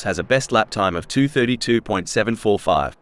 Wolves has a best lap time of 2:32.745.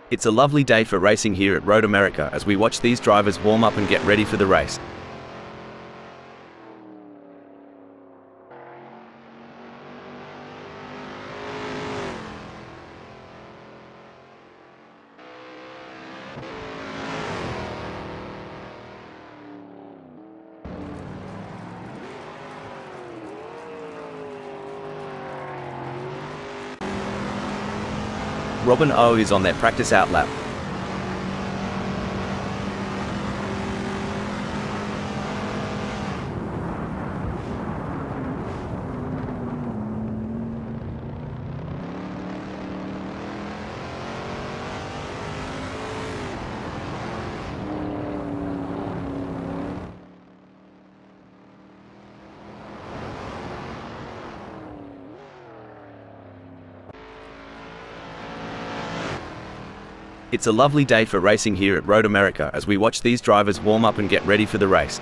It's a lovely day for racing here at Road America as we watch these drivers warm up and get ready for the race. Robin O is on their practice out lap. It's a lovely day for racing here at Road America as we watch these drivers warm up and get ready for the race.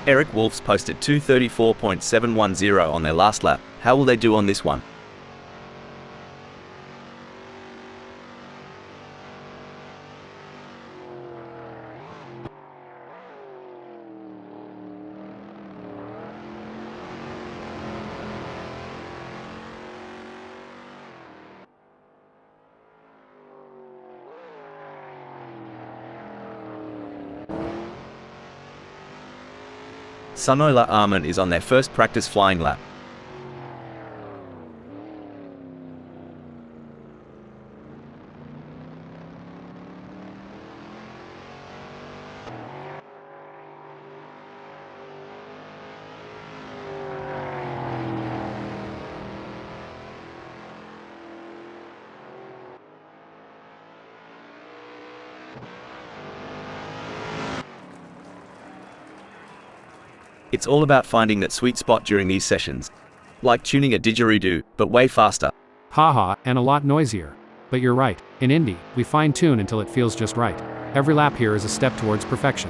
Eric Wolves posted 2:34.710 on their last lap. How will they do on this one? Sunola Armin is on their first practice flying lap. It's all about finding that sweet spot during these sessions. Like tuning a didgeridoo, but way faster. Haha, and a lot noisier. But you're right, in Indy, we fine-tune until it feels just right. Every lap here is a step towards perfection.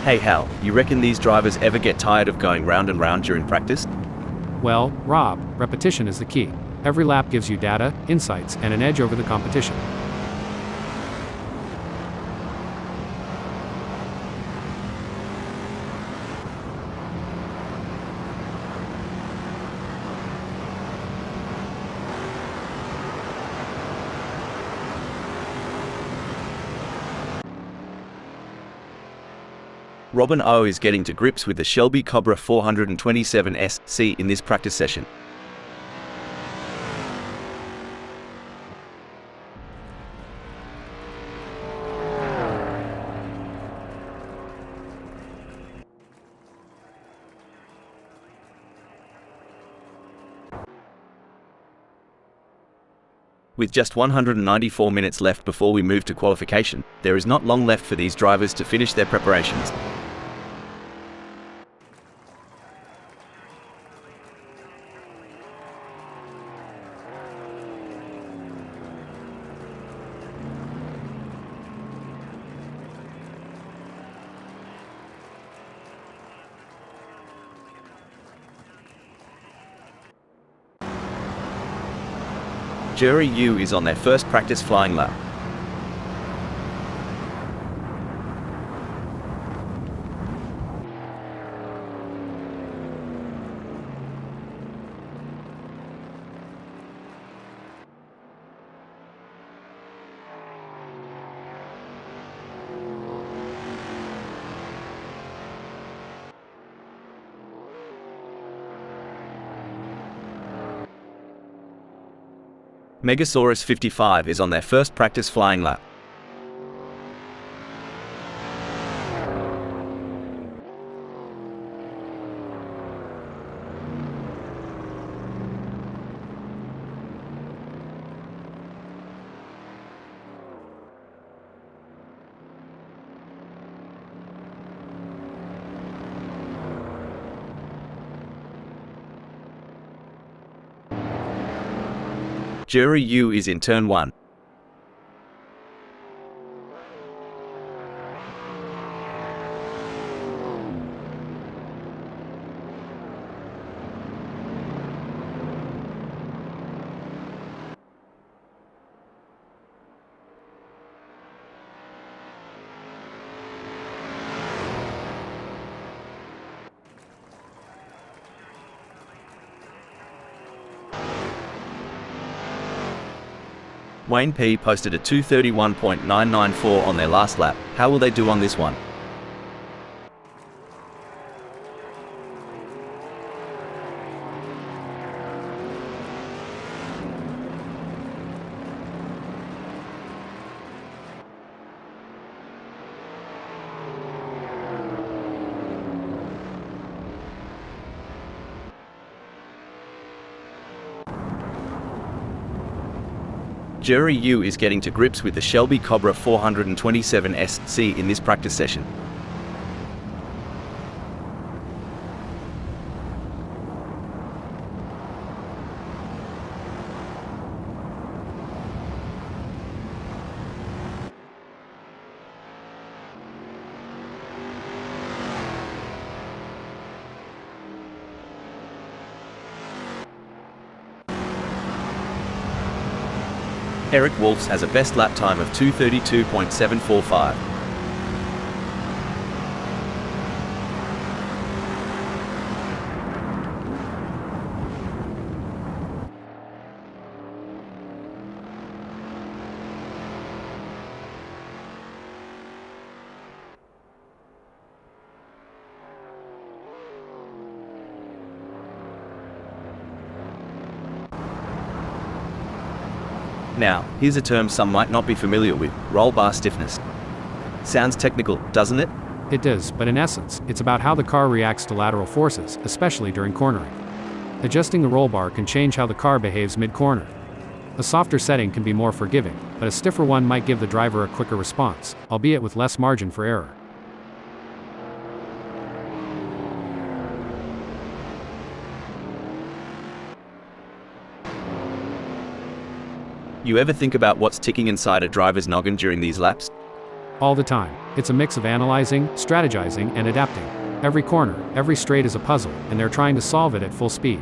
Hey Hal, you reckon these drivers ever get tired of going round and round during practice? Well, Rob, repetition is the key. Every lap gives you data, insights, and an edge over the competition. Robin O is getting to grips with the Shelby Cobra 427SC in this practice session. With just 194 minutes left before we move to qualification, there is not long left for these drivers to finish their preparations. Jury U is on their first practice flying lap. Megasaurus 55 is on their first practice flying lap. Jury U is in turn 1. Wayne P posted a 2:31.994 on their last lap. How will they do on this one? Jury U is getting to grips with the Shelby Cobra 427SC in this practice session. Eric Wolfs has a best lap time of 2:32.745. Now, here's a term some might not be familiar with: roll bar stiffness. Sounds technical, doesn't it? It does, but in essence, it's about how the car reacts to lateral forces, especially during cornering. Adjusting the roll bar can change how the car behaves mid-corner. A softer setting can be more forgiving, but a stiffer one might give the driver a quicker response, albeit with less margin for error. You ever think about what's ticking inside a driver's noggin during these laps? All the time. It's a mix of analyzing, strategizing, and adapting. Every corner, every straight is a puzzle, and they're trying to solve it at full speed.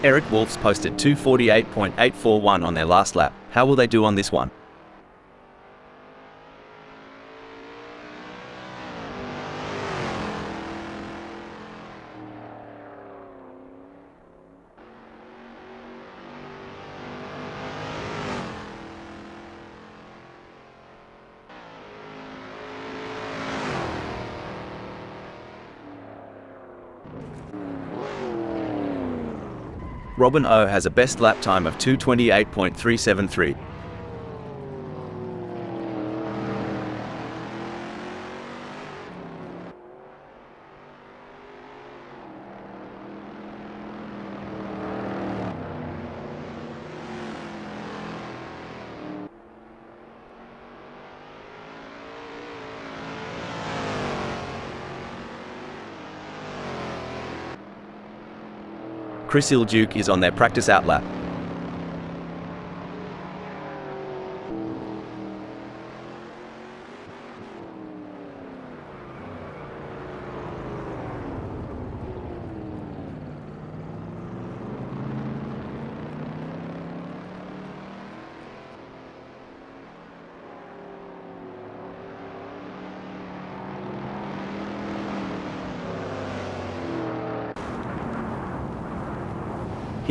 Eric Wolfs posted 2:48.841 on their last lap. How will they do on this one? Robin O has a best lap time of 2:28.373. Chris Ilduke is on their practice out lap.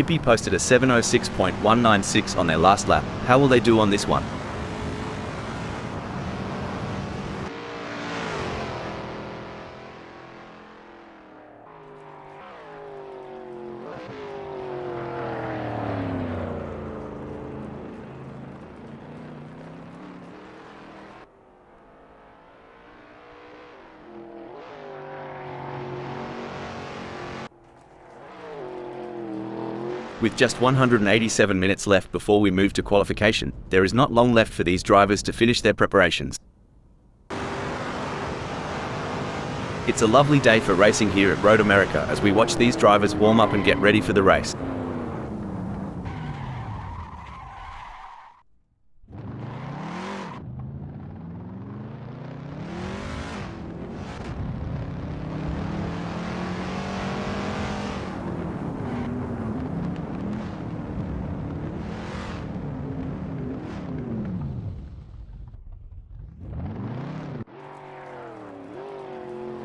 Hippie posted a 7:06.196 on their last lap. How will they do on this one? With just 187 minutes left before we move to qualification, there is not long left for these drivers to finish their preparations. It's a lovely day for racing here at Road America as we watch these drivers warm up and get ready for the race.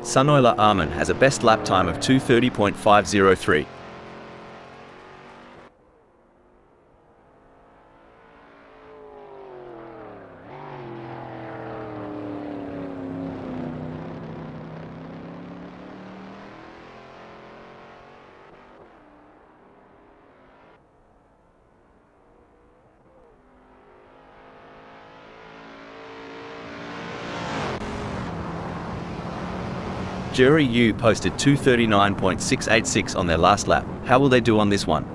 Sunoiler Armin has a best lap time of 2:30.503. Jury U posted 2:39.686 on their last lap. How will they do on this one?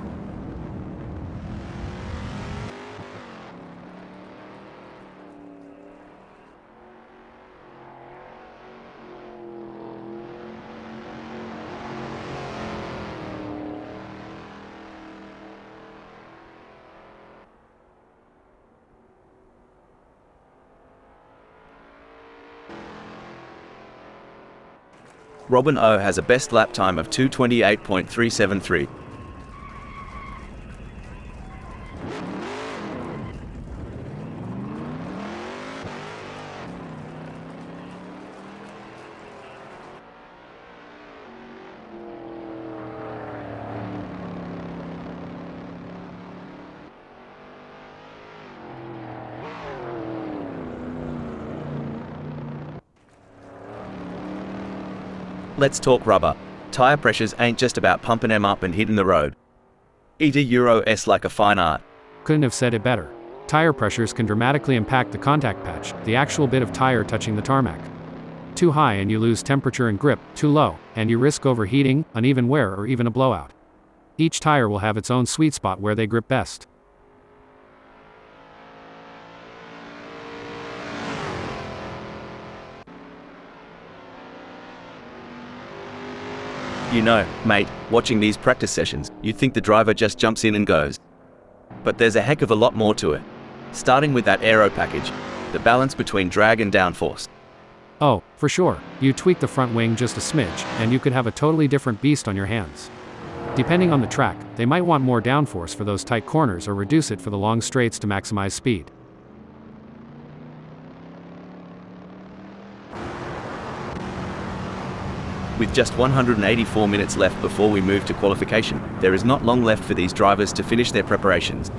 Robin O has a best lap time of 2:28.373. Let's talk rubber. Tire pressures ain't just about pumping them up and hitting the road. Eat a Euro S like a fine art. Couldn't have said it better. Tire pressures can dramatically impact the contact patch, the actual bit of tire touching the tarmac. Too high and you lose temperature and grip, too low, and you risk overheating, uneven wear, or even a blowout. Each tire will have its own sweet spot where they grip best. You know, mate, watching these practice sessions, you think the driver just jumps in and goes. But there's a heck of a lot more to it. Starting with that aero package, the balance between drag and downforce. Oh, for sure, you tweak the front wing just a smidge, and you could have a totally different beast on your hands. Depending on the track, they might want more downforce for those tight corners or reduce it for the long straights to maximize speed. With just 184 minutes left before we move to qualification, there is not long left for these drivers to finish their preparations.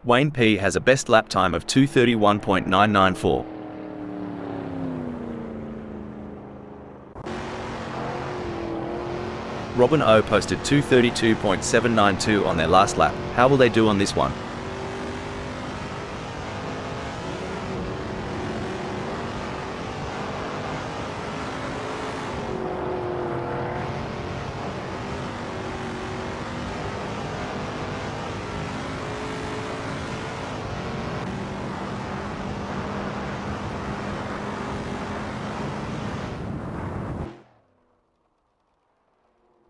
Wayne P has a best lap time of 2:31.994. Robin O posted 2:32.792 on their last lap. How will they do on this one?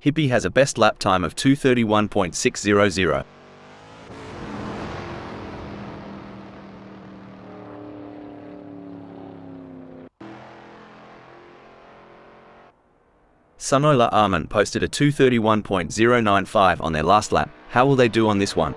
Hippie has a best lap time of 2:31.600. Sunola Arman posted a 2:31.095 on their last lap. How will they do on this one?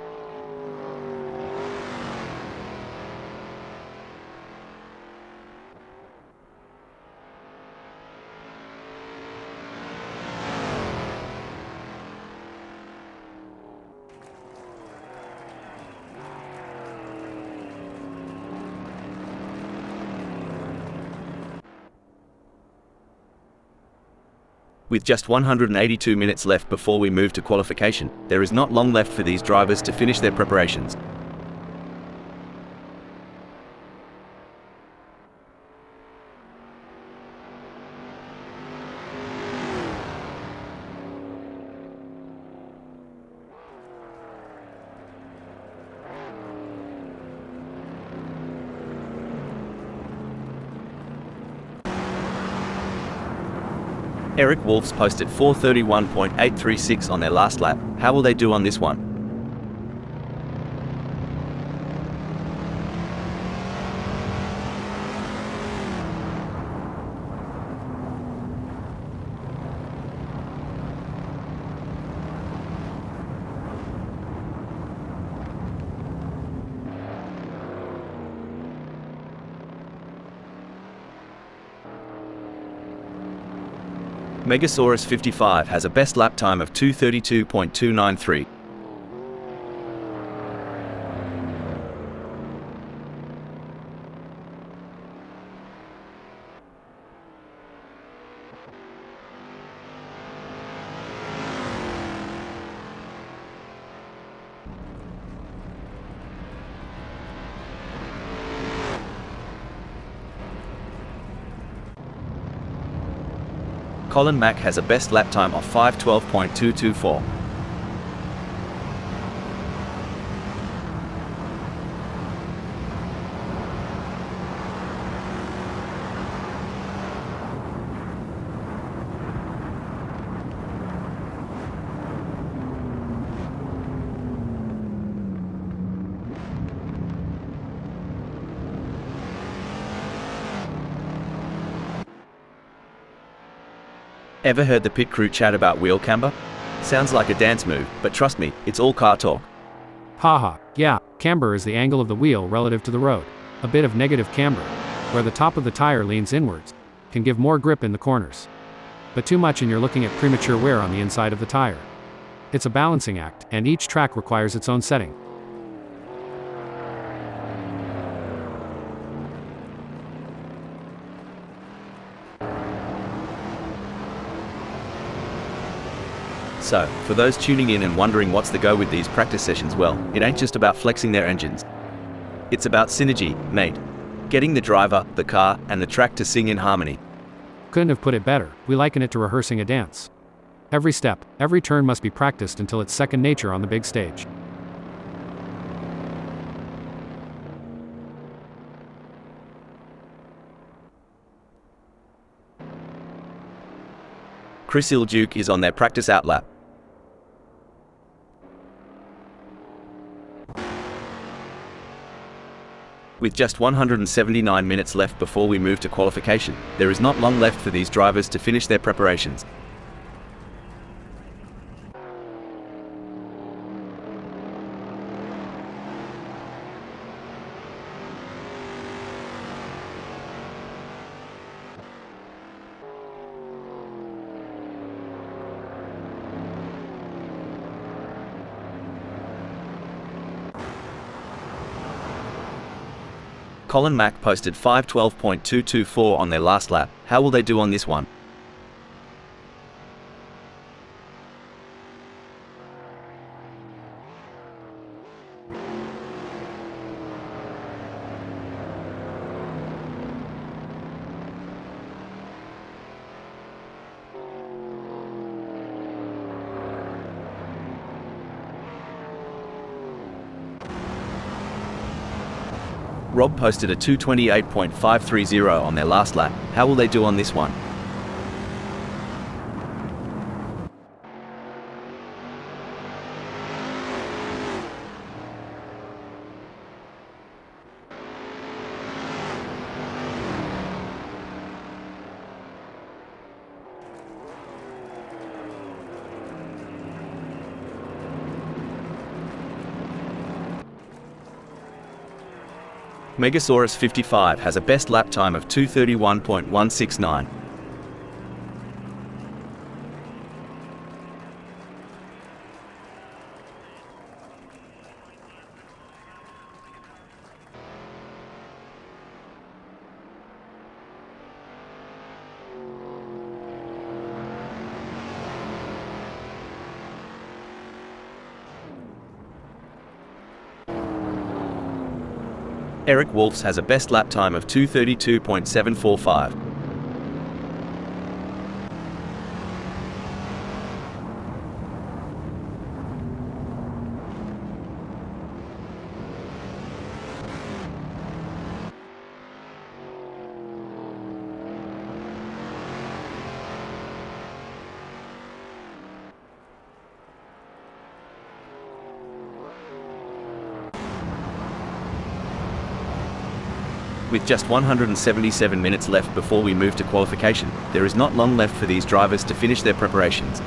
With just 182 minutes left before we move to qualification, there is not long left for these drivers to finish their preparations. Eric Wolfs posted 4:31.836 on their last lap. How will they do on this one? Megasaurus 55 has a best lap time of 2:32.293. Colin Mack has a best lap time of 5:12.224. Ever heard the pit crew chat about wheel camber? Sounds like a dance move, but trust me, it's all car talk. Haha, yeah, camber is the angle of the wheel relative to the road. A bit of negative camber, where the top of the tire leans inwards, can give more grip in the corners. But too much and you're looking at premature wear on the inside of the tire. It's a balancing act, and each track requires its own setting. So, for those tuning in and wondering what's the go with these practice sessions, well, it ain't just about flexing their engines. It's about synergy, mate. Getting the driver, the car, and the track to sing in harmony. Couldn't have put it better. We liken it to rehearsing a dance. Every step, every turn must be practiced until it's second nature on the big stage. Chris Ilduke is on their practice outlap. With just 179 minutes left before we move to qualification, there is not long left for these drivers to finish their preparations. Colin Mack posted 5:12.224 on their last lap. How will they do on this one? Rob posted a 2:28.530 on their last lap. How will they do on this one? Megasaurus 55 has a best lap time of 2:31.169. Eric Wolfs has a best lap time of 2:32.745. With just 177 minutes left before we move to qualification, there is not long left for these drivers to finish their preparations.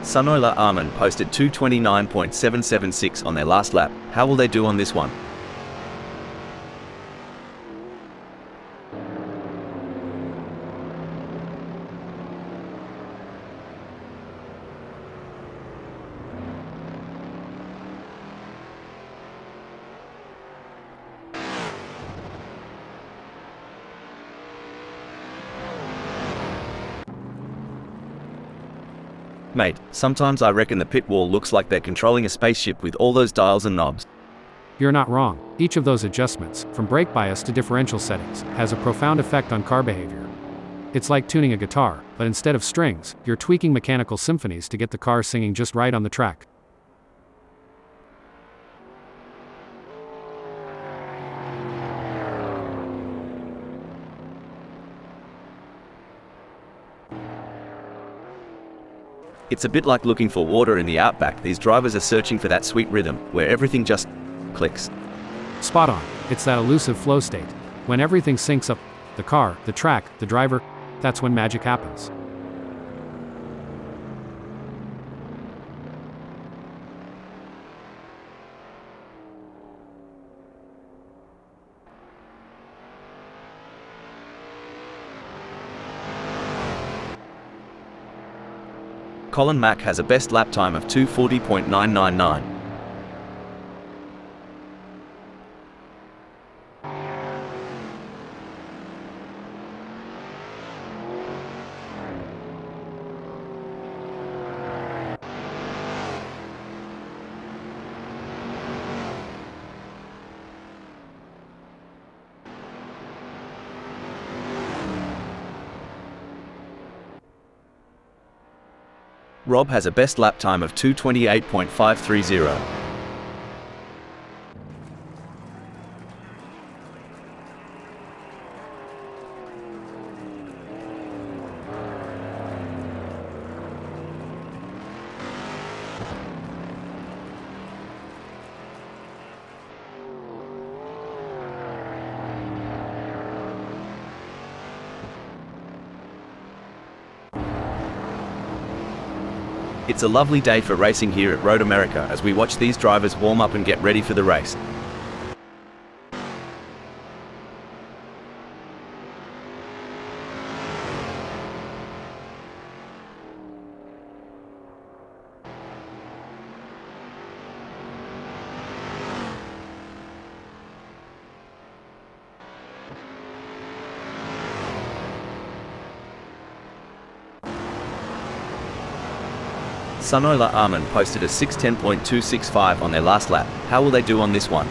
Sunoiler Armin posted 2:29.776 on their last lap. How will they do on this one? Mate, sometimes I reckon the pit wall looks like they're controlling a spaceship with all those dials and knobs. You're not wrong. Each of those adjustments, from brake bias to differential settings, has a profound effect on car behavior. It's like tuning a guitar, but instead of strings, you're tweaking mechanical symphonies to get the car singing just right on the track. It's a bit like looking for water in the outback. These drivers are searching for that sweet rhythm, where everything just clicks. Spot on. It's that elusive flow state. When everything syncs up, the car, the track, the driver, that's when magic happens. Colin Mack has a best lap time of 2:40.999. Rob has a best lap time of 2:28.530. It's a lovely day for racing here at Road America as we watch these drivers warm up and get ready for the race. Sunola Armin posted a 6:10.265 on their last lap. How will they do on this one?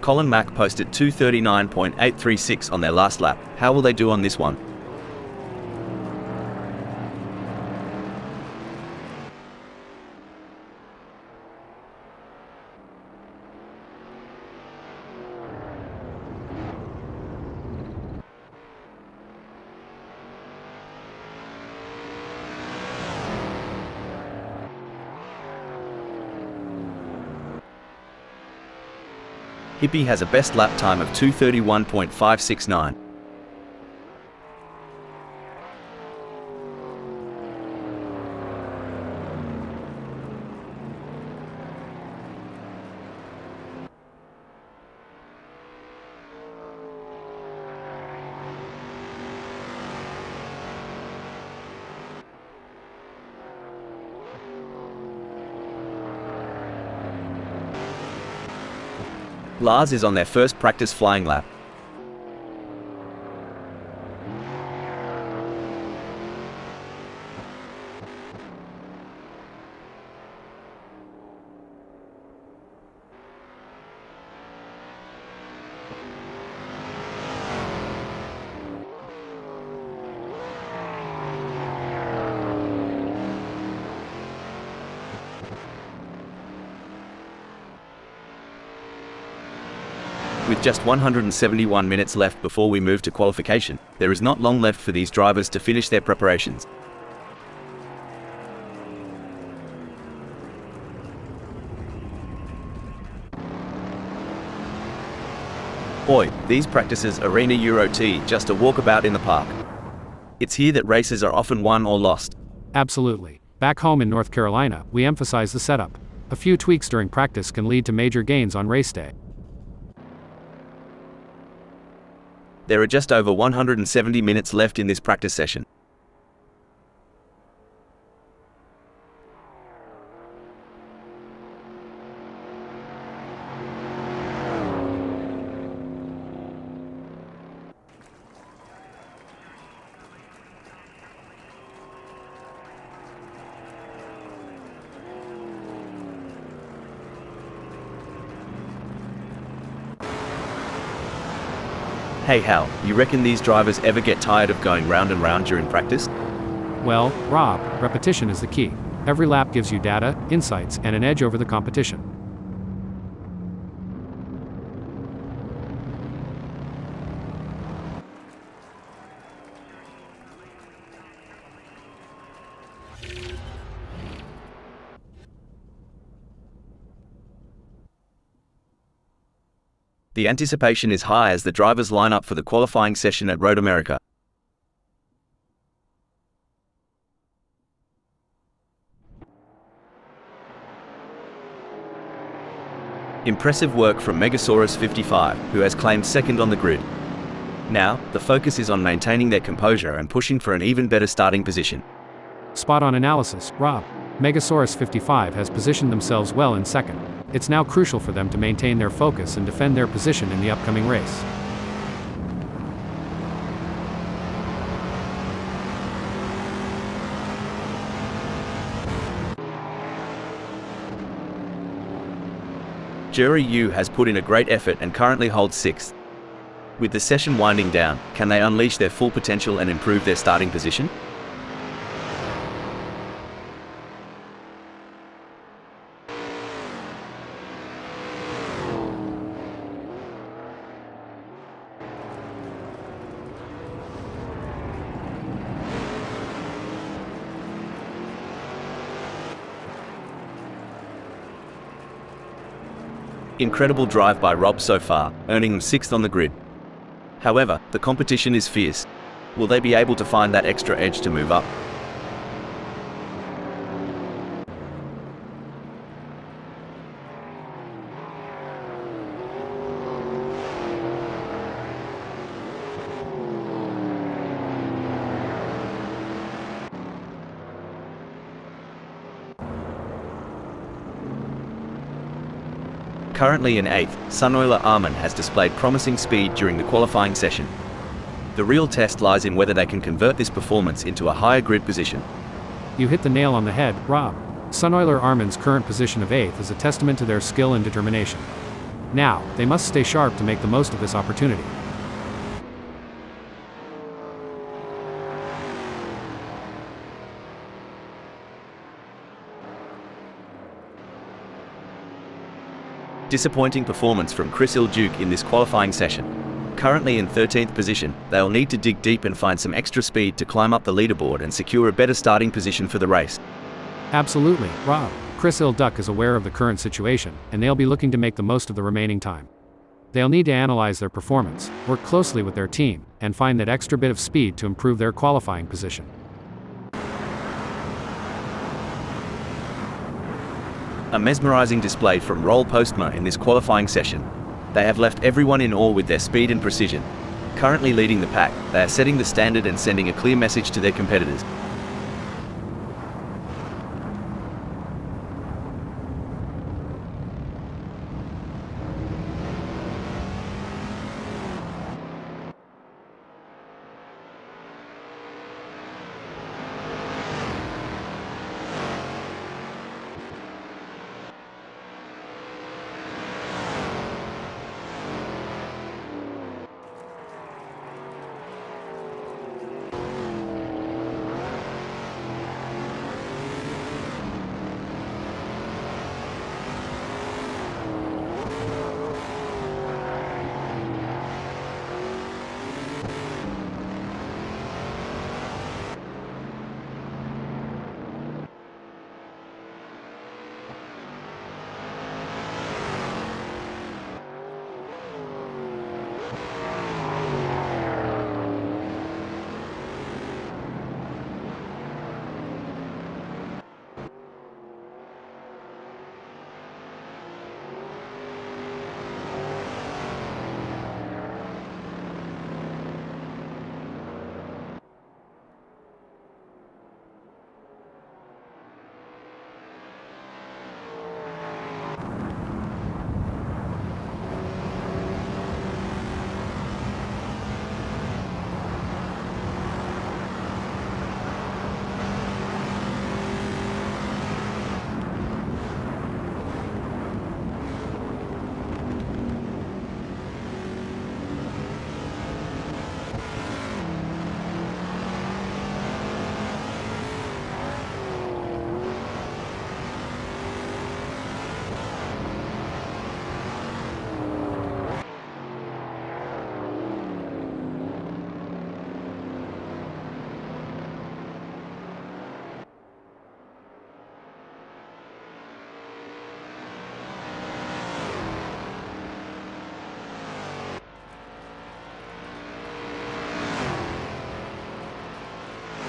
Colin Mack posted 2:39.836 on their last lap. How will they do on this one? Hippie has a best lap time of 2:31.569. Lars is on their first practice flying lap. With just 171 minutes left before we move to qualification, there is not long left for these drivers to finish their preparations. Boy, these practices Arena Euro T just a walkabout in the park. It's here that races are often won or lost. Absolutely. Back home in North Carolina, we emphasize the setup. A few tweaks during practice can lead to major gains on race day. There are just over 170 minutes left in this practice session. Hey Hal, you reckon these drivers ever get tired of going round and round during practice? Well, Rob, repetition is the key. Every lap gives you data, insights, and an edge over the competition. The anticipation is high as the drivers line up for the qualifying session at Road America. Impressive work from Megasaurus55, who has claimed second on the grid. Now, the focus is on maintaining their composure and pushing for an even better starting position. Spot-on analysis, Rob. Megasaurus55 has positioned themselves well in second. It's now crucial for them to maintain their focus and defend their position in the upcoming race. Jerry Yu has put in a great effort and currently holds 6th. With the session winding down, can they unleash their full potential and improve their starting position? Incredible drive by Rob so far, earning him 6th on the grid. However, the competition is fierce. Will they be able to find that extra edge to move up? Currently in 8th, Sunoiler Armin has displayed promising speed during the qualifying session. The real test lies in whether they can convert this performance into a higher grid position. You hit the nail on the head, Rob. Sunoiler Armin's current position of 8th is a testament to their skill and determination. Now, they must stay sharp to make the most of this opportunity. Disappointing performance from Chris Iljuk in this qualifying session. Currently in 13th position, they'll need to dig deep and find some extra speed to climb up the leaderboard and secure a better starting position for the race. Absolutely, Rob. Chris Iljuk is aware of the current situation, and they'll be looking to make the most of the remaining time. They'll need to analyze their performance, work closely with their team, and find that extra bit of speed to improve their qualifying position. A mesmerizing display from Roll Postma in this qualifying session. They have left everyone in awe with their speed and precision. Currently leading the pack, they are setting the standard and sending a clear message to their competitors.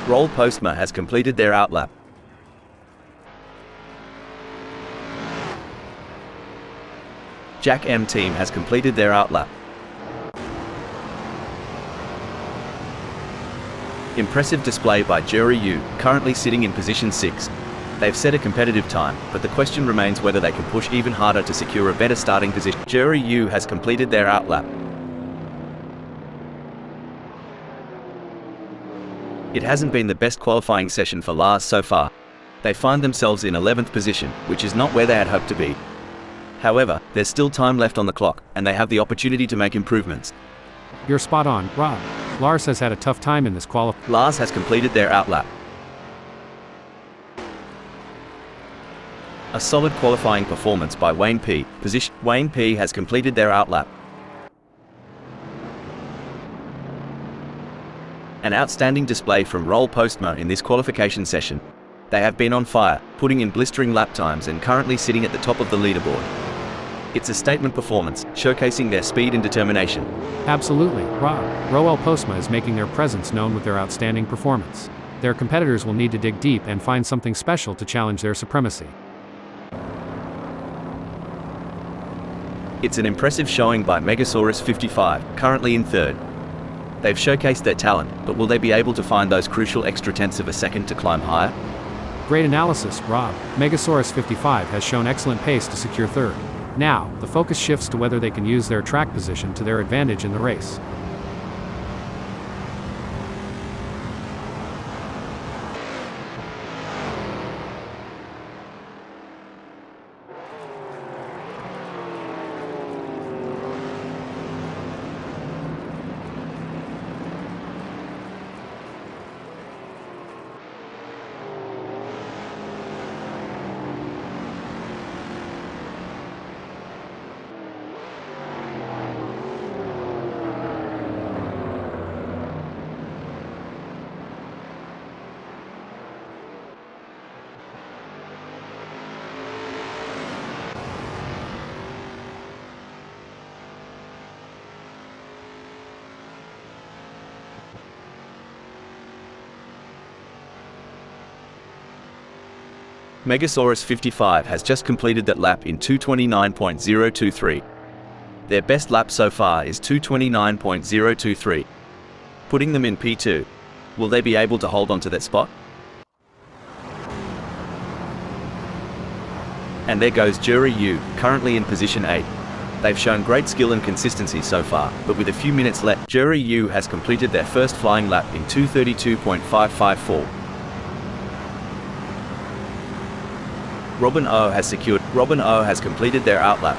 Roll Postma has completed their outlap. Jack M team has completed their outlap. Impressive display by Jury Yu, currently sitting in position 6. They've set a competitive time, but the question remains whether they can push even harder to secure a better starting position. Jury Yu has completed their outlap. It hasn't been the best qualifying session for Lars so far. They find themselves in 11th position, which is not where they had hoped to be. However, there's still time left on the clock, and they have the opportunity to make improvements. You're spot on, Rob. Lars has had a tough time in this Lars has completed their outlap. A solid qualifying performance by Wayne P. Wayne P has completed their outlap. An outstanding display from Roll Postma in this qualification session. They have been on fire, putting in blistering lap times and currently sitting at the top of the leaderboard. It's a statement performance, showcasing their speed and determination. Absolutely, Rob. Roll Postma is making their presence known with their outstanding performance. Their competitors will need to dig deep and find something special to challenge their supremacy. It's an impressive showing by Megasaurus 55, currently in 3rd. They've showcased their talent, but will they be able to find those crucial extra tenths of a second to climb higher? Great analysis, Rob. Megasaurus 55 has shown excellent pace to secure 3rd. Now, the focus shifts to whether they can use their track position to their advantage in the race. Megasaurus 55 has just completed that lap in 2:29.023. Their best lap so far is 2:29.023, putting them in P2. Will they be able to hold on to that spot? And there goes Jury Yu, currently in position 8. They've shown great skill and consistency so far, but with a few minutes left, Jury Yu has completed their first flying lap in 2:32.554. Robin O has completed their outlap.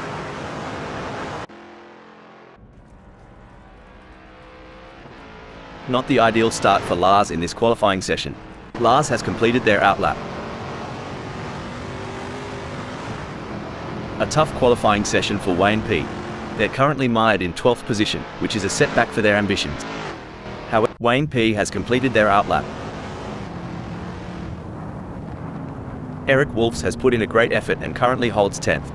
Not the ideal start for Lars in this qualifying session. Lars has completed their outlap. A tough qualifying session for Wayne P. They're currently mired in 12th position, which is a setback for their ambitions. However, Wayne P has completed their outlap. Eric Wolfs has put in a great effort and currently holds 10th.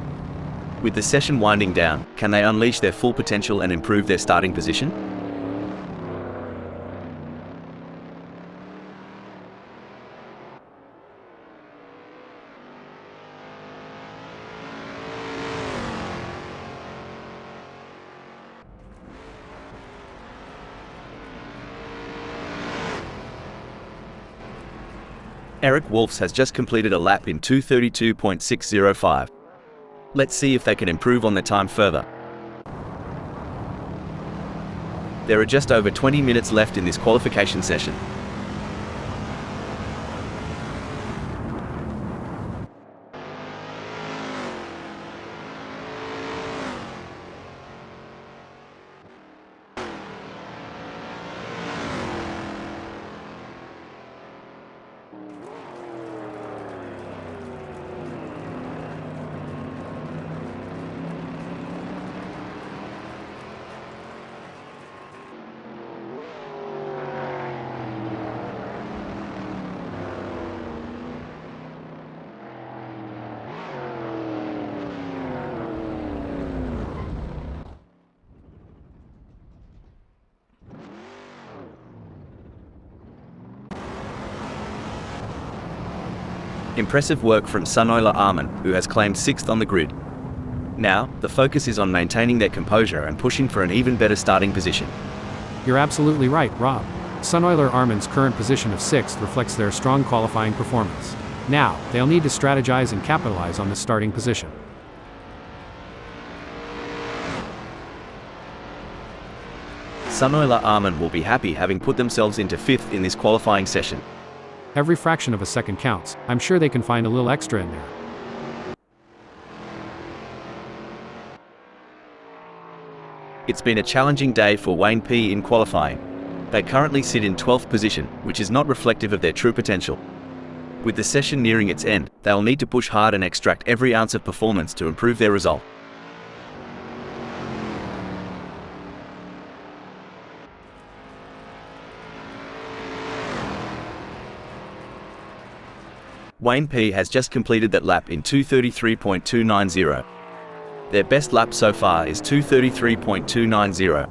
With the session winding down, can they unleash their full potential and improve their starting position? Eric Wolfs has just completed a lap in 2:32.605. Let's see if they can improve on their time further. There are just over 20 minutes left in this qualification session. Impressive work from Sunoila Arman, who has claimed 6th on the grid. Now, the focus is on maintaining their composure and pushing for an even better starting position. You're absolutely right, Rob. Sunoiler Arman's current position of 6th reflects their strong qualifying performance. Now, they'll need to strategize and capitalize on this starting position. Sunoila Arman will be happy having put themselves into 5th in this qualifying session. Every fraction of a second counts. I'm sure they can find a little extra in there. It's been a challenging day for Wayne P in qualifying. They currently sit in 12th position, which is not reflective of their true potential. With the session nearing its end, they'll need to push hard and extract every ounce of performance to improve their result. Wayne P has just completed that lap in 2:33.290. Their best lap so far is 2:33.290,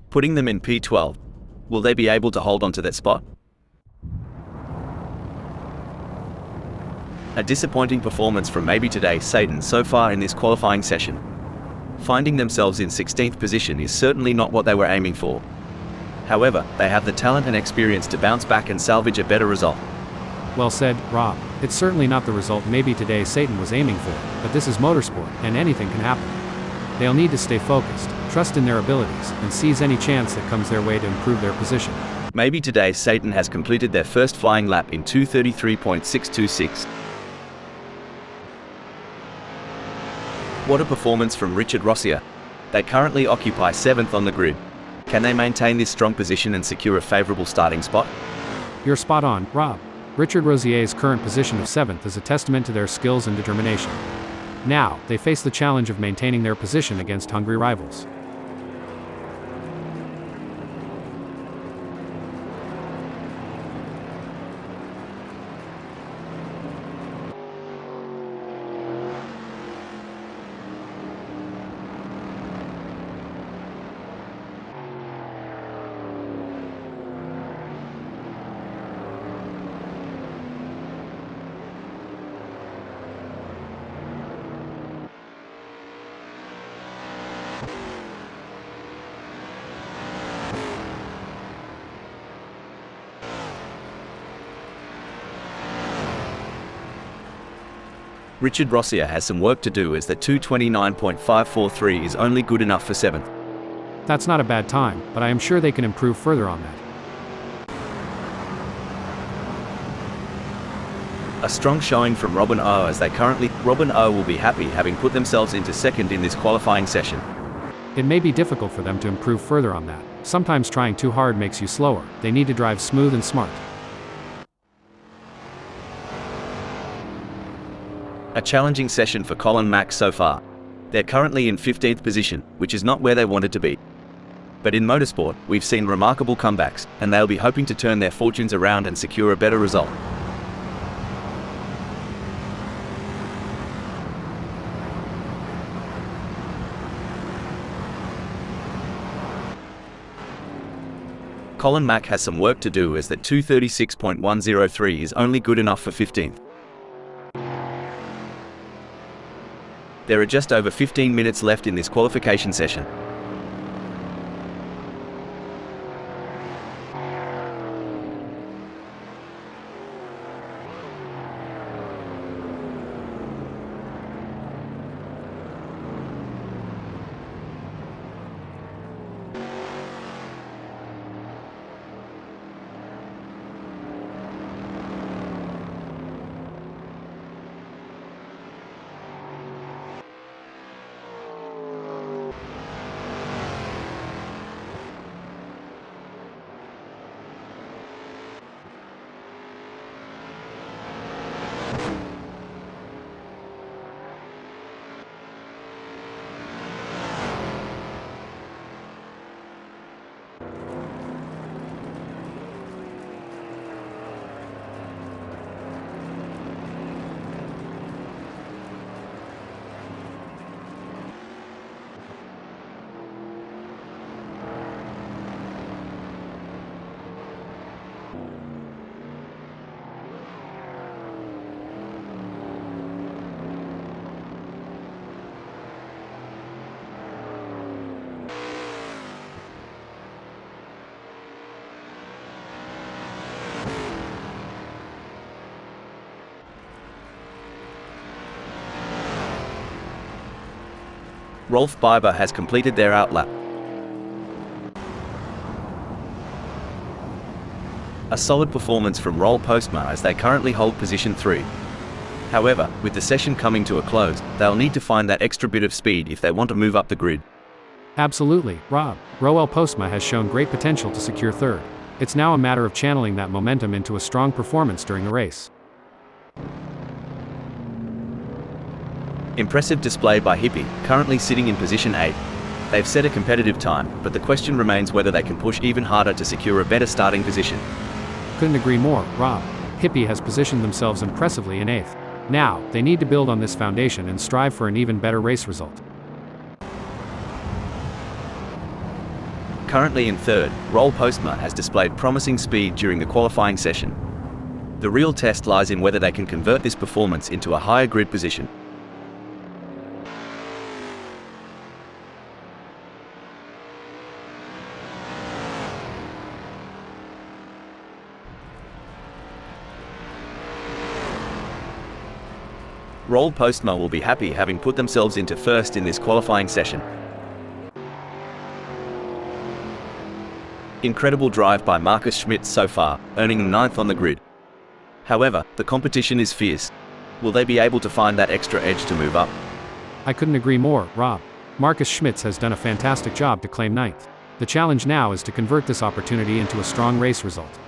putting them in P12. Will they be able to hold on to that spot? A disappointing performance from maybe today Satan so far in this qualifying session. Finding themselves in 16th position is certainly not what they were aiming for. However, they have the talent and experience to bounce back and salvage a better result. Well said, Rob. It's certainly not the result maybe today Satan was aiming for, but this is motorsport, and anything can happen. They'll need to stay focused, trust in their abilities, and seize any chance that comes their way to improve their position. Maybe today Satan has completed their first flying lap in 2:33.626. What a performance from Richard Rossier. They currently occupy 7th on the grid. Can they maintain this strong position and secure a favorable starting spot? You're spot on, Rob. Richard Rossier's current position of 7th is a testament to their skills and determination. Now, they face the challenge of maintaining their position against hungry rivals. Richard Rossier has some work to do as the 2:29.543 is only good enough for 7th. That's not a bad time, but I am sure they can improve further on that. A strong showing from Robin O as Robin O will be happy having put themselves into 2nd in this qualifying session. It may be difficult for them to improve further on that. Sometimes trying too hard makes you slower. They need to drive smooth and smart. A challenging session for Colin Mack so far. They're currently in 15th position, which is not where they wanted to be. But in motorsport, we've seen remarkable comebacks, and they'll be hoping to turn their fortunes around and secure a better result. Colin Mack has some work to do as the 2:36.103 is only good enough for 15th. There are just over 15 minutes left in this qualification session. Rolf Biber has completed their outlap. A solid performance from Roll Postma as they currently hold position 3. However, with the session coming to a close, they'll need to find that extra bit of speed if they want to move up the grid. Absolutely, Rob. Roel Postma has shown great potential to secure 3rd. It's now a matter of channeling that momentum into a strong performance during the race. Impressive display by Hippie, currently sitting in position 8. They've set a competitive time, but the question remains whether they can push even harder to secure a better starting position. Couldn't agree more, Rob. Hippie has positioned themselves impressively in 8th. Now, they need to build on this foundation and strive for an even better race result. Currently in 3rd, Roll Postma has displayed promising speed during the qualifying session. The real test lies in whether they can convert this performance into a higher grid position. Roll Postma will be happy having put themselves into first in this qualifying session. Incredible drive by Marcus Schmitz so far, earning 9th on the grid. However, the competition is fierce. Will they be able to find that extra edge to move up? I couldn't agree more, Rob. Marcus Schmitz has done a fantastic job to claim 9th. The challenge now is to convert this opportunity into a strong race result.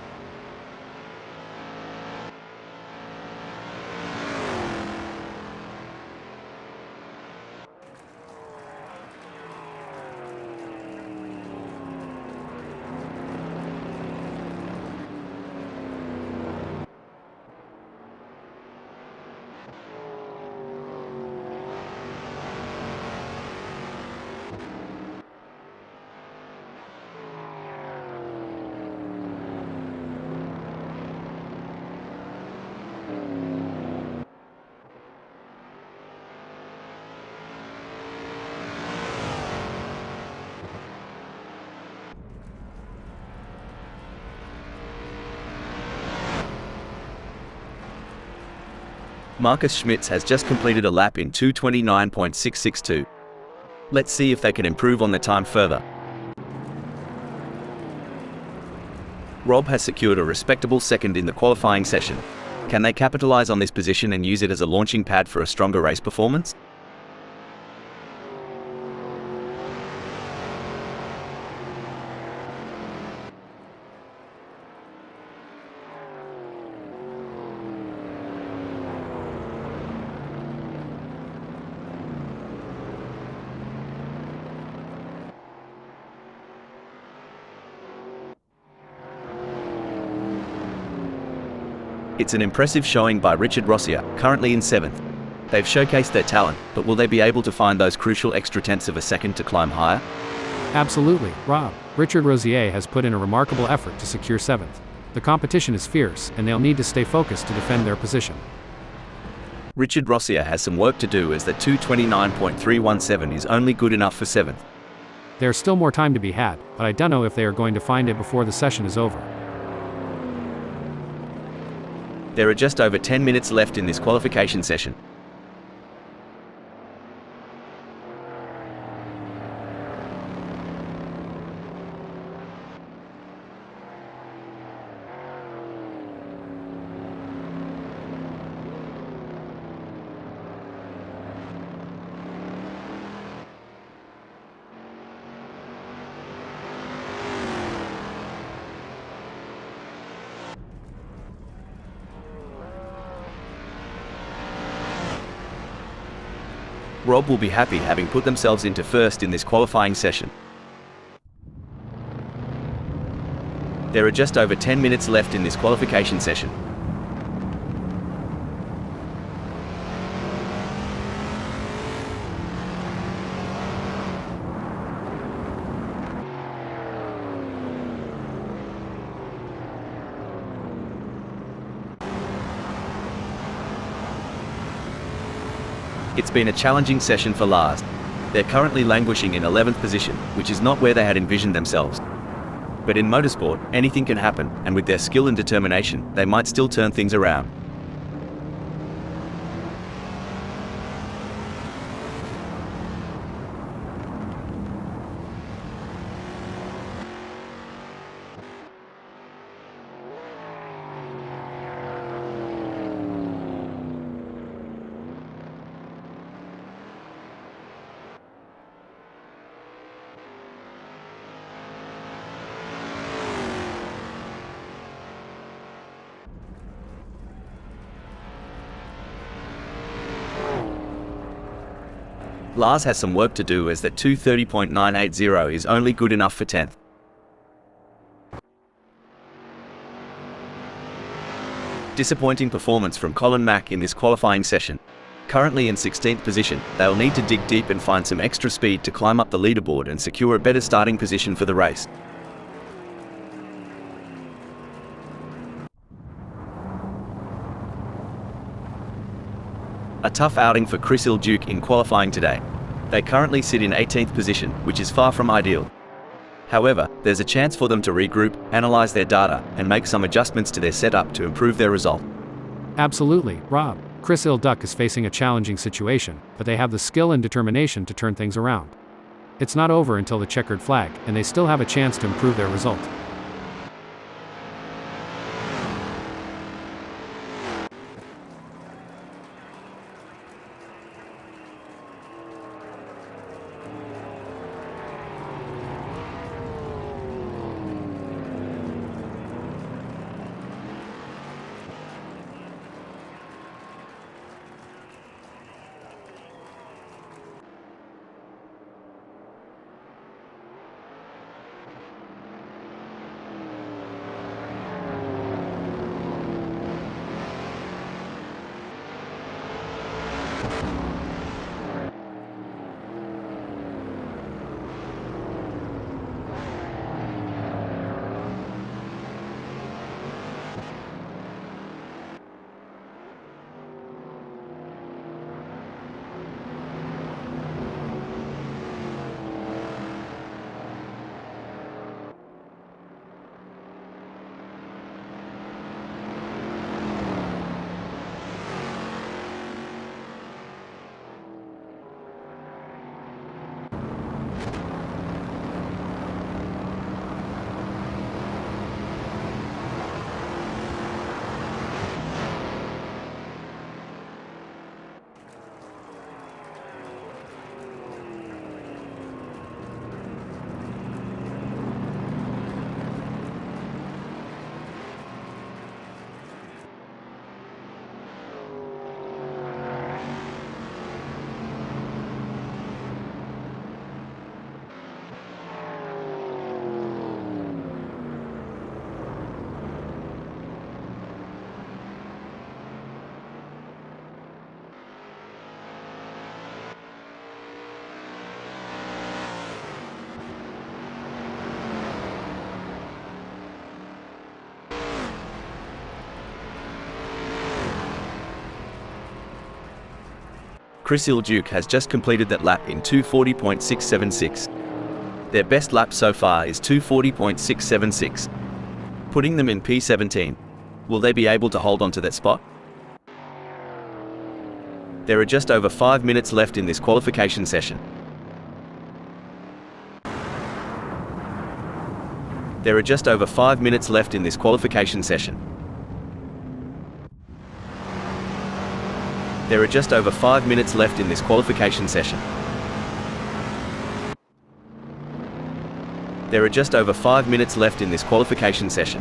Marcus Schmitz has just completed a lap in 2:29.662. Let's see if they can improve on their time further. Rob has secured a respectable second in the qualifying session. Can they capitalize on this position and use it as a launching pad for a stronger race performance? It's an impressive showing by Richard Rossier, currently in 7th. They've showcased their talent, but will they be able to find those crucial extra tenths of a second to climb higher? Absolutely, Rob. Richard Rossier has put in a remarkable effort to secure 7th. The competition is fierce, and they'll need to stay focused to defend their position. Richard Rossier has some work to do as that 2:29.317 is only good enough for 7th. There's still more time to be had, but I don't know if they are going to find it before the session is over. There are just over 10 minutes left in this qualification session. Rob will be happy having put themselves into first in this qualifying session. There are just over 10 minutes left in this qualification session. It's been a challenging session for Lars. They're currently languishing in 11th position, which is not where they had envisioned themselves. But in motorsport, anything can happen, and with their skill and determination, they might still turn things around. Lars has some work to do as that 2:30.980 is only good enough for 10th. Disappointing performance from Colin Mack in this qualifying session. Currently in 16th position, they'll need to dig deep and find some extra speed to climb up the leaderboard and secure a better starting position for the race. A tough outing for Chris Ilduke in qualifying today. They currently sit in 18th position, which is far from ideal. However, there's a chance for them to regroup, analyze their data, and make some adjustments to their setup to improve their result. Absolutely, Rob. Chris Ilduck is facing a challenging situation, but they have the skill and determination to turn things around. It's not over until the checkered flag, and they still have a chance to improve their result. Chris Ilduck has just completed that lap in 2:40.676. Their best lap so far is 2:40.676, putting them in P17. Will they be able to hold on to that spot? There are just over 5 minutes left in this qualification session. There are just over 5 minutes left in this qualification session. There are just over 5 minutes left in this qualification session. There are just over 5 minutes left in this qualification session.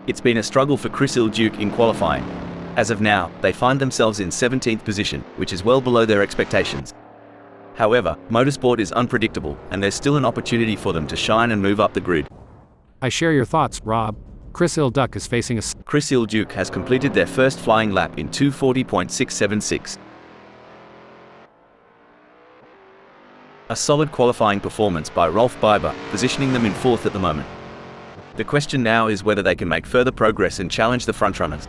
It's been a struggle for Chris Ilduck in qualifying. As of now, they find themselves in 17th position, which is well below their expectations. However, motorsport is unpredictable, and there's still an opportunity for them to shine and move up the grid. I share your thoughts, Rob. Chris Ilduck is facing a... Chris Ilduck has completed their first flying lap in 2:40.676. A solid qualifying performance by Rolf Biber, positioning them in 4th at the moment. The question now is whether they can make further progress and challenge the frontrunners.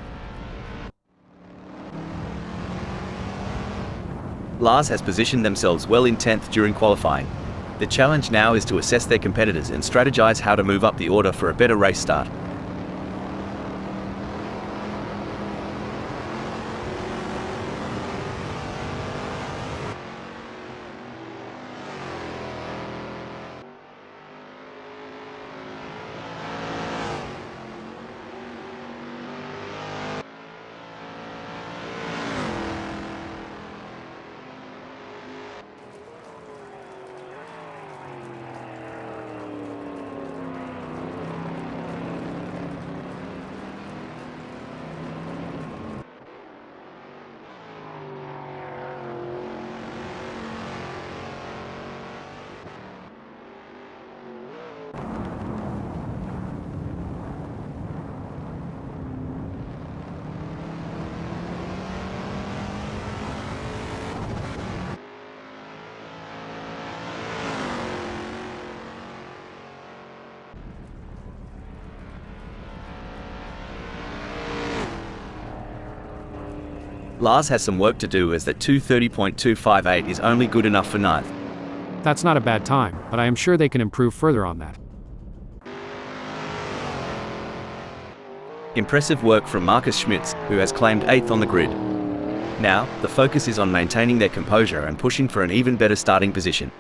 Lars has positioned themselves well in 10th during qualifying. The challenge now is to assess their competitors and strategize how to move up the order for a better race start. Lars has some work to do as that 230.258 is only good enough for 9th. That's not a bad time, but I am sure they can improve further on that. Impressive work from Marcus Schmitz, who has claimed 8th on the grid. Now, the focus is on maintaining their composure and pushing for an even better starting position.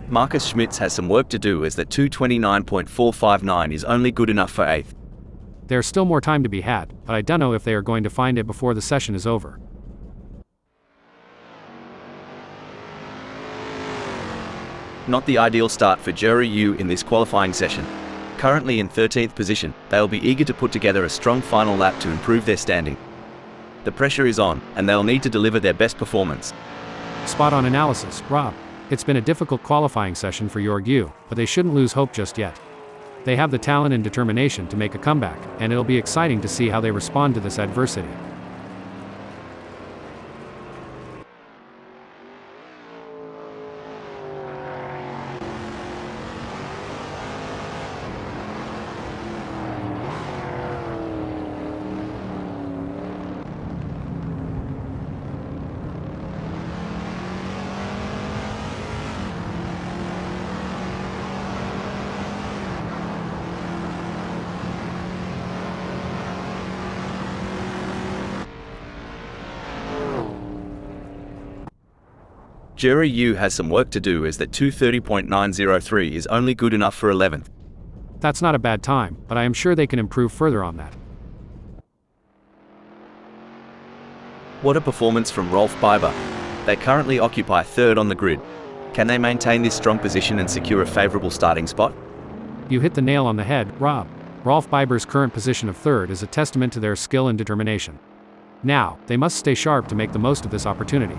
Marcus Schmitz has some work to do as that 229.459 is only good enough for 8th. There's still more time to be had, but I don't know if they are going to find it before the session is over. Not the ideal start for Jerry Yu in this qualifying session. Currently in 13th position, they'll be eager to put together a strong final lap to improve their standing. The pressure is on, and they'll need to deliver their best performance. Spot on analysis, Rob. It's been a difficult qualifying session for Jorg Yu, but they shouldn't lose hope just yet. They have the talent and determination to make a comeback, and it'll be exciting to see how they respond to this adversity. Jerry Yu has some work to do as that 230.903 is only good enough for 11th. That's not a bad time, but I am sure they can improve further on that. What a performance from Rolf Biber. They currently occupy 3rd on the grid. Can they maintain this strong position and secure a favorable starting spot? You hit the nail on the head, Rob. Rolf Biber's current position of 3rd is a testament to their skill and determination. Now, they must stay sharp to make the most of this opportunity.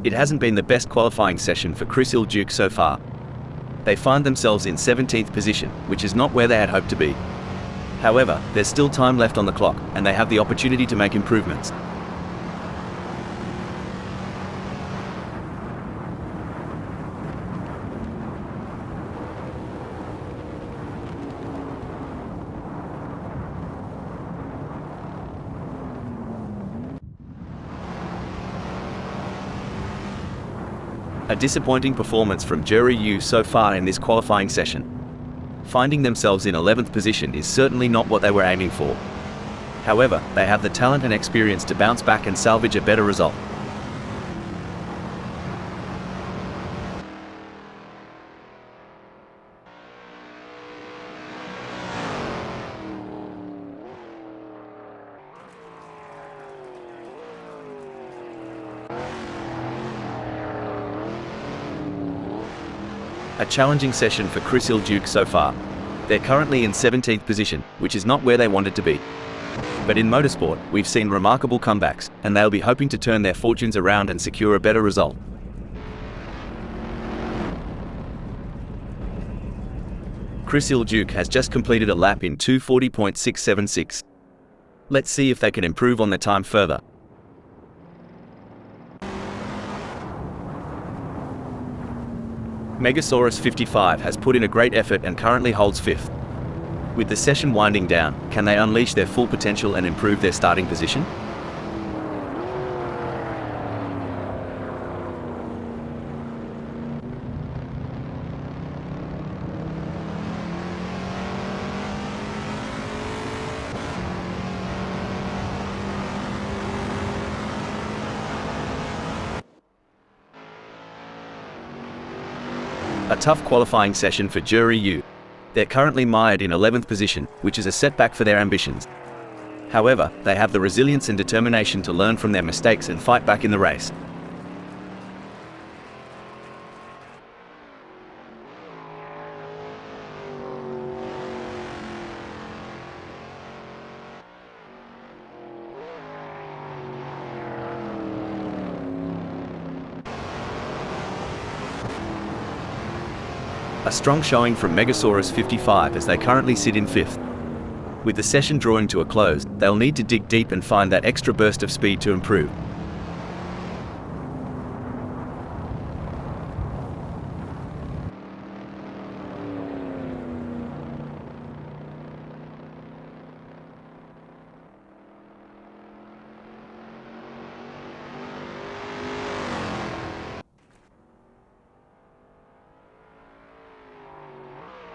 It hasn't been the best qualifying session for Chris Iljuk so far. They find themselves in 17th position, which is not where they had hoped to be. However, there's still time left on the clock, and they have the opportunity to make improvements. A disappointing performance from Jerry Yu so far in this qualifying session. Finding themselves in 11th position is certainly not what they were aiming for. However, they have the talent and experience to bounce back and salvage a better result. A challenging session for Chris Iljuk so far. They're currently in 17th position, which is not where they wanted to be. But in motorsport, we've seen remarkable comebacks, and they'll be hoping to turn their fortunes around and secure a better result. Chris Iljuk has just completed a lap in 2:40.676. Let's see if they can improve on their time further. Megasaurus 55 has put in a great effort and currently holds 5th. With the session winding down, can they unleash their full potential and improve their starting position? A tough qualifying session for Jury U. They're currently mired in 11th position, which is a setback for their ambitions. However, they have the resilience and determination to learn from their mistakes and fight back in the race. A strong showing from Megasaurus 55 as they currently sit in 5th. With the session drawing to a close, they'll need to dig deep and find that extra burst of speed to improve.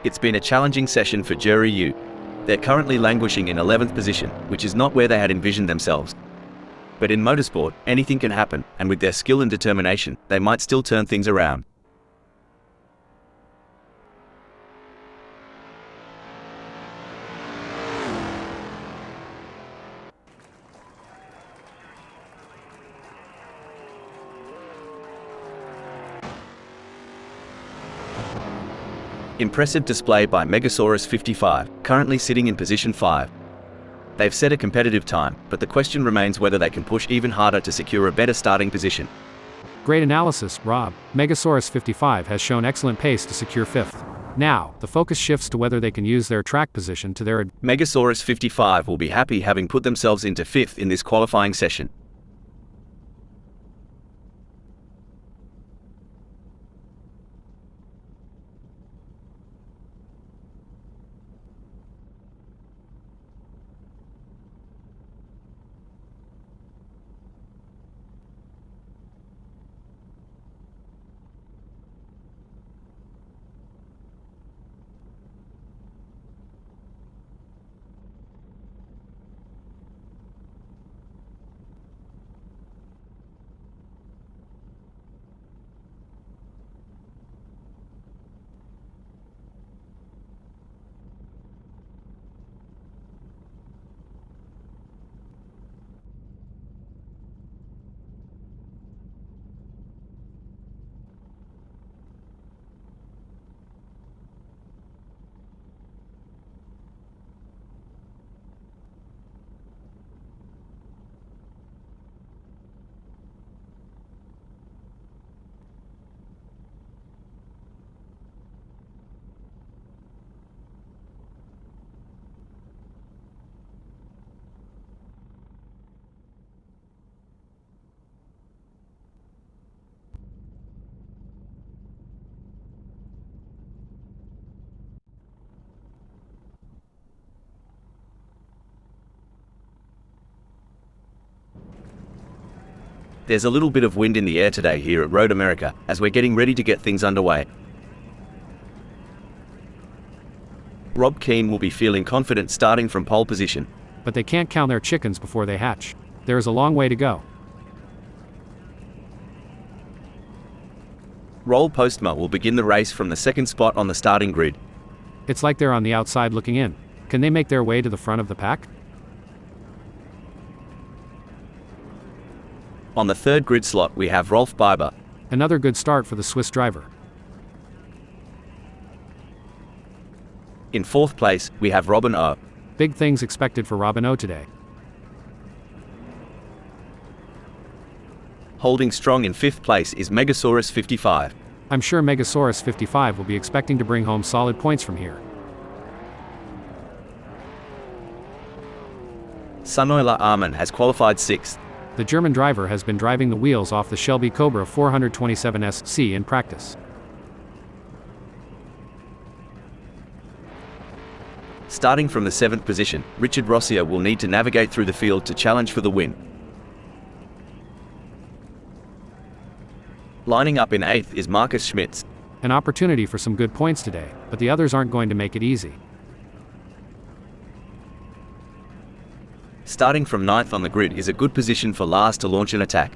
It's been a challenging session for Jury U. They're currently languishing in 11th position, which is not where they had envisioned themselves. But in motorsport, anything can happen, and with their skill and determination, they might still turn things around. Impressive display by Megasaurus 55, currently sitting in position 5. They've set a competitive time, but the question remains whether they can push even harder to secure a better starting position. Great analysis, Rob. Megasaurus 55 has shown excellent pace to secure 5th. Now, the focus shifts to whether they can use their track position to their advantage. Megasaurus 55 will be happy having put themselves into 5th in this qualifying session. There's a little bit of wind in the air today here at Road America, as we're getting ready to get things underway. Rob Keane will be feeling confident starting from pole position. But they can't count their chickens before they hatch. There is a long way to go. Roll Postma will begin the race from the 2nd spot on the starting grid. It's like they're on the outside looking in. Can they make their way to the front of the pack? On the 3rd grid slot we have Rolf Biber. Another good start for the Swiss driver. In 4th place, we have Robin O. Big things expected for Robin O today. Holding strong in 5th place is Megasaurus 55. I'm sure Megasaurus 55 will be expecting to bring home solid points from here. Sunoiler Arman has qualified 6th. The German driver has been driving the wheels off the Shelby Cobra 427SC in practice. Starting from the 7th position, Richard Rossier will need to navigate through the field to challenge for the win. Lining up in 8th is Marcus Schmitz. An opportunity for some good points today, but the others aren't going to make it easy. Starting from 9th on the grid is a good position for Lars to launch an attack.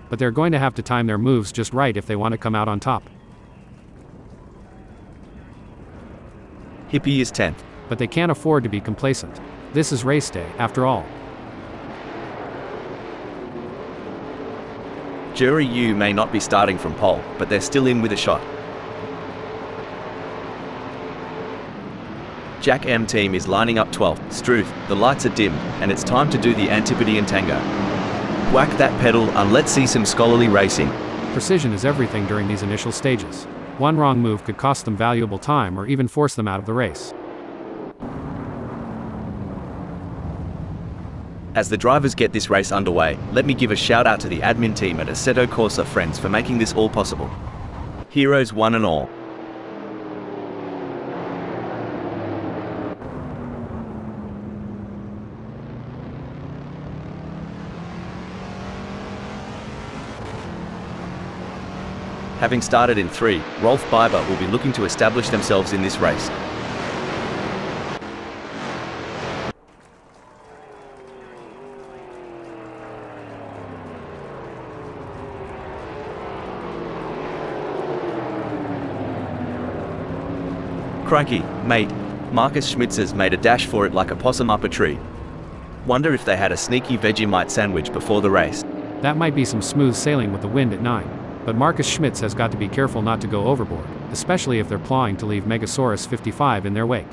But they're going to have to time their moves just right if they want to come out on top. Hippie is 10th. But they can't afford to be complacent. This is race day, after all. Jury U may not be starting from pole, but they're still in with a shot. Jack M team is lining up 12th. Struth, the lights are dimmed, and it's time to do the Antipodean Tango. Whack that pedal and let's see some scholarly racing. Precision is everything during these initial stages. One wrong move could cost them valuable time or even force them out of the race. As the drivers get this race underway, let me give a shout out to the admin team at AssettoCorsaFriends for making this all possible. Heroes one and all. Having started in 3, Rolf Biber will be looking to establish themselves in this race. Crikey, mate, Marcus Schmitz's made a dash for it like a possum up a tree. Wonder if they had a sneaky Vegemite sandwich before the race. That might be some smooth sailing with the wind at 9. But Marcus Schmitz has got to be careful not to go overboard, especially if they're plowing to leave Megasaurus 55 in their wake.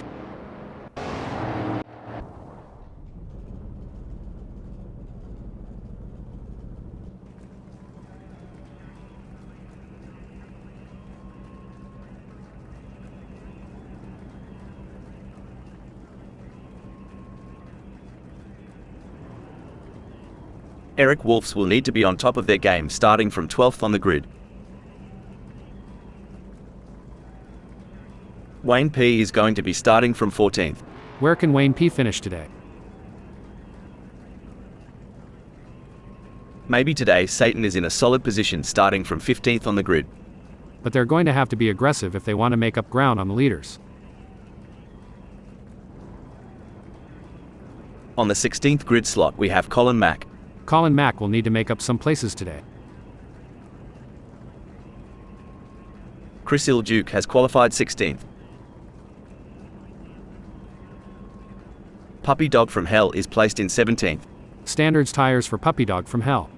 Eric Wolfs will need to be on top of their game starting from 12th on the grid. Wayne P is going to be starting from 14th. Where can Wayne P finish today? Maybe today Satan is in a solid position starting from 15th on the grid. But they're going to have to be aggressive if they want to make up ground on the leaders. On the 16th grid slot we have Colin Mack. Colin Mack will need to make up some places today. Chris Ilduke has qualified 16th. Puppy Dog from Hell is placed in 17th. Standards tires for Puppy Dog from Hell.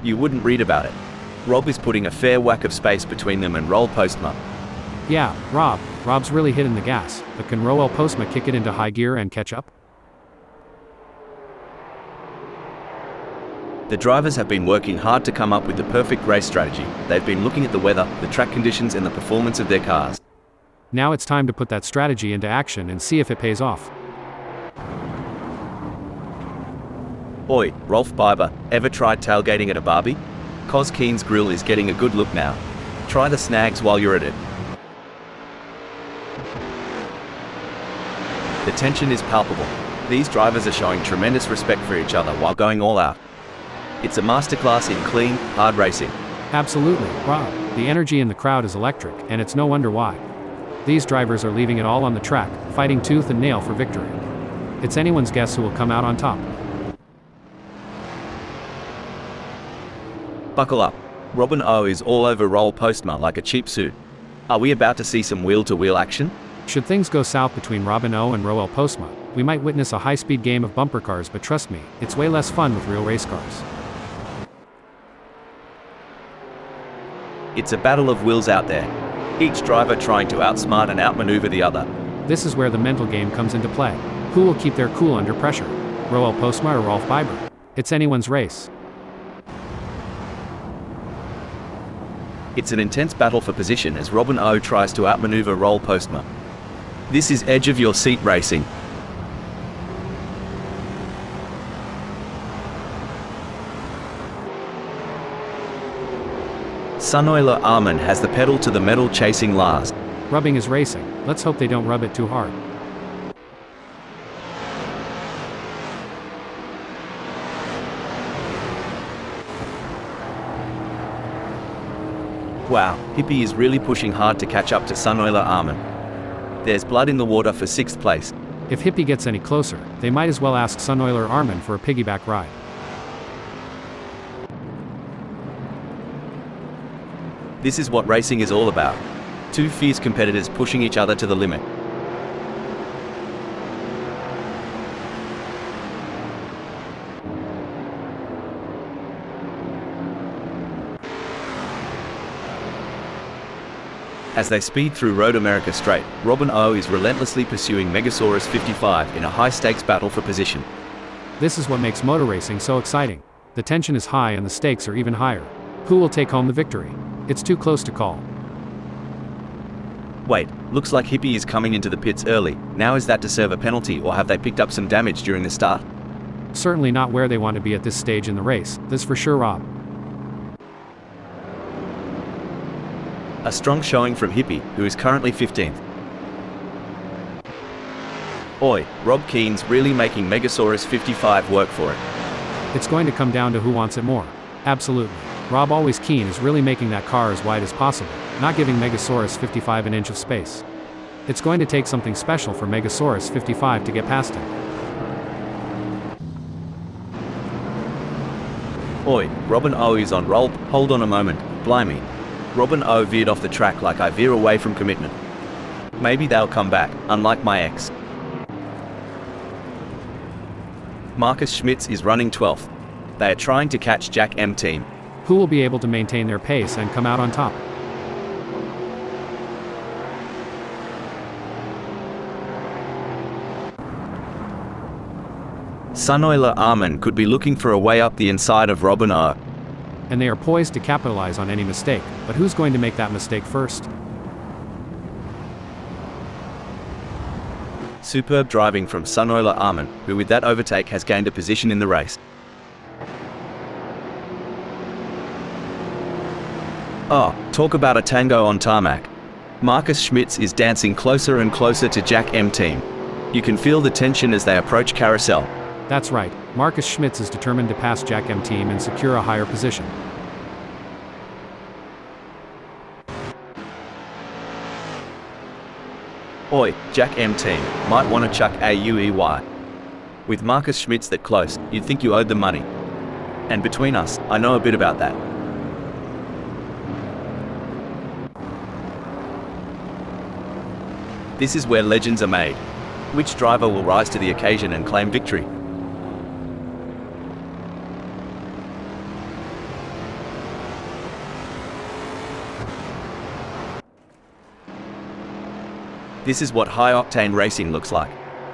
You wouldn't read about it. Rob is putting a fair whack of space between them and Roel Postma. Yeah, Rob's really hitting the gas, but can Roel Postma kick it into high gear and catch up? The drivers have been working hard to come up with the perfect race strategy. They've been looking at the weather, the track conditions and the performance of their cars. Now it's time to put that strategy into action and see if it pays off. Oi, Rolf Biber, ever tried tailgating at a barbie? Cos Keen's grill is getting a good look now. Try the snags while you're at it. The tension is palpable. These drivers are showing tremendous respect for each other while going all out. It's a masterclass in clean, hard racing. Absolutely, Rob. The energy in the crowd is electric, and it's no wonder why. These drivers are leaving it all on the track, fighting tooth and nail for victory. It's anyone's guess who will come out on top. Buckle up. Robin O is all over Roll Postma like a cheap suit. Are we about to see some wheel-to-wheel action? Should things go south between Robin O and Roel Postma, we might witness a high-speed game of bumper cars, but trust me, it's way less fun with real race cars. It's a battle of wills out there, each driver trying to outsmart and outmaneuver the other. This is where the mental game comes into play. Who will keep their cool under pressure? Roel Postma or Rolf Biber? It's anyone's race. It's an intense battle for position as Robin O tries to outmaneuver Roll Postma. This is edge-of-your-seat racing. Sunoiler Armin has the pedal to the metal chasing Lars. Rubbing is racing. Let's hope they don't rub it too hard. Wow, Hippie is really pushing hard to catch up to Sunoiler Armin. There's blood in the water for 6th place. If Hippie gets any closer, they might as well ask Sunoiler Armin for a piggyback ride. This is what racing is all about. Two fierce competitors pushing each other to the limit. As they speed through Road America Straight, Robin O is relentlessly pursuing Megasaurus 55 in a high-stakes battle for position. This is what makes motor racing so exciting. The tension is high and the stakes are even higher. Who will take home the victory? It's too close to call. Wait, looks like Hippie is coming into the pits early. Now is that to serve a penalty, or have they picked up some damage during the start? Certainly not where they want to be at this stage in the race, this for sure, Rob. A strong showing from Hippie, who is currently 15th. Oi, Rob Keen's really making Megasaurus 55 work for it. It's going to come down to who wants it more. Absolutely. Rob Always Keen is really making that car as wide as possible, not giving Megasaurus 55 an inch of space. It's going to take something special for Megasaurus 55 to get past him. Oi, Robin O is on roll. Hold on a moment, blimey. Robin O veered off the track like I veer away from commitment. Maybe they'll come back, unlike my ex. Marcus Schmitz is running 12th. They are trying to catch Jack M team. Who will be able to maintain their pace and come out on top? Sunoiler Armin could be looking for a way up the inside of Robin O. And they are poised to capitalize on any mistake, but who's going to make that mistake first? Superb driving from Sunoiler Armin, who with that overtake has gained a position in the race. Oh, talk about a tango on tarmac. Marcus Schmitz is dancing closer and closer to Jack M team. You can feel the tension as they approach Carousel. That's right, Marcus Schmitz is determined to pass Jack M team and secure a higher position. Oi, Jack M team, might want to chuck AUEY. With Marcus Schmitz that close, you'd think you owed them money. And between us, I know a bit about that. This is where legends are made. Which driver will rise to the occasion and claim victory? This is what high-octane racing looks like.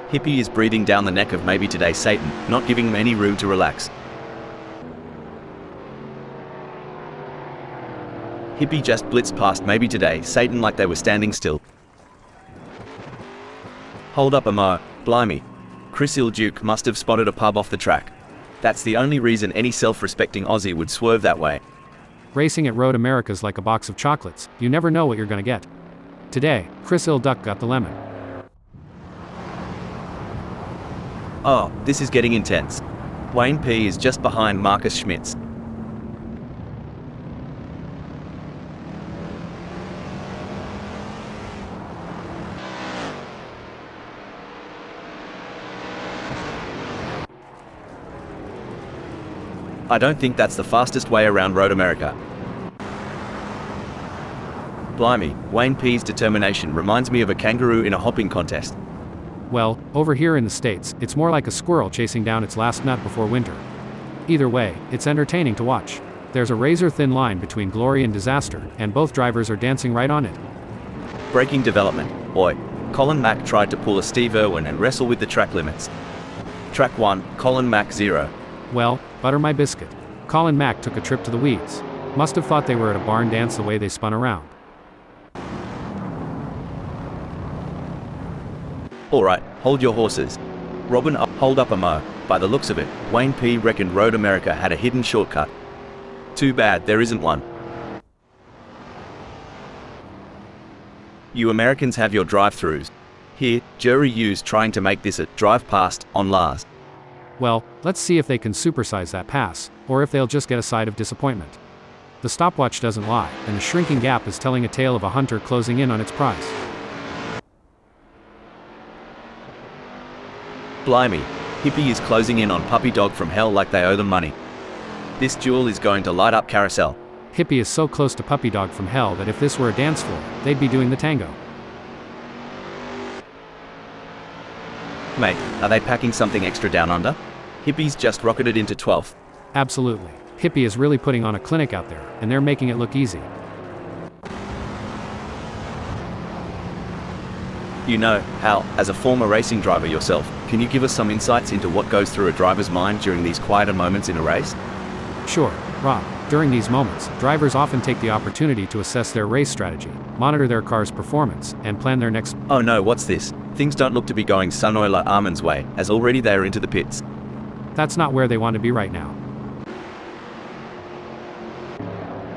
Hippie is breathing down the neck of maybe today Satan, not giving him any room to relax. Hippie just blitzed past maybe today Satan like they were standing still. Hold up a mo, blimey. Chris Ilduke must have spotted a pub off the track. That's the only reason any self-respecting Aussie would swerve that way. Racing at Road America's like a box of chocolates, you never know what you're gonna get. Today, Chris Ilduke got the lemon. Oh, this is getting intense. Wayne P is just behind Marcus Schmitz. I don't think that's the fastest way around Road America. Blimey, Wayne P's determination reminds me of a kangaroo in a hopping contest. Well, over here in the States, it's more like a squirrel chasing down its last nut before winter. Either way, it's entertaining to watch. There's a razor-thin line between glory and disaster, and both drivers are dancing right on it. Breaking development. Boy, Colin Mack tried to pull a Steve Irwin and wrestle with the track limits. Track 1, Colin Mack 0. Well, butter my biscuit. Colin Mack took a trip to the weeds. Must have thought they were at a barn dance the way they spun around. Alright, hold your horses. Robin, hold up a mo. By the looks of it, Wayne P reckoned Road America had a hidden shortcut. Too bad there isn't one. You Americans have your drive-thrus. Here, Jerry U's trying to make this a drive past on Lars. Well, let's see if they can supersize that pass, or if they'll just get a side of disappointment. The stopwatch doesn't lie, and the shrinking gap is telling a tale of a hunter closing in on its prize. Blimey, Hippie is closing in on Puppy Dog from Hell like they owe them money. This duel is going to light up Carousel. Hippie is so close to Puppy Dog from Hell that if this were a dance floor, they'd be doing the tango. Mate, are they packing something extra down under? Hippie's just rocketed into 12th. Absolutely. Hippie is really putting on a clinic out there, and they're making it look easy. You know, Hal, as a former racing driver yourself, can you give us some insights into what goes through a driver's mind during these quieter moments in a race? Sure, Rob. During these moments, drivers often take the opportunity to assess their race strategy, monitor their car's performance, and plan their next... Oh no, what's this? Things don't look to be going Sunoiler Armin's way, as already they are into the pits. That's not where they want to be right now.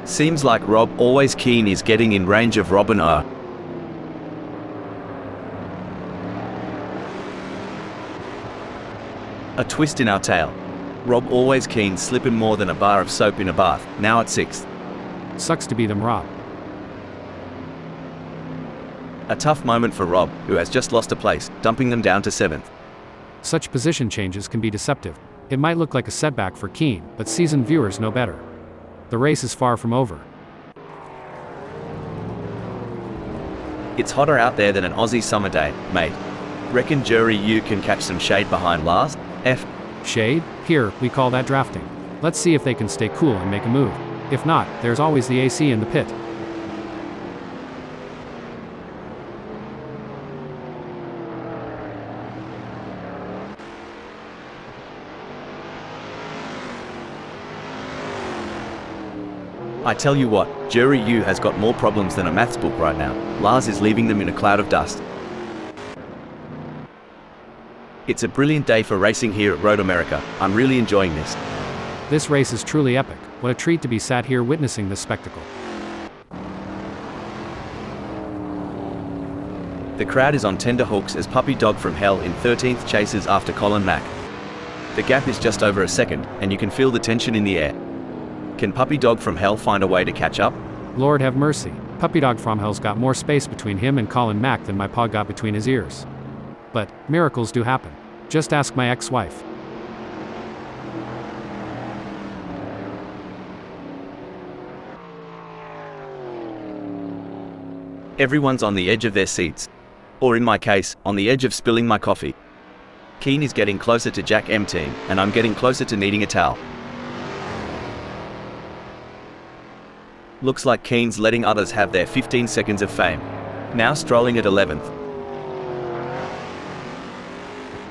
Seems like Rob always keen is getting in range of Robin R. A twist in our tale. Rob always keen slipping more than a bar of soap in a bath, now at 6th. Sucks to be them, Rob. A tough moment for Rob, who has just lost a place, dumping them down to 7th. Such position changes can be deceptive. It might look like a setback for Keane, but seasoned viewers know better. The race is far from over. It's hotter out there than an Aussie summer day, mate. Reckon Jerry you can catch some shade behind Lars? F. Shade? Here, we call that drafting. Let's see if they can stay cool and make a move. If not, there's always the AC in the pit. I tell you what, Jerry Yu has got more problems than a maths book right now. Lars is leaving them in a cloud of dust. It's a brilliant day for racing here at Road America. I'm really enjoying this. This race is truly epic. What a treat to be sat here witnessing this spectacle. The crowd is on tender hooks as Puppy Dog from Hell in 13th chases after Colin Mack. The gap is just over a second, and you can feel the tension in the air. Can Puppy Dog from Hell find a way to catch up? Lord have mercy. Puppy Dog from Hell's got more space between him and Colin Mack than my paw got between his ears. But miracles do happen. Just ask my ex-wife. Everyone's on the edge of their seats. Or in my case, on the edge of spilling my coffee. Keane is getting closer to Jack M Team, and I'm getting closer to needing a towel. Looks like Keane's letting others have their 15 seconds of fame. Now strolling at 11th.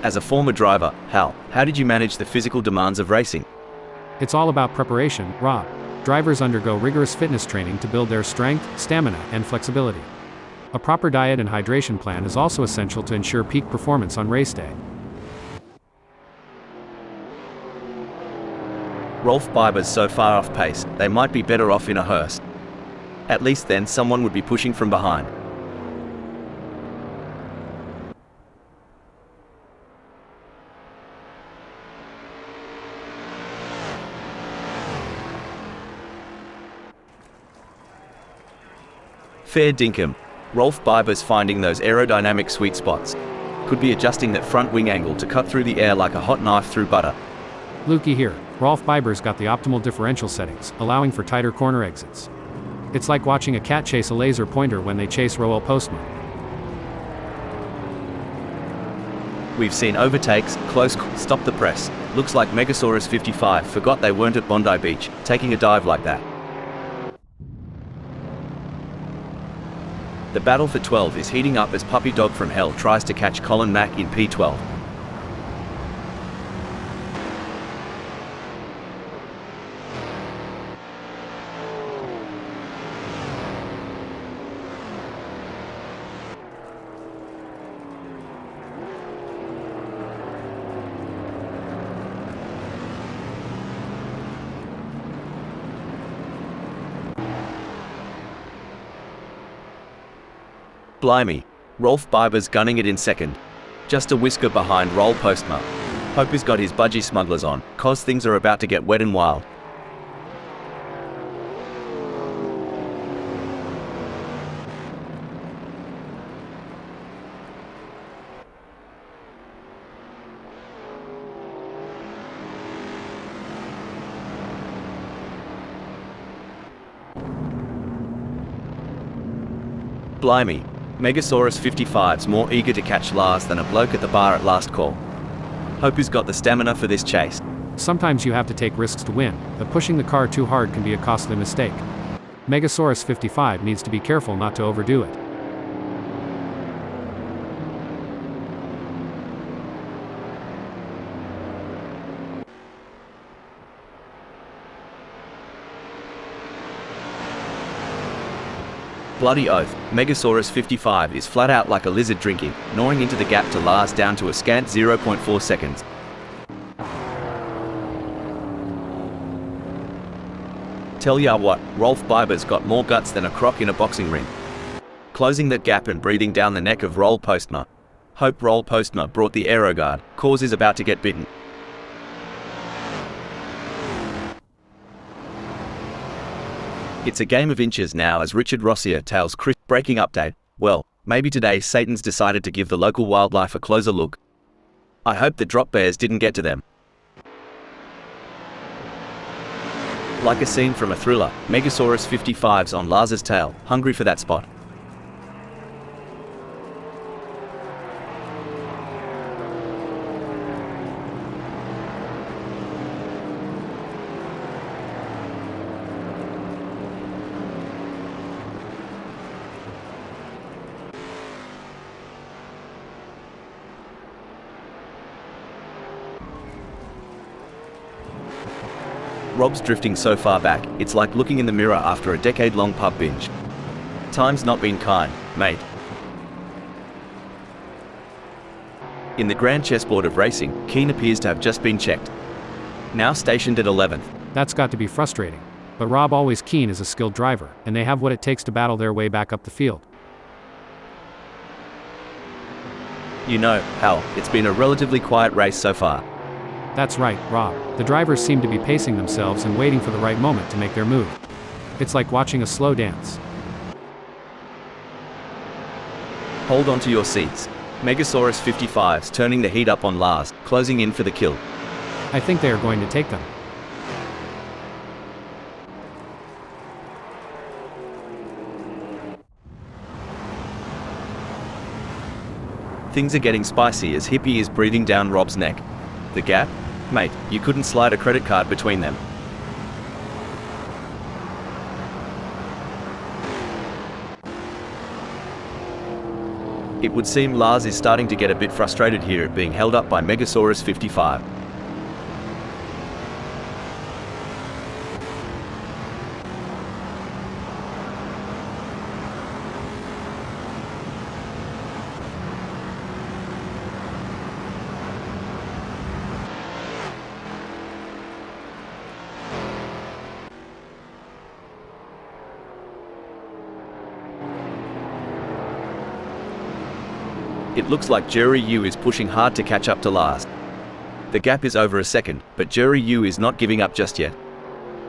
As a former driver, Hal, how did you manage the physical demands of racing? It's all about preparation, Rob. Drivers undergo rigorous fitness training to build their strength, stamina, and flexibility. A proper diet and hydration plan is also essential to ensure peak performance on race day. Rolf Biber's so far off pace, they might be better off in a hearse. At least then someone would be pushing from behind. Fair dinkum. Rolf Biber's finding those aerodynamic sweet spots. Could be adjusting that front wing angle to cut through the air like a hot knife through butter. Lukey here. Rolf Biber's got the optimal differential settings, allowing for tighter corner exits. It's like watching a cat chase a laser pointer when they chase Roel Postma. We've seen overtakes, close, stop the press. Looks like Megasaurus 55 forgot they weren't at Bondi Beach, taking a dive like that. The battle for 12 is heating up as Puppy Dog from Hell tries to catch Colin Mack in P12. Blimey, Rolf Biber's gunning it in second. Just a whisker behind Roel Postma. Hope he's got his budgie smugglers on, cause things are about to get wet and wild. Blimey. Megasaurus 55's more eager to catch Lars than a bloke at the bar at last call. Hope he's got the stamina for this chase. Sometimes you have to take risks to win, but pushing the car too hard can be a costly mistake. Megasaurus 55 needs to be careful not to overdo it. Bloody oath, Megasaurus 55 is flat out like a lizard drinking, gnawing into the gap to Lars down to a scant 0.4 seconds. Tell ya what, Rolf Biber's got more guts than a croc in a boxing ring. Closing that gap and breathing down the neck of Roel Postma. Hope Roel Postma brought the aeroguard, cause is about to get bitten. It's a game of inches now as Richard Rossier tells Chris. Breaking update. Well, maybe today Satan's decided to give the local wildlife a closer look. I hope the drop bears didn't get to them. Like a scene from a thriller, Megasaurus 55's on Lars's tail, hungry for that spot. Rob's drifting so far back, it's like looking in the mirror after a decade-long pub binge. Time's not been kind, mate. In the grand chessboard of racing, Keane appears to have just been checked. Now stationed at 11th. That's got to be frustrating. But Rob Always Keane is a skilled driver, and they have what it takes to battle their way back up the field. You know, Hal, it's been a relatively quiet race so far. That's right, Rob. The drivers seem to be pacing themselves and waiting for the right moment to make their move. It's like watching a slow dance. Hold on to your seats. Megasaurus 55's turning the heat up on Lars, closing in for the kill. I think they are going to take them. Things are getting spicy as Hippie is breathing down Rob's neck. The gap? Mate, you couldn't slide a credit card between them. It would seem Lars is starting to get a bit frustrated here at being held up by Megasaurus 55. It looks like Jerry Yu is pushing hard to catch up to Lars. The gap is over a second, but Jerry Yu is not giving up just yet.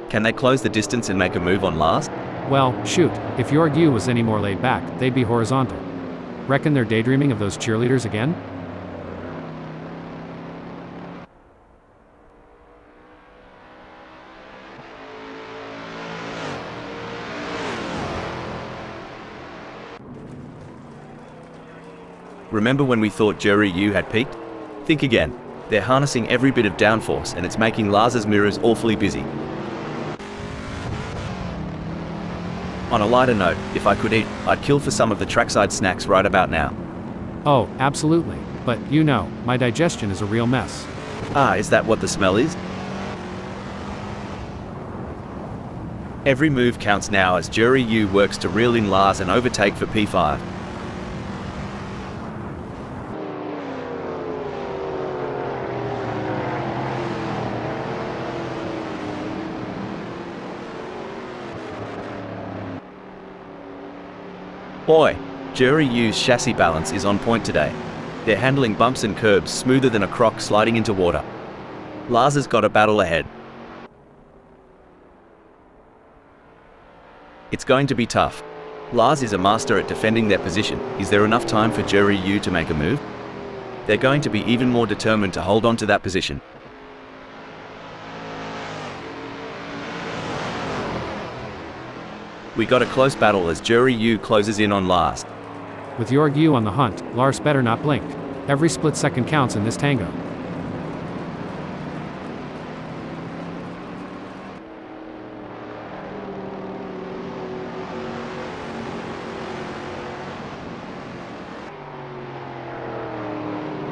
Can they close the distance and make a move on Lars? Well, shoot, if Jorg Yu was any more laid back, they'd be horizontal. Reckon they're daydreaming of those cheerleaders again? Remember when we thought Jerry Yu had peaked? Think again. They're harnessing every bit of downforce and it's making Lars's mirrors awfully busy. On a lighter note, if I could eat, I'd kill for some of the trackside snacks right about now. Oh, absolutely. But, you know, my digestion is a real mess. Ah, is that what the smell is? Every move counts now as Jerry Yu works to reel in Lars and overtake for P5. Boy, Jerry Yu's chassis balance is on point today. They're handling bumps and curbs smoother than a croc sliding into water. Lars has got a battle ahead. It's going to be tough. Lars is a master at defending their position. Is there enough time for Jerry Yu to make a move? They're going to be even more determined to hold on to that position. We got a close battle as Jerry Yu closes in on Lars. With Jorg Yu on the hunt, Lars better not blink. Every split second counts in this tango.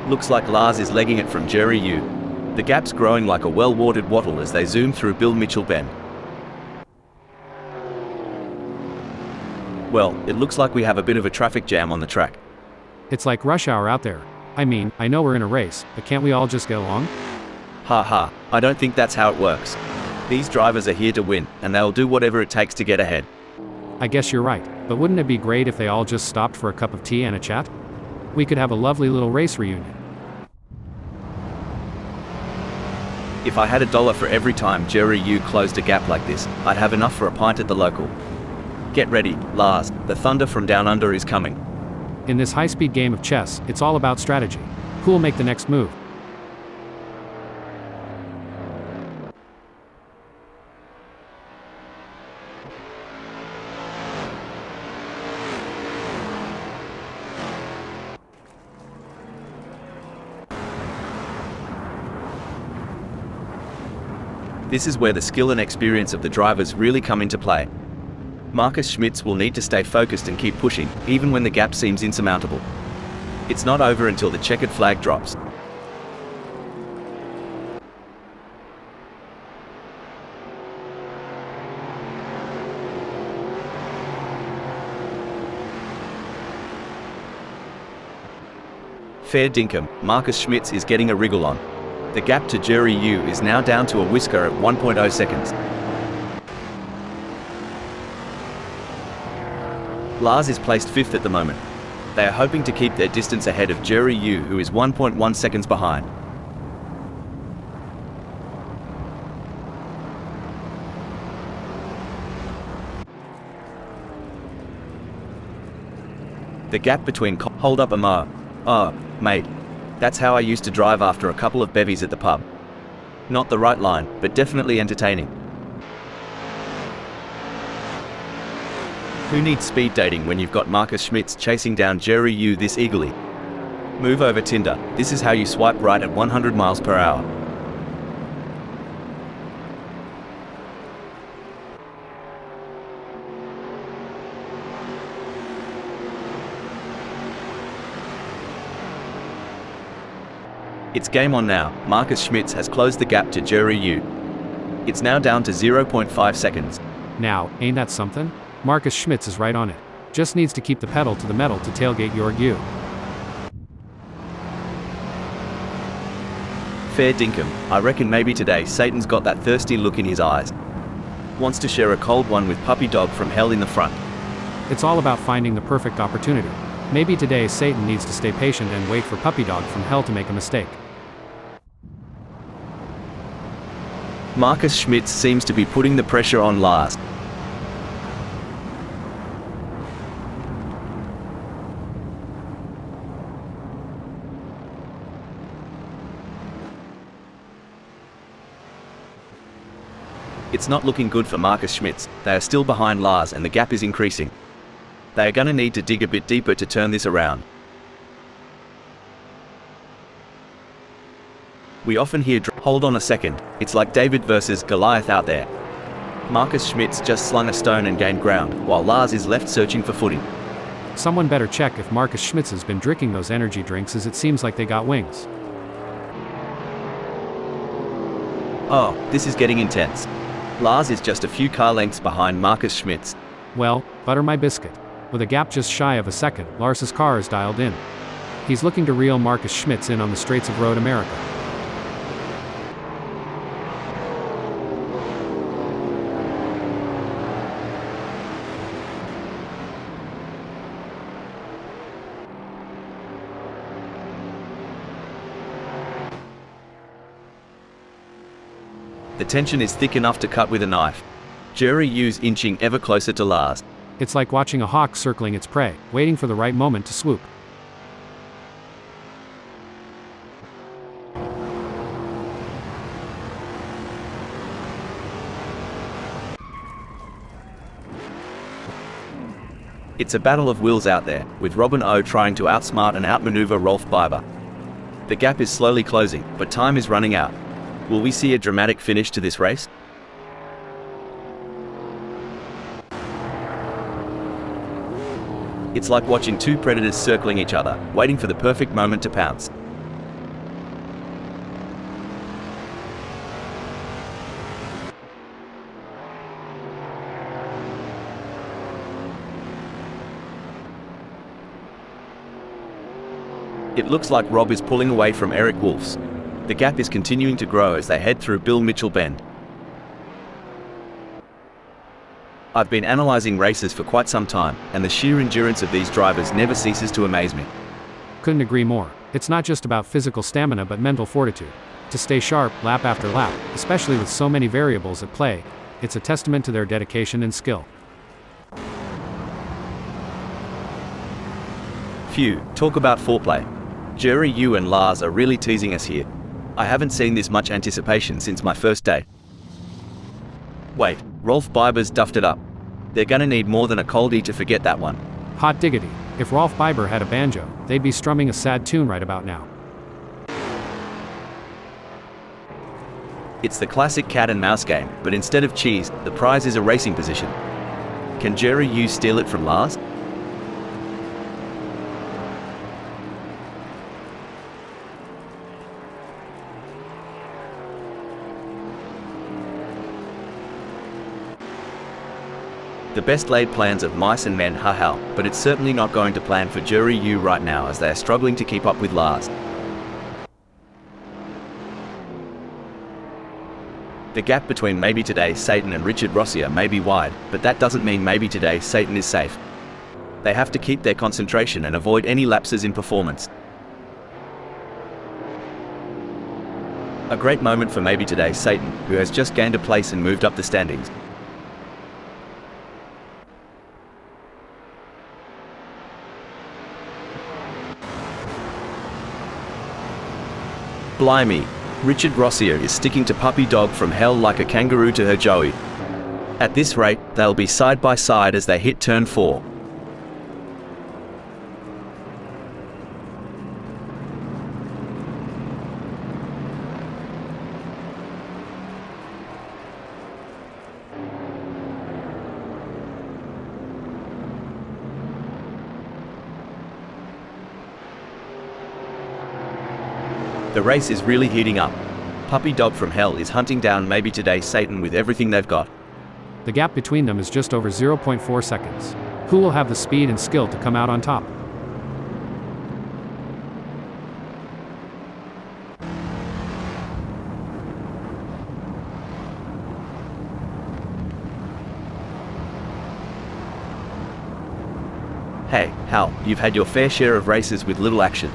Looks like Lars is legging it from Jerry Yu. The gap's growing like a well-watered wattle as they zoom through Bill Mitchell Bend. Well, it looks like we have a bit of a traffic jam on the track. It's like rush hour out there. I mean, I know we're in a race, but can't we all just get along? Ha ha, I don't think that's how it works. These drivers are here to win, and they'll do whatever it takes to get ahead. I guess you're right, but wouldn't it be great if they all just stopped for a cup of tea and a chat? We could have a lovely little race reunion. If I had $1 for every time Jerry Yu closed a gap like this, I'd have enough for a pint at the local. Get ready, Lars, the thunder from down under is coming. In this high-speed game of chess, it's all about strategy. Who'll make the next move? This is where the skill and experience of the drivers really come into play. Marcus Schmitz will need to stay focused and keep pushing, even when the gap seems insurmountable. It's not over until the checkered flag drops. Fair dinkum, Marcus Schmitz is getting a wriggle on. The gap to Jerry Yu is now down to a whisker at 1.0 seconds. Lars is placed 5th at the moment. They are hoping to keep their distance ahead of Jerry Yu, who is 1.1 seconds behind. The gap between hold up Amar. Oh, mate. That's how I used to drive after a couple of bevies at the pub. Not the right line, but definitely entertaining. Who needs speed dating when you've got Marcus Schmitz chasing down Jerry Yu this eagerly? Move over Tinder. This is how you swipe right at 100 miles per hour. It's game on now. Marcus Schmitz has closed the gap to Jerry Yu. It's now down to 0.5 seconds. Now, ain't that something? Marcus Schmitz is right on it. Just needs to keep the pedal to the metal to tailgate Jorg Yu. Fair dinkum. I reckon maybe today Satan's got that thirsty look in his eyes. Wants to share a cold one with Puppy Dog from hell in the front. It's all about finding the perfect opportunity. Maybe today Satan needs to stay patient and wait for Puppy Dog from hell to make a mistake. Marcus Schmitz seems to be putting the pressure on Lars. It's not looking good for Marcus Schmitz. They are still behind Lars and the gap is increasing. They are gonna need to dig a bit deeper to turn this around. We often hear hold on a second, it's like David versus Goliath out there. Marcus Schmitz just slung a stone and gained ground, while Lars is left searching for footing. Someone better check if Marcus Schmitz has been drinking those energy drinks, as it seems like they got wings. Oh, this is getting intense. Lars is just a few car lengths behind Marcus Schmitz. Well, butter my biscuit. With a gap just shy of a second, Lars's car is dialed in. He's looking to reel Marcus Schmitz in on the straights of Road America. The tension is thick enough to cut with a knife. Jerry Yu's inching ever closer to Lars. It's like watching a hawk circling its prey, waiting for the right moment to swoop. It's a battle of wills out there, with Robin O trying to outsmart and outmaneuver Rolf Biber. The gap is slowly closing, but time is running out. Will we see a dramatic finish to this race? It's like watching two predators circling each other, waiting for the perfect moment to pounce. It looks like Rob is pulling away from Eric Wolfs. The gap is continuing to grow as they head through Bill Mitchell Bend. I've been analyzing races for quite some time, and the sheer endurance of these drivers never ceases to amaze me. Couldn't agree more. It's not just about physical stamina but mental fortitude. To stay sharp, lap after lap, especially with so many variables at play, it's a testament to their dedication and skill. Phew, talk about foreplay. Jerry Yu and Lars are really teasing us here. I haven't seen this much anticipation since my first day. Wait, Rolf Biber's duffed it up. They're gonna need more than a coldie to forget that one. Hot diggity. If Rolf Biber had a banjo, they'd be strumming a sad tune right about now. It's the classic cat and mouse game, but instead of cheese, the prize is a racing position. Can Jerry Yu steal it from Lars? The best laid plans of mice and men, haha, but it's certainly not going to plan for Jerry Yu right now as they are struggling to keep up with Lars. The gap between Maybe Today Satan and Richard Rossier may be wide, but that doesn't mean Maybe Today Satan is safe. They have to keep their concentration and avoid any lapses in performance. A great moment for Maybe Today Satan, who has just gained a place and moved up the standings. Blimey, Richard Rossier is sticking to Puppy Dog from Hell like a kangaroo to her Joey. At this rate, they'll be side by side as they hit turn 4. The race is really heating up. Puppy Dog from Hell is hunting down Maybe Today Satan with everything they've got. The gap between them is just over 0.4 seconds. Who will have the speed and skill to come out on top? Hey, Hal, you've had your fair share of races with little action.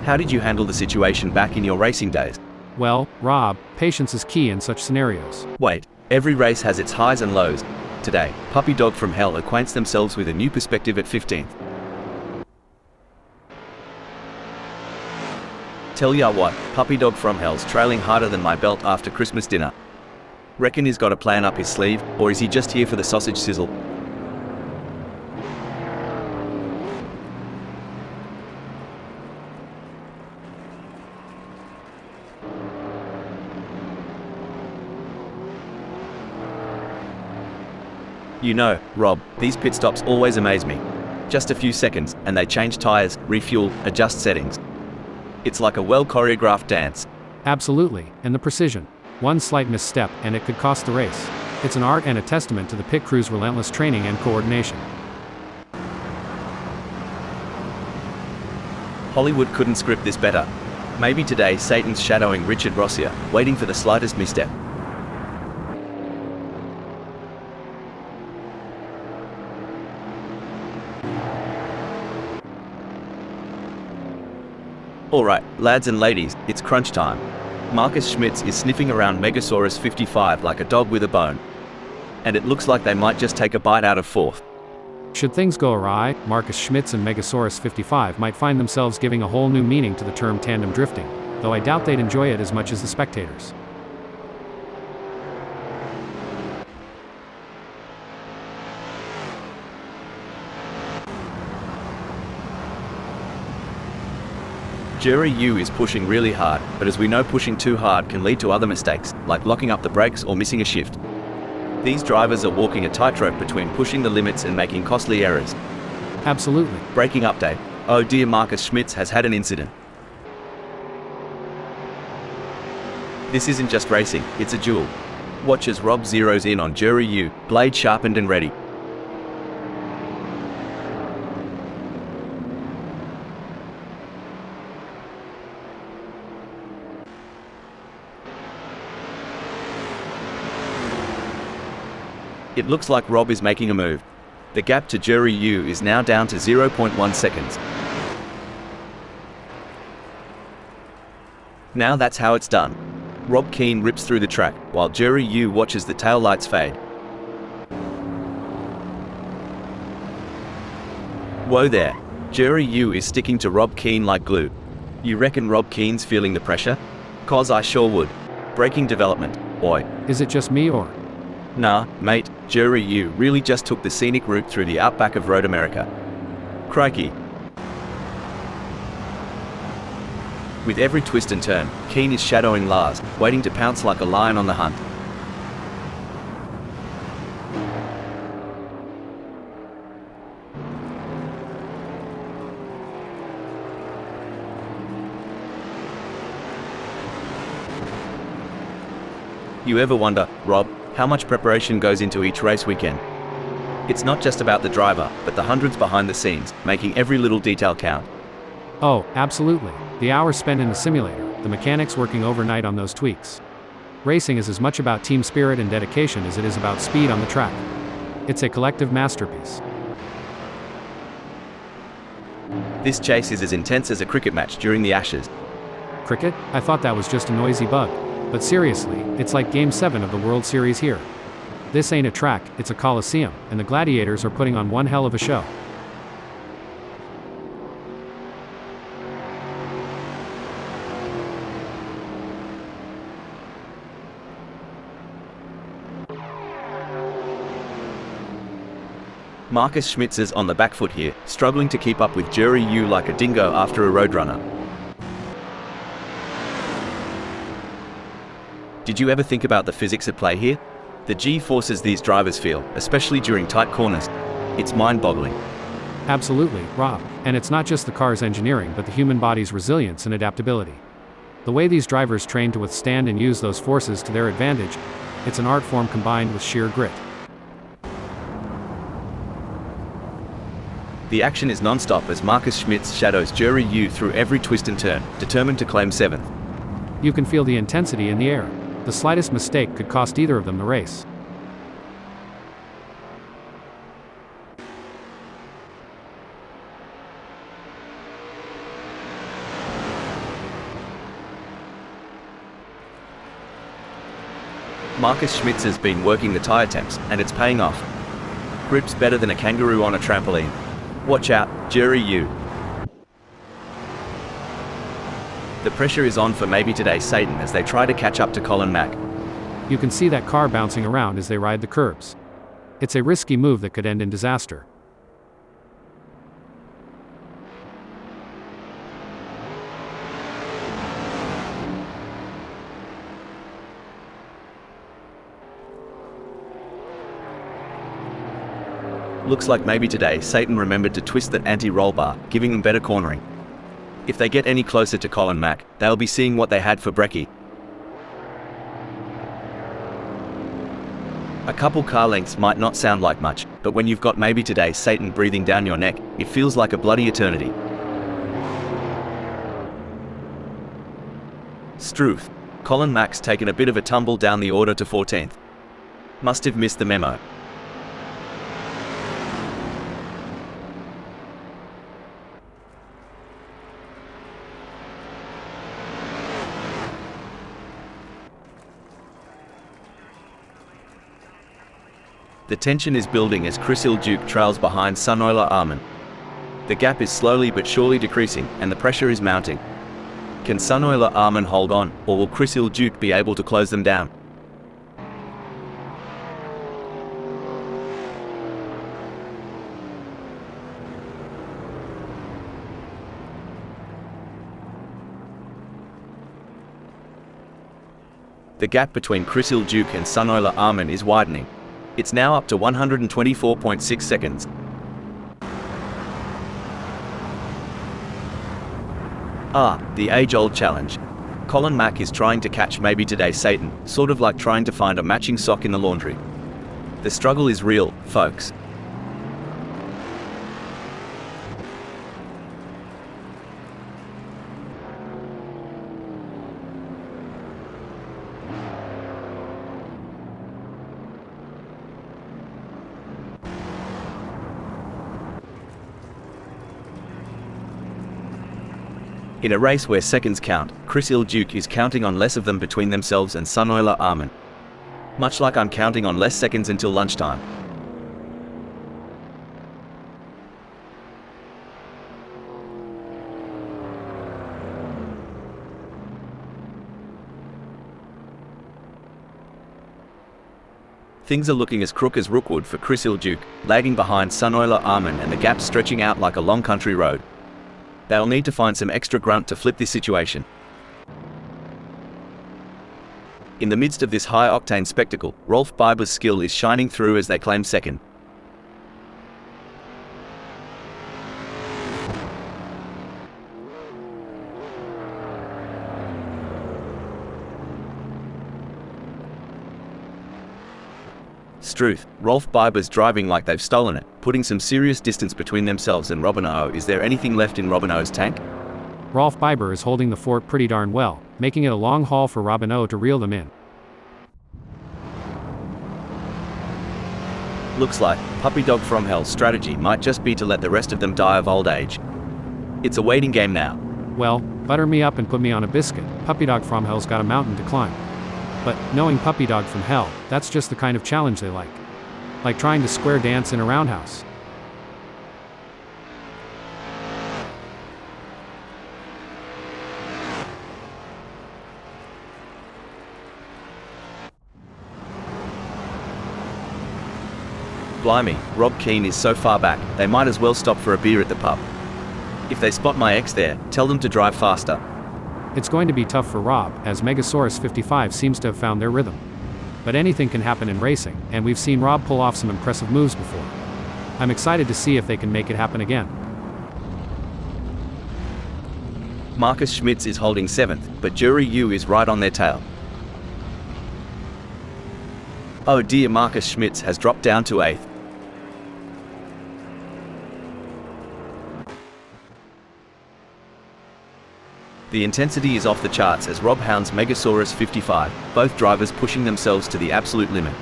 How did you handle the situation back in your racing days? Well, Rob, patience is key in such scenarios. Wait, every race has its highs and lows. Today, Puppy Dog from Hell acquaints themselves with a new perspective at 15th. Tell ya what, Puppy Dog from Hell's trailing harder than my belt after Christmas dinner. Reckon he's got a plan up his sleeve, or is he just here for the sausage sizzle? You know, Rob, these pit stops always amaze me. Just a few seconds, and they change tires, refuel, adjust settings. It's like a well-choreographed dance. Absolutely, and the precision. One slight misstep, and it could cost the race. It's an art and a testament to the pit crew's relentless training and coordination. Hollywood couldn't script this better. Maybe today Satan's shadowing Richard Rossier, waiting for the slightest misstep. Alright, lads and ladies, it's crunch time. Marcus Schmitz is sniffing around Megasaurus 55 like a dog with a bone. And it looks like they might just take a bite out of fourth. Should things go awry, Marcus Schmitz and Megasaurus 55 might find themselves giving a whole new meaning to the term tandem drifting, though I doubt they'd enjoy it as much as the spectators. Jerry Yu is pushing really hard, but as we know, pushing too hard can lead to other mistakes, like locking up the brakes or missing a shift. These drivers are walking a tightrope between pushing the limits and making costly errors. Absolutely. Braking update. Oh dear, Marcus Schmitz has had an incident. This isn't just racing, it's a duel. Watch as Rob zeroes in on Jerry Yu, blade sharpened and ready. It looks like Rob is making a move. The gap to Jerry Yu is now down to 0.1 seconds. Now that's how it's done. Rob Keane rips through the track, while Jerry Yu watches the taillights fade. Whoa there. Jerry Yu is sticking to Rob Keane like glue. You reckon Rob Keane's feeling the pressure? 'Cause I sure would. Braking development, boy. Is it just me or? Nah, mate, Jerry Yu really just took the scenic route through the outback of Road America. Crikey. With every twist and turn, Keane is shadowing Lars, waiting to pounce like a lion on the hunt. You ever wonder, Rob, how much preparation goes into each race weekend? It's not just about the driver, but the hundreds behind the scenes, making every little detail count. Oh, absolutely. The hours spent in the simulator, the mechanics working overnight on those tweaks. Racing is as much about team spirit and dedication as it is about speed on the track. It's a collective masterpiece. This chase is as intense as a cricket match during the Ashes. Cricket? I thought that was just a noisy bug. But seriously, it's like Game 7 of the World Series here. This ain't a track, it's a coliseum, and the gladiators are putting on one hell of a show. Marcus Schmitz is on the back foot here, struggling to keep up with Jerry Yu like a dingo after a roadrunner. Did you ever think about the physics at play here? The G-forces these drivers feel, especially during tight corners. It's mind-boggling. Absolutely, Rob. And it's not just the car's engineering but the human body's resilience and adaptability. The way these drivers train to withstand and use those forces to their advantage, it's an art form combined with sheer grit. The action is non-stop as Marcus Schmitz shadows Jerry Yu through every twist and turn, determined to claim 7th. You can feel the intensity in the air. The slightest mistake could cost either of them the race. Marcus Schmitz has been working the tire temps, and it's paying off. Grip's better than a kangaroo on a trampoline. Watch out, Jerry Yu. The pressure is on for maybe today's Satan as they try to catch up to Colin Mack. You can see that car bouncing around as they ride the curbs. It's a risky move that could end in disaster. Looks like maybe today Satan remembered to twist that anti-roll bar, giving them better cornering. If they get any closer to Colin Mack, they'll be seeing what they had for brekkie. A couple car lengths might not sound like much, but when you've got maybe today Satan breathing down your neck, it feels like a bloody eternity. Struth. Colin Mack's taken a bit of a tumble down the order to 14th. Must have missed the memo. The tension is building as Chris Ilduke trails behind Sunoiler Armin. The gap is slowly but surely decreasing, and the pressure is mounting. Can Sunoiler Armin hold on, or will Chris Ilduke be able to close them down? The gap between Chris Ilduke and Sunoiler Armin is widening. It's now up to 124.6 seconds. The age-old challenge. Colin Mack is trying to catch maybe today Satan, sort of like trying to find a matching sock in the laundry. The struggle is real, folks. In a race where seconds count, Chris Ilduke is counting on less of them between themselves and Sunoiler Armin. Much like I'm counting on less seconds until lunchtime. Things are looking as crook as Rookwood for Chris Ilduke, lagging behind Sunoiler Armin and the gap stretching out like a long country road. They'll need to find some extra grunt to flip this situation. In the midst of this high-octane spectacle, Rolf Biber's skill is shining through as they claim second. Struth. Rolf Biber's driving like they've stolen it, putting some serious distance between themselves and Robinho. Is there anything left in Robinho's tank? Rolf Biber is holding the fort pretty darn well, making it a long haul for Robinho to reel them in. Looks like Puppy Dog from Hell's strategy might just be to let the rest of them die of old age. It's a waiting game now. Well, butter me up and put me on a biscuit. Puppy Dog from Hell's got a mountain to climb. But, knowing Puppy Dog from Hell, that's just the kind of challenge they like. Like trying to square dance in a roundhouse. Blimey, Rob Keane is so far back, they might as well stop for a beer at the pub. If they spot my ex there, tell them to drive faster. It's going to be tough for Rob, as Megasaurus 55 seems to have found their rhythm. But anything can happen in racing, and we've seen Rob pull off some impressive moves before. I'm excited to see if they can make it happen again. Marcus Schmitz is holding 7th, but Jury Yu is right on their tail. Oh dear, Marcus Schmitz has dropped down to 8th. The intensity is off the charts as Rob hounds Megasaurus 55, both drivers pushing themselves to the absolute limit.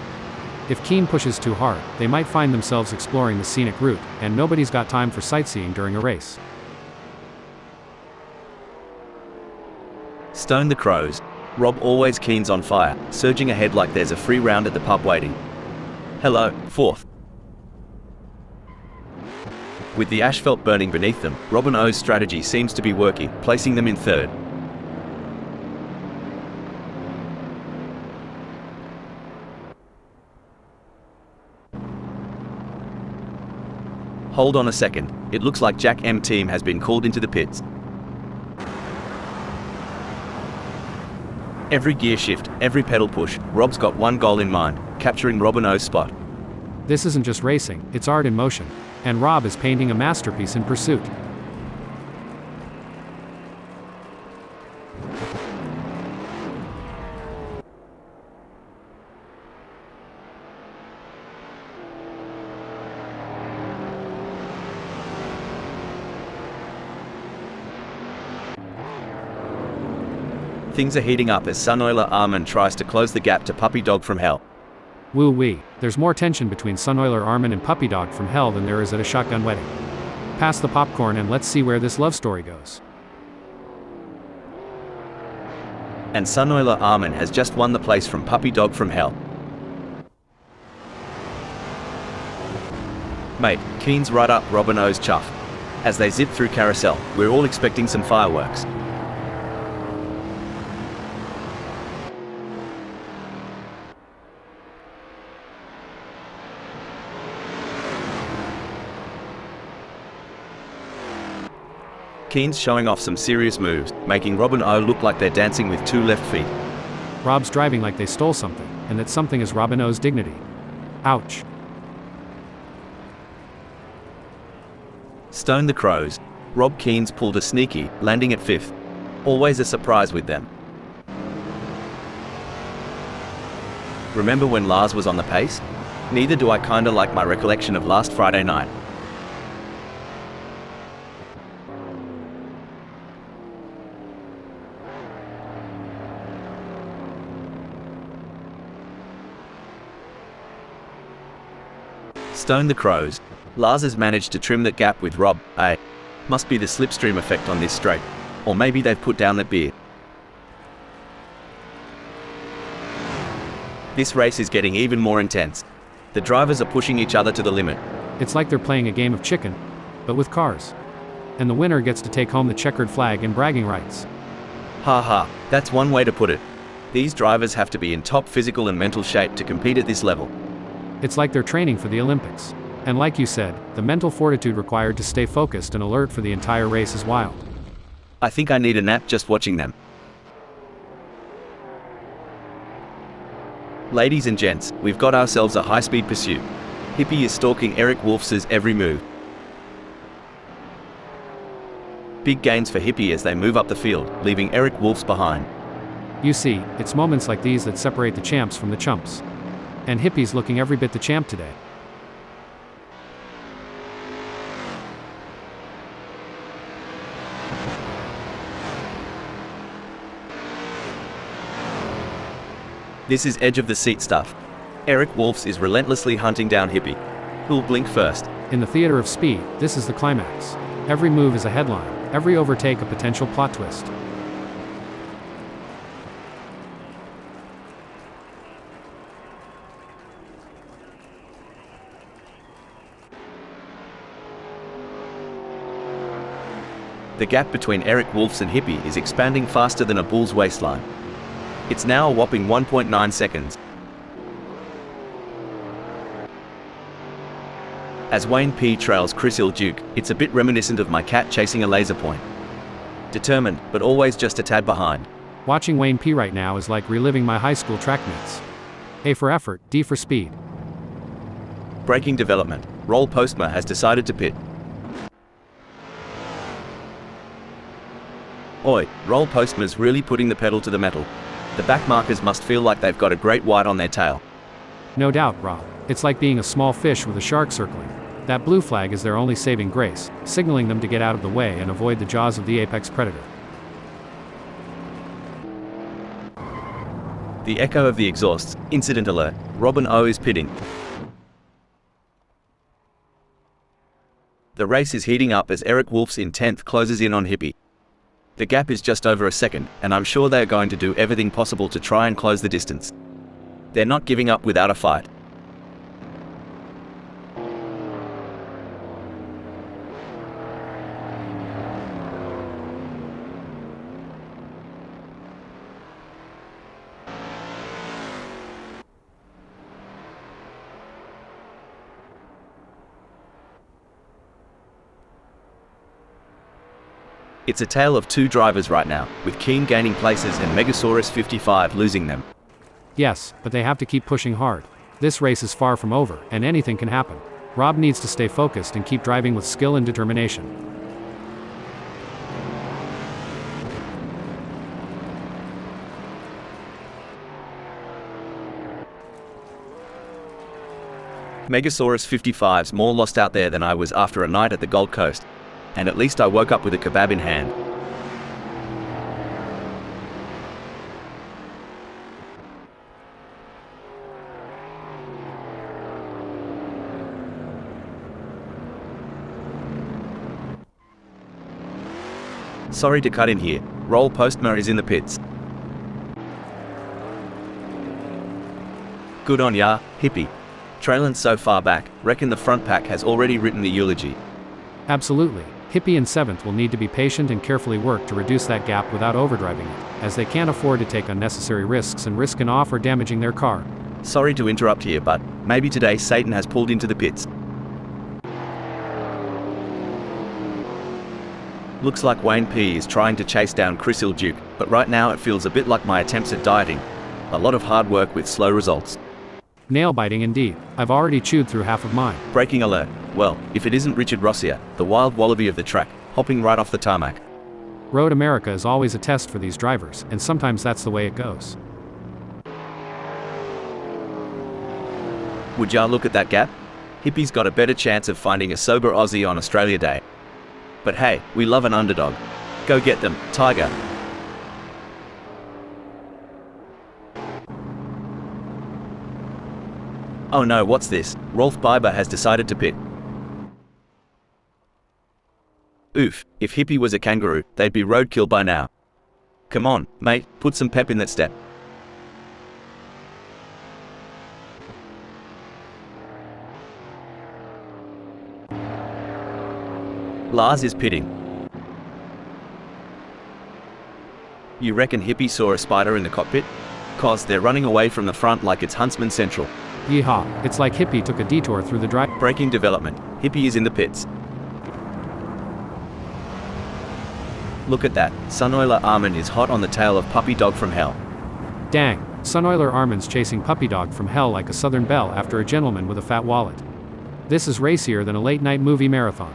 If Keane pushes too hard, they might find themselves exploring the scenic route, and nobody's got time for sightseeing during a race. Stone the Crows. Rob always Keane's on fire, surging ahead like there's a free round at the pub waiting. Hello, 4th. With the asphalt burning beneath them, Robinho's strategy seems to be working, placing them in 3rd. Hold on a second, it looks like Jack M team has been called into the pits. Every gear shift, every pedal push, Rob's got one goal in mind, capturing Robin O's spot. This isn't just racing, it's art in motion. And Rob is painting a masterpiece in pursuit. Things are heating up as Sunoiler Armin tries to close the gap to Puppy Dog from Hell. Woo-wee, there's more tension between Sunoiler Armin and Puppy Dog from Hell than there is at a shotgun wedding. Pass the popcorn and let's see where this love story goes. And Sunoiler Armin has just won the place from Puppy Dog from Hell. Mate, Keen's right up Robin O's chuff. As they zip through Carousel, we're all expecting some fireworks. Keen's showing off some serious moves, making Robin O look like they're dancing with two left feet. Rob's driving like they stole something, and that something is Robin O's dignity. Ouch. Stone the Crows. Rob Keen's pulled a sneaky, landing at 5th. Always a surprise with them. Remember when Lars was on the pace? Neither do I kinda like my recollection of last Friday night. Stone the Crows. Lars has managed to trim that gap with Rob, eh? Must be the slipstream effect on this straight. Or maybe they've put down that beer. This race is getting even more intense. The drivers are pushing each other to the limit. It's like they're playing a game of chicken, but with cars. And the winner gets to take home the checkered flag and bragging rights. Ha, that's one way to put it. These drivers have to be in top physical and mental shape to compete at this level. It's like they're training for the Olympics. And like you said, the mental fortitude required to stay focused and alert for the entire race is wild. I think I need a nap just watching them. Ladies and gents, we've got ourselves a high-speed pursuit. Hippie is stalking Eric Wolf's every move. Big gains for Hippie as they move up the field, leaving Eric Wolf's behind. You see, it's moments like these that separate the champs from the chumps. And Hippie's looking every bit the champ today. This is edge of the seat stuff. Eric Wolf's is relentlessly hunting down Hippie. Who'll blink first? In the theater of speed, this is the climax. Every move is a headline, every overtake a potential plot twist. The gap between Eric Wolf's and Hippie is expanding faster than a bull's waistline. It's now a whopping 1.9 seconds. As Wayne P trails Chris Duke, it's a bit reminiscent of my cat chasing a laser point. Determined, but always just a tad behind. Watching Wayne P right now is like reliving my high school track meets. A for effort, D for speed. Breaking development. Roll Postma has decided to pit. Oi, Roll Postma's really putting the pedal to the metal. The back markers must feel like they've got a great white on their tail. No doubt, Rob. It's like being a small fish with a shark circling. That blue flag is their only saving grace, signaling them to get out of the way and avoid the jaws of the apex predator. The echo of the exhausts. Incident alert. Robin O is pitting. The race is heating up as Eric Wolf's in 10th closes in on Hippie. The gap is just over a second, and I'm sure they are going to do everything possible to try and close the distance. They're not giving up without a fight. It's a tale of two drivers right now, with Keen gaining places and Megasaurus 55 losing them. Yes, but they have to keep pushing hard. This race is far from over, and anything can happen. Rob needs to stay focused and keep driving with skill and determination. Megasaurus 55's more lost out there than I was after a night at the Gold Coast. And at least I woke up with a kebab in hand. Sorry to cut in here. Roll Postma is in the pits. Good on ya, hippie. Trailing so far back, reckon the front pack has already written the eulogy. Absolutely. Hippie and 7th will need to be patient and carefully work to reduce that gap without overdriving it, as they can't afford to take unnecessary risks and risk an off or damaging their car. Sorry to interrupt here, but maybe today Satan has pulled into the pits. Looks like Wayne P is trying to chase down Chris Ilduke, but right now it feels a bit like my attempts at dieting. A lot of hard work with slow results. Nail-biting indeed. I've already chewed through half of mine. Breaking alert. Well, if it isn't Richard Rossier, the wild wallaby of the track, hopping right off the tarmac. Road America is always a test for these drivers, and sometimes that's the way it goes. Would y'all look at that gap? Hippie's got a better chance of finding a sober Aussie on Australia Day. But hey, we love an underdog. Go get them, Tiger. Oh no, what's this? Rolf Biber has decided to pit. Oof, if Hippie was a kangaroo, they'd be roadkill by now. Come on, mate, put some pep in that step. Lars is pitting. You reckon Hippie saw a spider in the cockpit? 'Cause they're running away from the front like it's Huntsman Central. Yeehaw, it's like Hippie took a detour through the drive. Breaking development. Hippie is in the pits. Look at that. Sunoiler Armin is hot on the tail of Puppy Dog from Hell. Dang, Sunoiler Armin's chasing Puppy Dog from Hell like a Southern belle after a gentleman with a fat wallet. This is racier than a late-night movie marathon.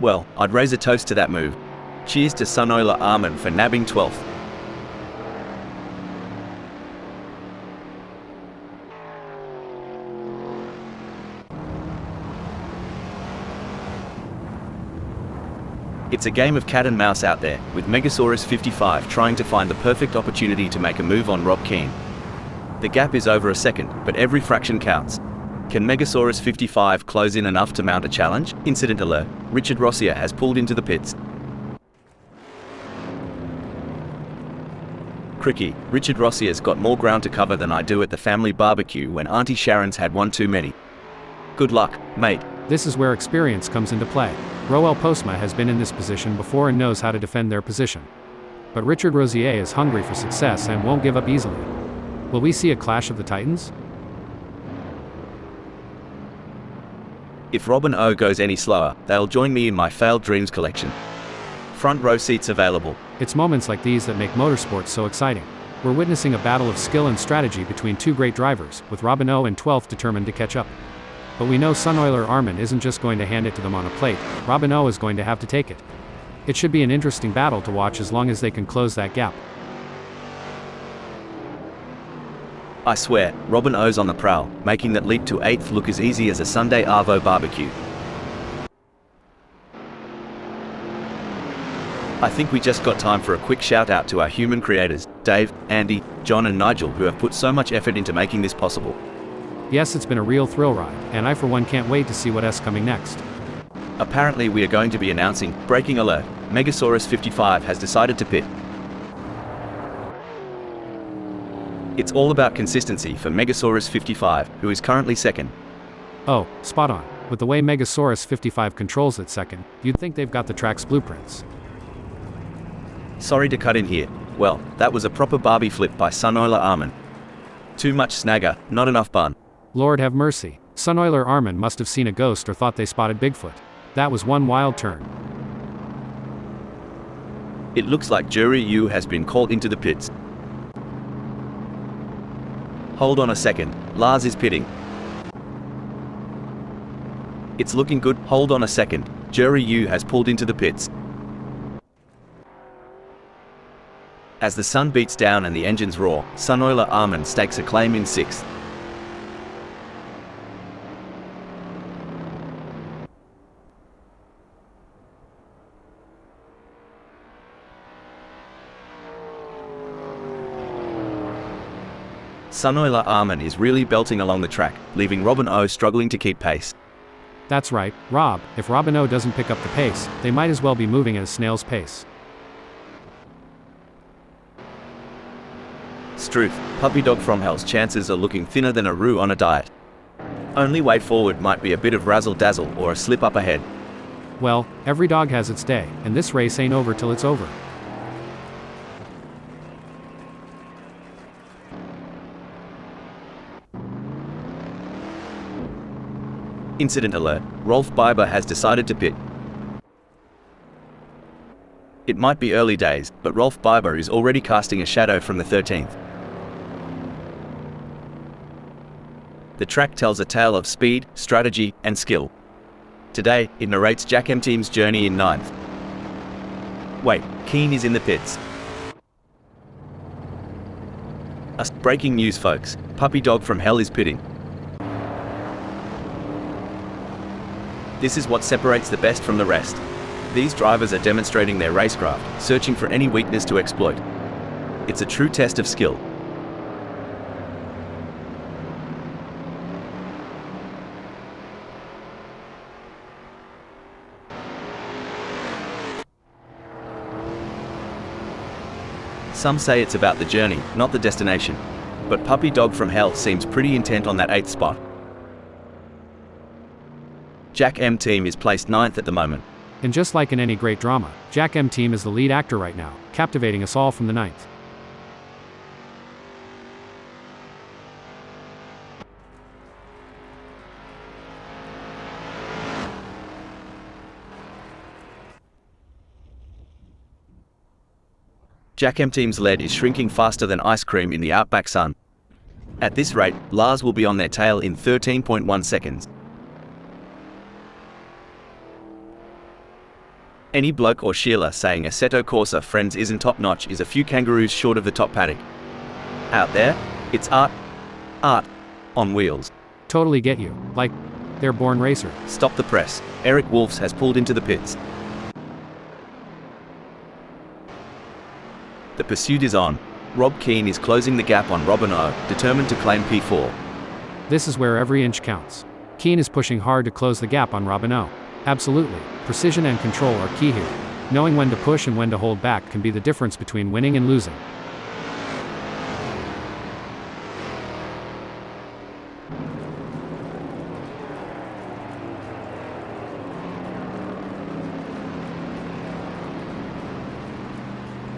Well, I'd raise a toast to that move. Cheers to Sunoiler Armin for nabbing 12th. It's a game of cat and mouse out there, with Megasaurus 55 trying to find the perfect opportunity to make a move on Rob Keane. The gap is over a second, but every fraction counts. Can Megasaurus 55 close in enough to mount a challenge? Incident alert, Richard Rossier has pulled into the pits. Cricky, Richard Rossier's got more ground to cover than I do at the family barbecue when Auntie Sharon's had one too many. Good luck, mate. This is where experience comes into play. Roel Postma has been in this position before and knows how to defend their position. But Richard Rossier is hungry for success and won't give up easily. Will we see a clash of the titans? If Robin O goes any slower, they'll join me in my failed dreams collection. Front row seats available. It's moments like these that make motorsports so exciting. We're witnessing a battle of skill and strategy between two great drivers, with Robin O and 12th determined to catch up. But we know Sunoiler Armin isn't just going to hand it to them on a plate. Robin O is going to have to take it. It should be an interesting battle to watch as long as they can close that gap. I swear, Robin O's on the prowl, making that leap to 8th look as easy as a Sunday Arvo barbecue. I think we just got time for a quick shout out to our human creators, Dave, Andy, John and Nigel, who have put so much effort into making this possible. Yes, it's been a real thrill ride, and I for one can't wait to see what's coming next. Apparently we are going to be announcing, breaking alert, Megasaurus 55 has decided to pit. It's all about consistency for Megasaurus 55, who is currently second. Oh, spot on. With the way Megasaurus 55 controls it second, you'd think they've got the track's blueprints. Sorry to cut in here. Well, that was a proper Barbie flip by Sunoiler Armin. Too much snagger, not enough bun. Lord have mercy. Sunoiler Armin must have seen a ghost or thought they spotted Bigfoot. That was one wild turn. It looks like Jury U has been called into the pits. Hold on a second, Lars is pitting. It's looking good, hold on a second, Jury U has pulled into the pits. As the sun beats down and the engines roar, Sunoiler Armin stakes a claim in 6th. Sunoiler Armin is really belting along the track, leaving Robin O struggling to keep pace. That's right, Rob, if Robin O doesn't pick up the pace, they might as well be moving at a snail's pace. Struth, Puppy Dog from Hell's chances are looking thinner than a roux on a diet. Only way forward might be a bit of razzle-dazzle or a slip up ahead. Well, every dog has its day, and this race ain't over till it's over. Incident alert, Rolf Biber has decided to pit. It might be early days, but Rolf Biber is already casting a shadow from the 13th. The track tells a tale of speed, strategy, and skill. Today, it narrates Jack M Team's journey in 9th. Wait, Keen is in the pits. Breaking news folks, Puppy Dog from Hell is pitting. This is what separates the best from the rest. These drivers are demonstrating their racecraft, searching for any weakness to exploit. It's a true test of skill. Some say it's about the journey, not the destination. But Puppy Dog from Hell seems pretty intent on that 8th spot. Jack M Team is placed 9th at the moment. And just like in any great drama, Jack M Team is the lead actor right now, captivating us all from the 9th. Jack M Team's lead is shrinking faster than ice cream in the outback sun. At this rate, Lars will be on their tail in 13.1 seconds. Any bloke or Sheila saying Assetto Corsa Friends isn't top-notch is a few kangaroos short of the top paddock. Out there, it's art on wheels. Totally get you. Like, they're born racer. Stop the press. Eric Wolfs has pulled into the pits. The pursuit is on. Rob Keane is closing the gap on Robin O, determined to claim P4. This is where every inch counts. Keane is pushing hard to close the gap on Robin O. Absolutely. Precision and control are key here. Knowing when to push and when to hold back can be the difference between winning and losing.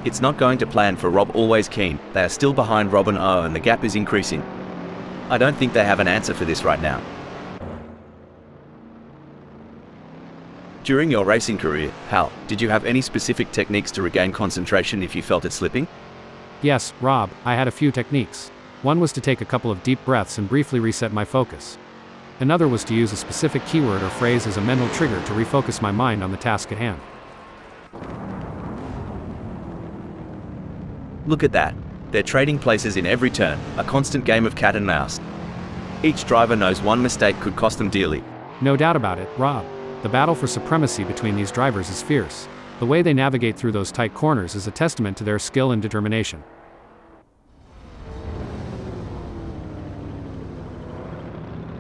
It's not going to plan for Rob Always Keen. They are still behind Robin O and the gap is increasing. I don't think they have an answer for this right now. During your racing career, Hal, did you have any specific techniques to regain concentration if you felt it slipping? Yes, Rob, I had a few techniques. One was to take a couple of deep breaths and briefly reset my focus. Another was to use a specific keyword or phrase as a mental trigger to refocus my mind on the task at hand. Look at that. They're trading places in every turn, a constant game of cat and mouse. Each driver knows one mistake could cost them dearly. No doubt about it, Rob. The battle for supremacy between these drivers is fierce. The way they navigate through those tight corners is a testament to their skill and determination.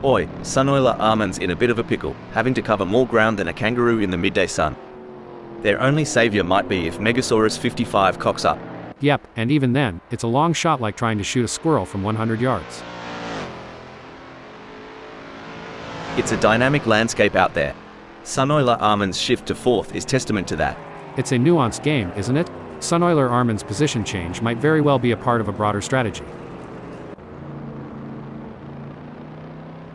Oi, Sunoiler Armin's in a bit of a pickle, having to cover more ground than a kangaroo in the midday sun. Their only savior might be if Megasaurus 55 cocks up. Yep, and even then, it's a long shot like trying to shoot a squirrel from 100 yards. It's a dynamic landscape out there. Sunoiler Armin's shift to 4th is testament to that. It's a nuanced game, isn't it? Sunoiler Armin's position change might very well be a part of a broader strategy.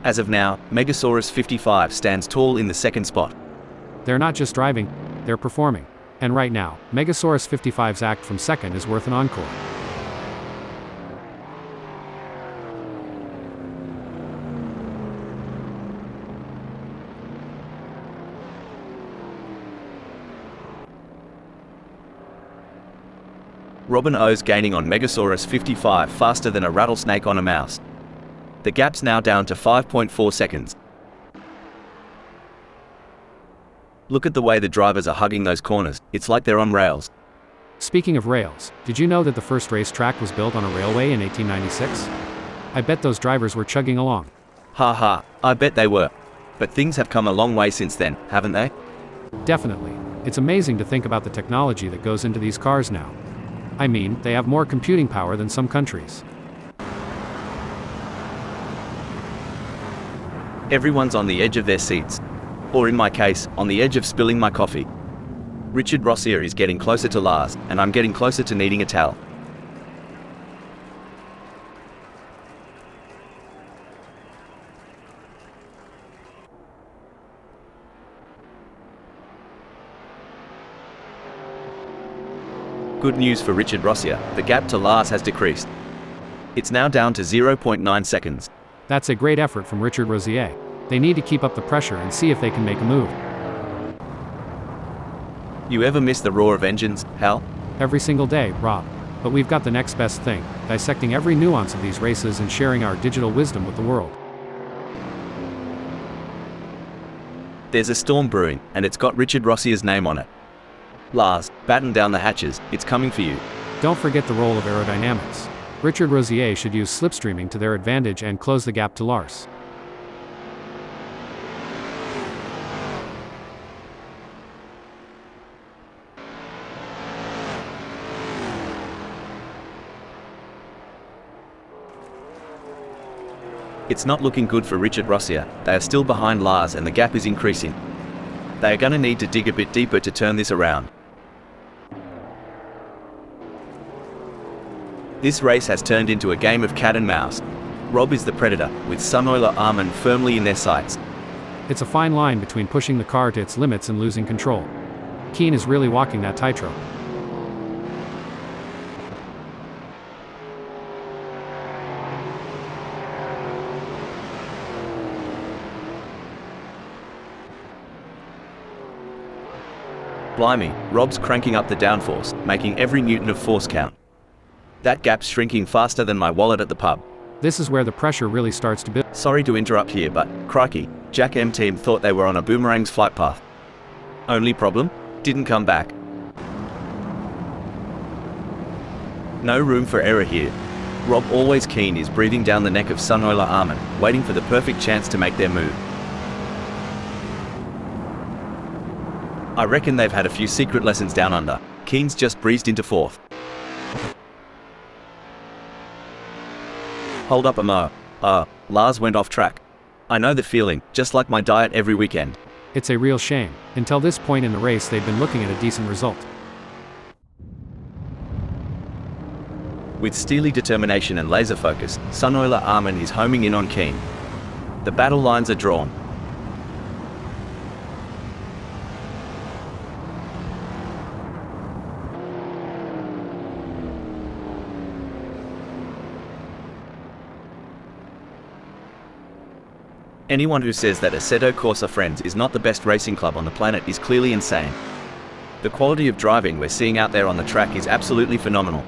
As of now, Megasaurus 55 stands tall in the 2nd spot. They're not just driving, they're performing. And right now, Megasaurus 55's act from second is worth an encore. Robin O's gaining on Megasaurus 55 faster than a rattlesnake on a mouse. The gap's now down to 5.4 seconds. Look at the way the drivers are hugging those corners, it's like they're on rails. Speaking of rails, did you know that the first racetrack was built on a railway in 1896? I bet those drivers were chugging along. Ha ha, I bet they were. But things have come a long way since then, haven't they? Definitely. It's amazing to think about the technology that goes into these cars now. I mean, they have more computing power than some countries. Everyone's on the edge of their seats. Or in my case, on the edge of spilling my coffee. Richard Rossier is getting closer to Lars, and I'm getting closer to needing a towel. Good news for Richard Rossier, the gap to Lars has decreased. It's now down to 0.9 seconds. That's a great effort from Richard Rossier. They need to keep up the pressure and see if they can make a move. You ever miss the roar of engines, Hal? Every single day, Rob. But we've got the next best thing, dissecting every nuance of these races and sharing our digital wisdom with the world. There's a storm brewing, and it's got Richard Rossier's name on it. Lars, batten down the hatches, it's coming for you. Don't forget the role of aerodynamics. Richard Rossier should use slipstreaming to their advantage and close the gap to Lars. It's not looking good for Richard Rossier. They are still behind Lars and the gap is increasing. They are going to need to dig a bit deeper to turn this around. This race has turned into a game of cat and mouse. Rob is the predator, with Sunoiler Armin firmly in their sights. It's a fine line between pushing the car to its limits and losing control. Keen is really walking that tightrope. Blimey, Rob's cranking up the downforce, making every newton of force count. That gap's shrinking faster than my wallet at the pub. This is where the pressure really starts to build. Sorry to interrupt here, but, crikey, Jack M team thought they were on a boomerang's flight path. Only problem? Didn't come back. No room for error here. Rob, always keen, is breathing down the neck of Sunoiler Armin, waiting for the perfect chance to make their move. I reckon they've had a few secret lessons down under. Keen's just breezed into fourth. Hold up a mo. Lars went off track. I know the feeling, just like my diet every weekend. It's a real shame. Until this point in the race they've been looking at a decent result. With steely determination and laser focus, Sunoiler Armin is homing in on Keen. The battle lines are drawn. Anyone who says that AssettoCorsaFriends is not the best racing club on the planet is clearly insane. The quality of driving we're seeing out there on the track is absolutely phenomenal.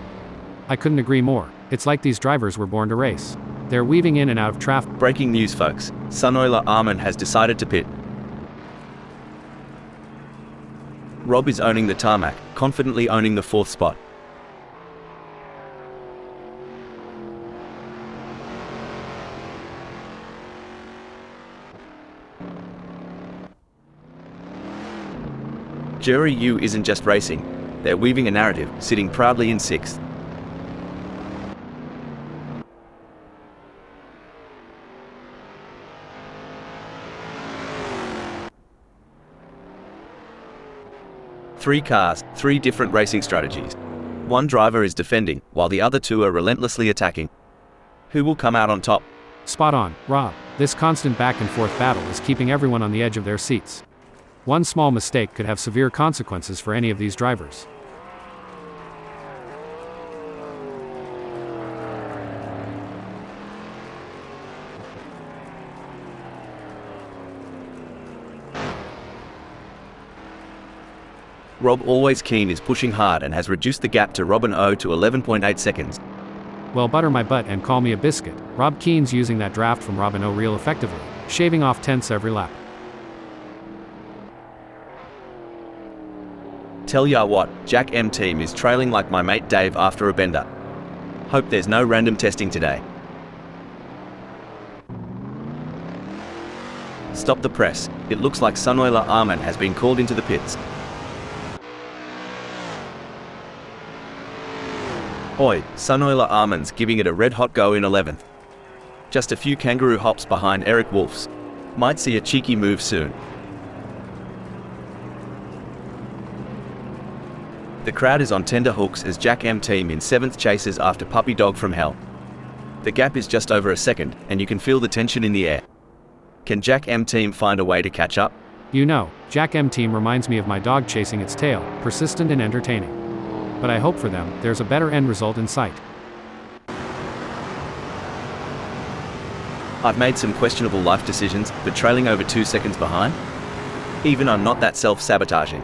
I couldn't agree more. It's like these drivers were born to race. They're weaving in and out of traffic. Breaking news, folks. Sunoiler Armin has decided to pit. Rob is owning the tarmac, confidently owning the fourth spot. Jury U isn't just racing, they're weaving a narrative, sitting proudly in sixth. Three cars, three different racing strategies. One driver is defending, while the other two are relentlessly attacking. Who will come out on top? Spot on, Rob. This constant back and forth battle is keeping everyone on the edge of their seats. One small mistake could have severe consequences for any of these drivers. Rob Always Keen is pushing hard and has reduced the gap to Robin O to 11.8 seconds. Well, butter my butt and call me a biscuit. Rob Keen's using that draft from Robin O real effectively, shaving off tenths every lap. Tell ya what, Jack M team is trailing like my mate Dave after a bender. Hope there's no random testing today. Stop the press. It looks like Sunoiler Arman has been called into the pits. Oi, Sunoiler Arman's giving it a red-hot go in 11th. Just a few kangaroo hops behind Eric Wolf's. Might see a cheeky move soon. The crowd is on tender hooks as Jack M team in 7th chases after Puppy Dog from Hell. The gap is just over a second, and you can feel the tension in the air. Can Jack M team find a way to catch up? You know, Jack M team reminds me of my dog chasing its tail, persistent and entertaining. But I hope for them, there's a better end result in sight. I've made some questionable life decisions, but trailing over 2 seconds behind? Even I'm not that self-sabotaging.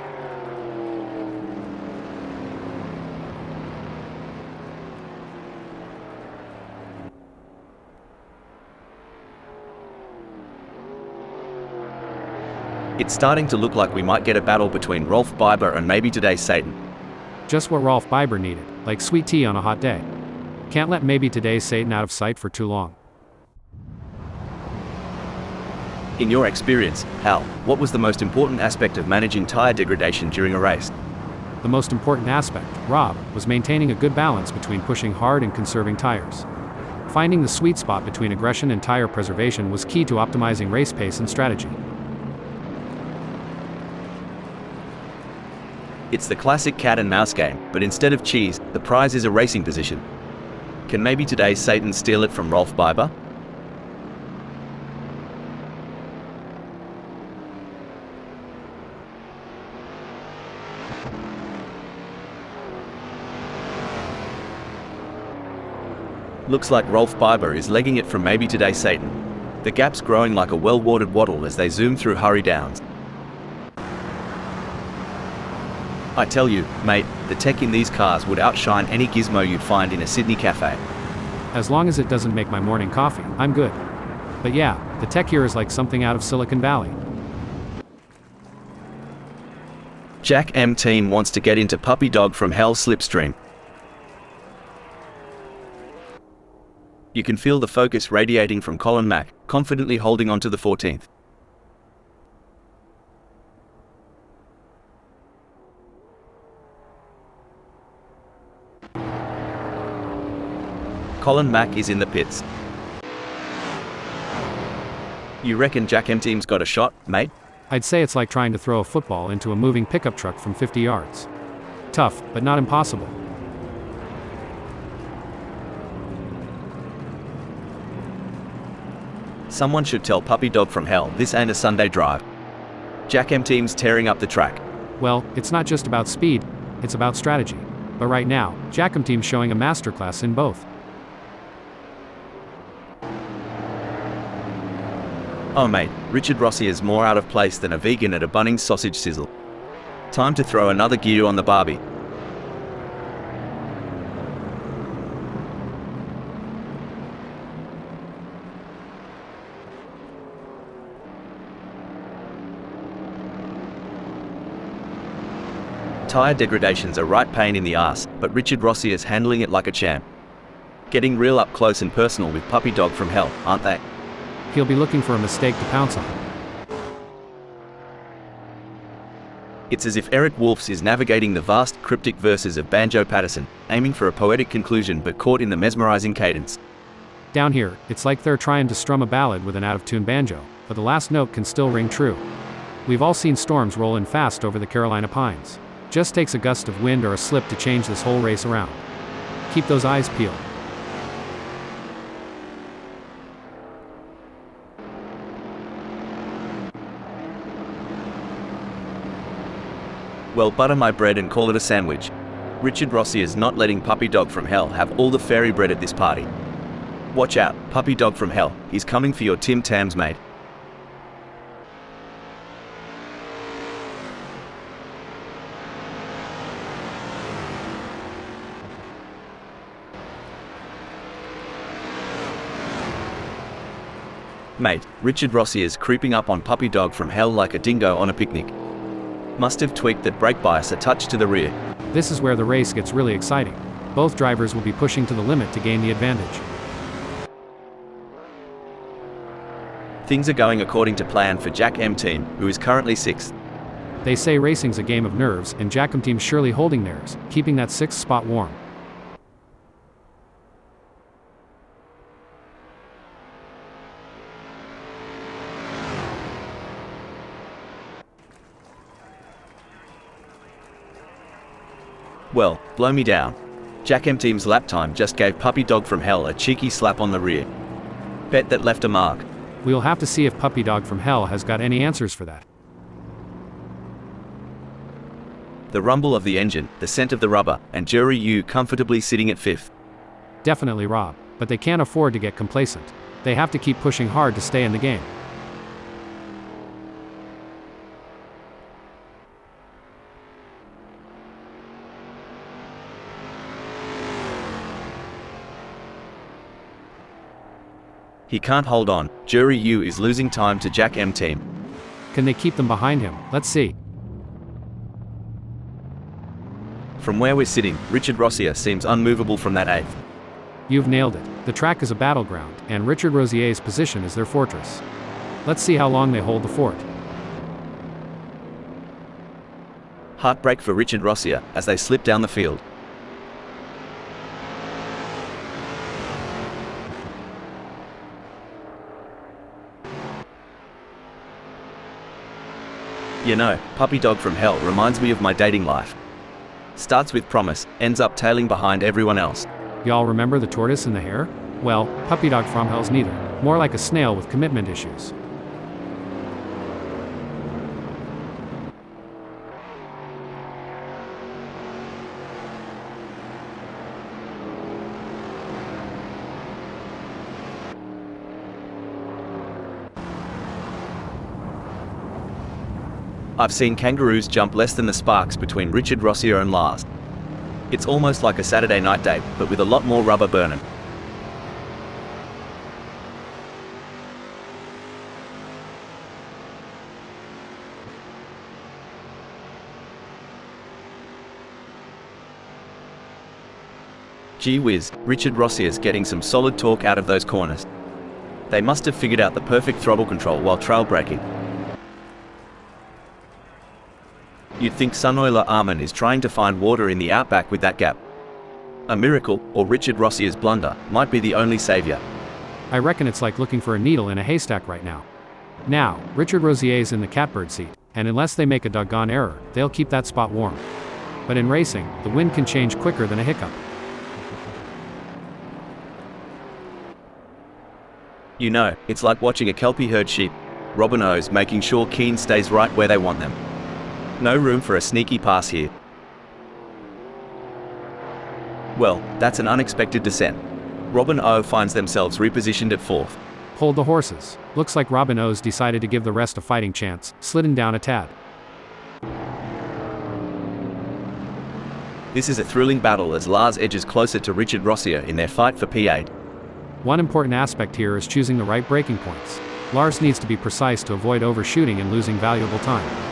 It's starting to look like we might get a battle between Rolf Biber and maybe today's Satan. Just what Rolf Biber needed, like sweet tea on a hot day. Can't let maybe today's Satan out of sight for too long. In your experience, Hal, what was the most important aspect of managing tire degradation during a race? The most important aspect, Rob, was maintaining a good balance between pushing hard and conserving tires. Finding the sweet spot between aggression and tire preservation was key to optimizing race pace and strategy. It's the classic cat and mouse game, but instead of cheese, the prize is a racing position. Can maybe today's Satan steal it from Rolf Biber? Looks like Rolf Biber is legging it from maybe today's Satan. The gap's growing like a well-watered waddle as they zoom through Hurry Downs. I tell you, mate, the tech in these cars would outshine any gizmo you'd find in a Sydney cafe. As long as it doesn't make my morning coffee, I'm good. But yeah, the tech here is like something out of Silicon Valley. Jack M team wants to get into Puppy Dog from Hell slipstream. You can feel the focus radiating from Colin Mack, confidently holding on to the 14th. Colin Mack is in the pits. You reckon Jack M team's got a shot, mate? I'd say it's like trying to throw a football into a moving pickup truck from 50 yards. Tough, but not impossible. Someone should tell Puppy Dog from Hell this ain't a Sunday drive. Jack M team's tearing up the track. Well, it's not just about speed, it's about strategy. But right now, Jack M team's showing a masterclass in both. Oh mate, Richard Rossi is more out of place than a vegan at a Bunnings sausage sizzle. Time to throw another gear on the Barbie. Tire degradation's a right pain in the ass, but Richard Rossi is handling it like a champ. Getting real up close and personal with Puppy Dog from Hell, aren't they? He'll be looking for a mistake to pounce on. It's as if Eric Wolfs is navigating the vast, cryptic verses of Banjo Patterson, aiming for a poetic conclusion but caught in the mesmerizing cadence. Down here, it's like they're trying to strum a ballad with an out-of-tune banjo, but the last note can still ring true. We've all seen storms roll in fast over the Carolina Pines. Just takes a gust of wind or a slip to change this whole race around. Keep those eyes peeled. Well, butter my bread and call it a sandwich. Richard Rossi is not letting Puppy Dog from Hell have all the fairy bread at this party. Watch out, Puppy Dog from Hell, he's coming for your Tim Tams, mate. Mate, Richard Rossi is creeping up on Puppy Dog from Hell like a dingo on a picnic. Must have tweaked that brake bias a touch to the rear. This is where the race gets really exciting. Both drivers will be pushing to the limit to gain the advantage. Things are going according to plan for Jack M Team, who is currently 6th. They say racing's a game of nerves, and Jack M Team's surely holding theirs, keeping that 6th spot warm. Well, blow me down. Jack M Team's lap time just gave Puppy Dog from Hell a cheeky slap on the rear. Bet that left a mark. We'll have to see if Puppy Dog from Hell has got any answers for that. The rumble of the engine, the scent of the rubber, and Jury U comfortably sitting at 5th. Definitely Rob, but they can't afford to get complacent. They have to keep pushing hard to stay in the game. He can't hold on. Jury U is losing time to Jack M Team. Can they keep them behind him? Let's see. From where we're sitting, Richard Rossi seems unmovable from that 8th. You've nailed it. The track is a battleground, and Richard Rossier's position is their fortress. Let's see how long they hold the fort. Heartbreak for Richard Rossi as they slip down the field. You know, Puppy Dog from Hell reminds me of my dating life. Starts with promise, ends up tailing behind everyone else. Y'all remember the tortoise and the hare? Well, Puppy Dog from Hell's neither. More like a snail with commitment issues. I've seen kangaroos jump less than the sparks between Richard Rossi and Lars. It's almost like a Saturday night date, but with a lot more rubber burning. Gee whiz, Richard Rossi is getting some solid torque out of those corners. They must have figured out the perfect throttle control while trail braking. You'd think Sunoiler Armin is trying to find water in the outback with that gap. A miracle, or Richard Rossi's blunder, might be the only savior. I reckon it's like looking for a needle in a haystack right now. Now, Richard Rossier's in the catbird seat, and unless they make a doggone error, they'll keep that spot warm. But in racing, the wind can change quicker than a hiccup. You know, it's like watching a Kelpie herd sheep. Robin O's making sure Keen stays right where they want them. No room for a sneaky pass here. Well, that's an unexpected descent. Robin O finds themselves repositioned at 4th. Hold the horses. Looks like Robin O's decided to give the rest a fighting chance, slidden down a tad. This is a thrilling battle as Lars edges closer to Richard Rossi in their fight for P8. One important aspect here is choosing the right braking points. Lars needs to be precise to avoid overshooting and losing valuable time.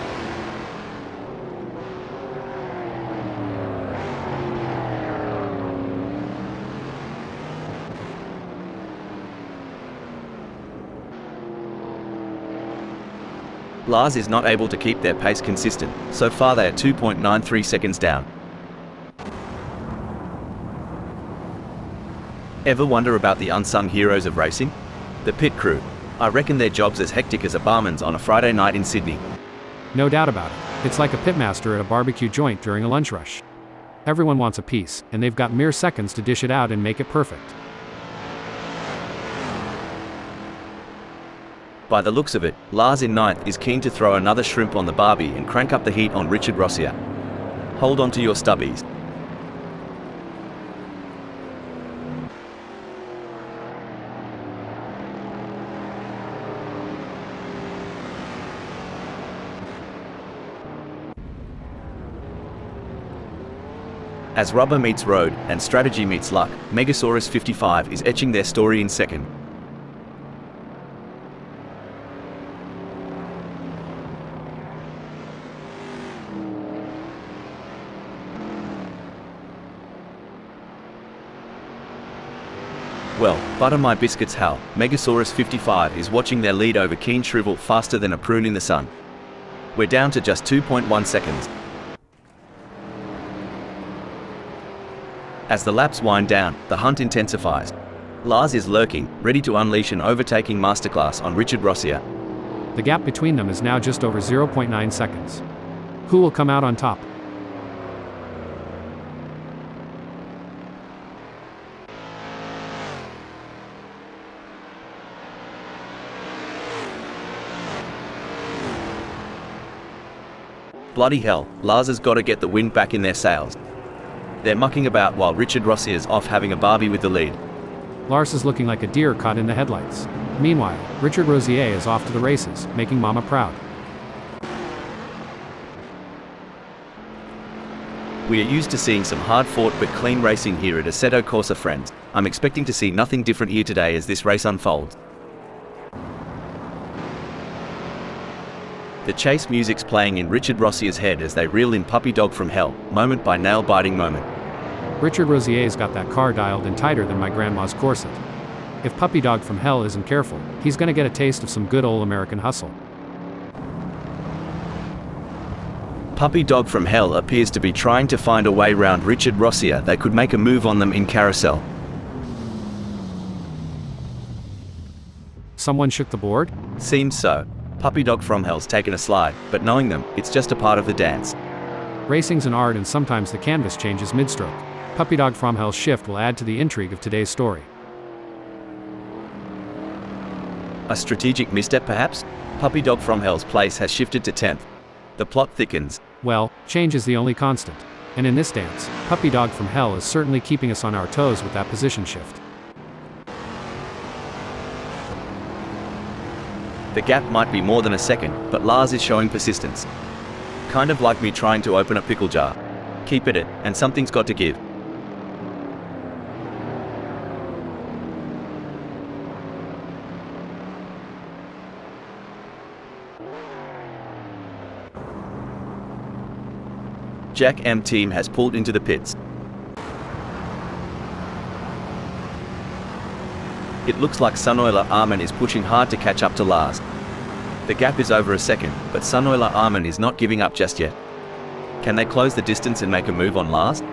Lars is not able to keep their pace consistent. So far they are 2.93 seconds down. Ever wonder about the unsung heroes of racing? The pit crew. I reckon their job's as hectic as a barman's on a Friday night in Sydney. No doubt about it. It's like a pitmaster at a barbecue joint during a lunch rush. Everyone wants a piece, and they've got mere seconds to dish it out and make it perfect. By the looks of it, Lars in 9th is keen to throw another shrimp on the barbie and crank up the heat on Richard Rossi. Hold on to your stubbies. As rubber meets road and strategy meets luck, Megasaurus 55 is etching their story in second. Well, butter my biscuits Hal, Megasaurus 55 is watching their lead over Keen shrivel faster than a prune in the sun. We're down to just 2.1 seconds. As the laps wind down, the hunt intensifies. Lars is lurking, ready to unleash an overtaking masterclass on Richard Rossier. The gap between them is now just over 0.9 seconds. Who will come out on top? Bloody hell, Lars has got to get the wind back in their sails. They're mucking about while Richard Rossier's off having a barbie with the lead. Lars is looking like a deer caught in the headlights. Meanwhile, Richard Rossier is off to the races, making Mama proud. We are used to seeing some hard-fought but clean racing here at Assetto Corsa Friends. I'm expecting to see nothing different here today as this race unfolds. The chase music's playing in Richard Rossier's head as they reel in Puppy Dog from Hell, moment by nail-biting moment. Richard Rossier's got that car dialed in tighter than my grandma's corset. If Puppy Dog from Hell isn't careful, he's gonna get a taste of some good old American hustle. Puppy Dog from Hell appears to be trying to find a way round Richard Rossier that could make a move on them in carousel. Someone shook the board? Seems so. Puppy Dog from Hell's taken a slide, but knowing them, it's just a part of the dance. Racing's an art and sometimes the canvas changes mid-stroke. Puppy Dog from Hell's shift will add to the intrigue of today's story. A strategic misstep perhaps? Puppy Dog from Hell's place has shifted to 10th. The plot thickens. Well, change is the only constant. And in this dance, Puppy Dog from Hell is certainly keeping us on our toes with that position shift. The gap might be more than a second, but Lars is showing persistence. Kind of like me trying to open a pickle jar. Keep at it, and something's got to give. Jack M team has pulled into the pits. It looks like Sunoiler Armin is pushing hard to catch up to Lars. The gap is over a second, but Sunoiler Armin is not giving up just yet. Can they close the distance and make a move on Lars?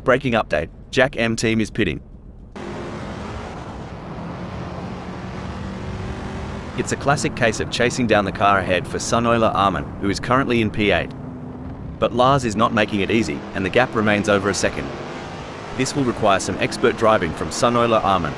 Breaking update, Jack M team is pitting. It's a classic case of chasing down the car ahead for Sunoiler Armin, who is currently in P8. But Lars is not making it easy, and the gap remains over a second. This will require some expert driving from Sunoiler Armin.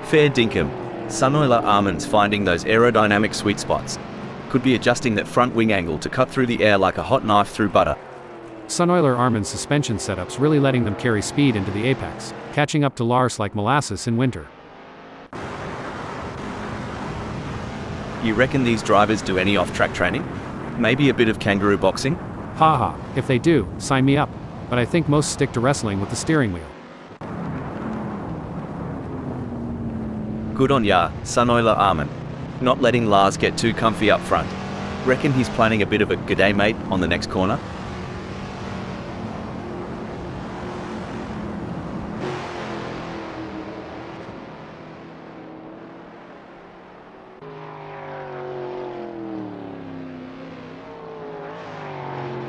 Fair dinkum. Sunoiler Armin's finding those aerodynamic sweet spots. Could be adjusting that front wing angle to cut through the air like a hot knife through butter. Sunoiler Armin's suspension setup's really letting them carry speed into the apex, catching up to Lars like molasses in winter. You reckon these drivers do any off-track training? Maybe a bit of kangaroo boxing? Haha, if they do, sign me up. But I think most stick to wrestling with the steering wheel. Good on ya, Sunoiler Armin. Not letting Lars get too comfy up front. Reckon he's planning a bit of a "g'day mate" on the next corner?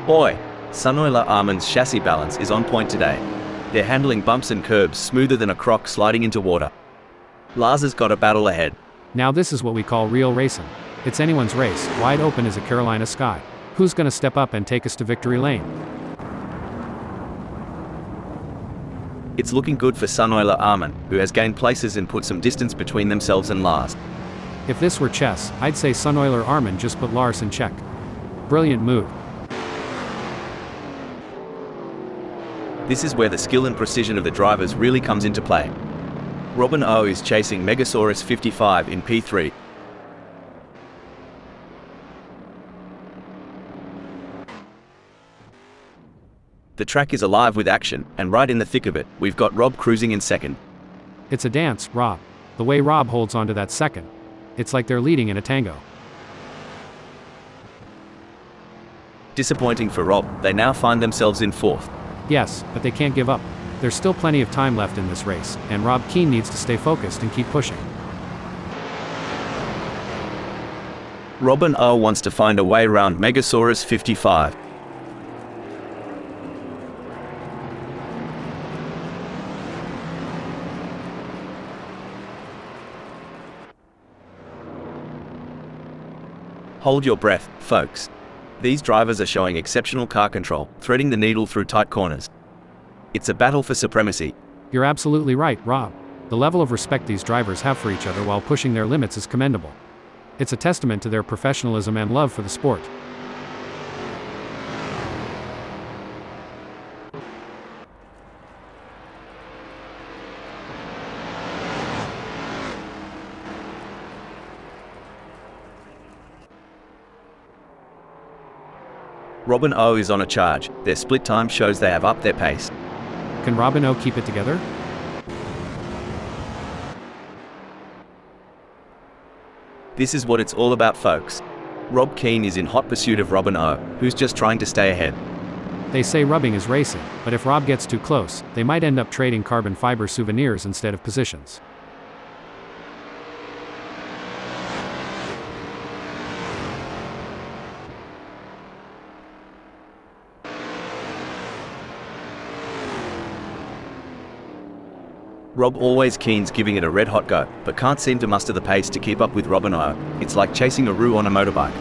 Boy, Sunoiler Armin's chassis balance is on point today. They're handling bumps and curbs smoother than a croc sliding into water. Lars has got a battle ahead. Now this is what we call real racing. It's anyone's race, wide open as a Carolina sky. Who's gonna step up and take us to victory lane? It's looking good for Sunoiler Armin, who has gained places and put some distance between themselves and Lars. If this were chess, I'd say Sunoiler Armin just put Lars in check. Brilliant move. This is where the skill and precision of the drivers really comes into play. Robin O is chasing Megasaurus 55 in P3. The track is alive with action, and right in the thick of it, we've got Rob cruising in second. It's a dance, Rob. The way Rob holds onto that second. It's like they're leading in a tango. Disappointing for Rob, they now find themselves in fourth. Yes, but they can't give up. There's still plenty of time left in this race, and Rob Keane needs to stay focused and keep pushing. Robin O wants to find a way around Megasaurus 55. Hold your breath, folks. These drivers are showing exceptional car control, threading the needle through tight corners. It's a battle for supremacy. You're absolutely right, Rob. The level of respect these drivers have for each other while pushing their limits is commendable. It's a testament to their professionalism and love for the sport. Robin O is on a charge. Their split time shows they have upped their pace. Can Robin O keep it together? This is what it's all about, folks. Rob Keane is in hot pursuit of Robin O, who's just trying to stay ahead. They say rubbing is racing, but if Rob gets too close, they might end up trading carbon fiber souvenirs instead of positions. Rob always Keane's giving it a red-hot go, but can't seem to muster the pace to keep up with Robin O. It's like chasing a roux on a motorbike.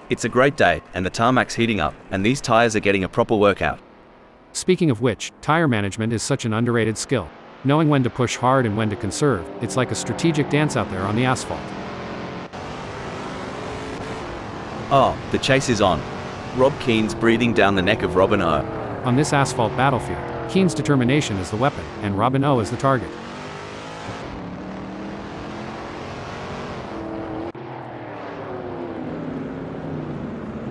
It's a great day, and the tarmac's heating up, and these tires are getting a proper workout. Speaking of which, tire management is such an underrated skill. Knowing when to push hard and when to conserve, it's like a strategic dance out there on the asphalt. Oh, the chase is on. Rob Keane's breathing down the neck of Robin O. On this asphalt battlefield, Keane's determination is the weapon, and Robin O is the target.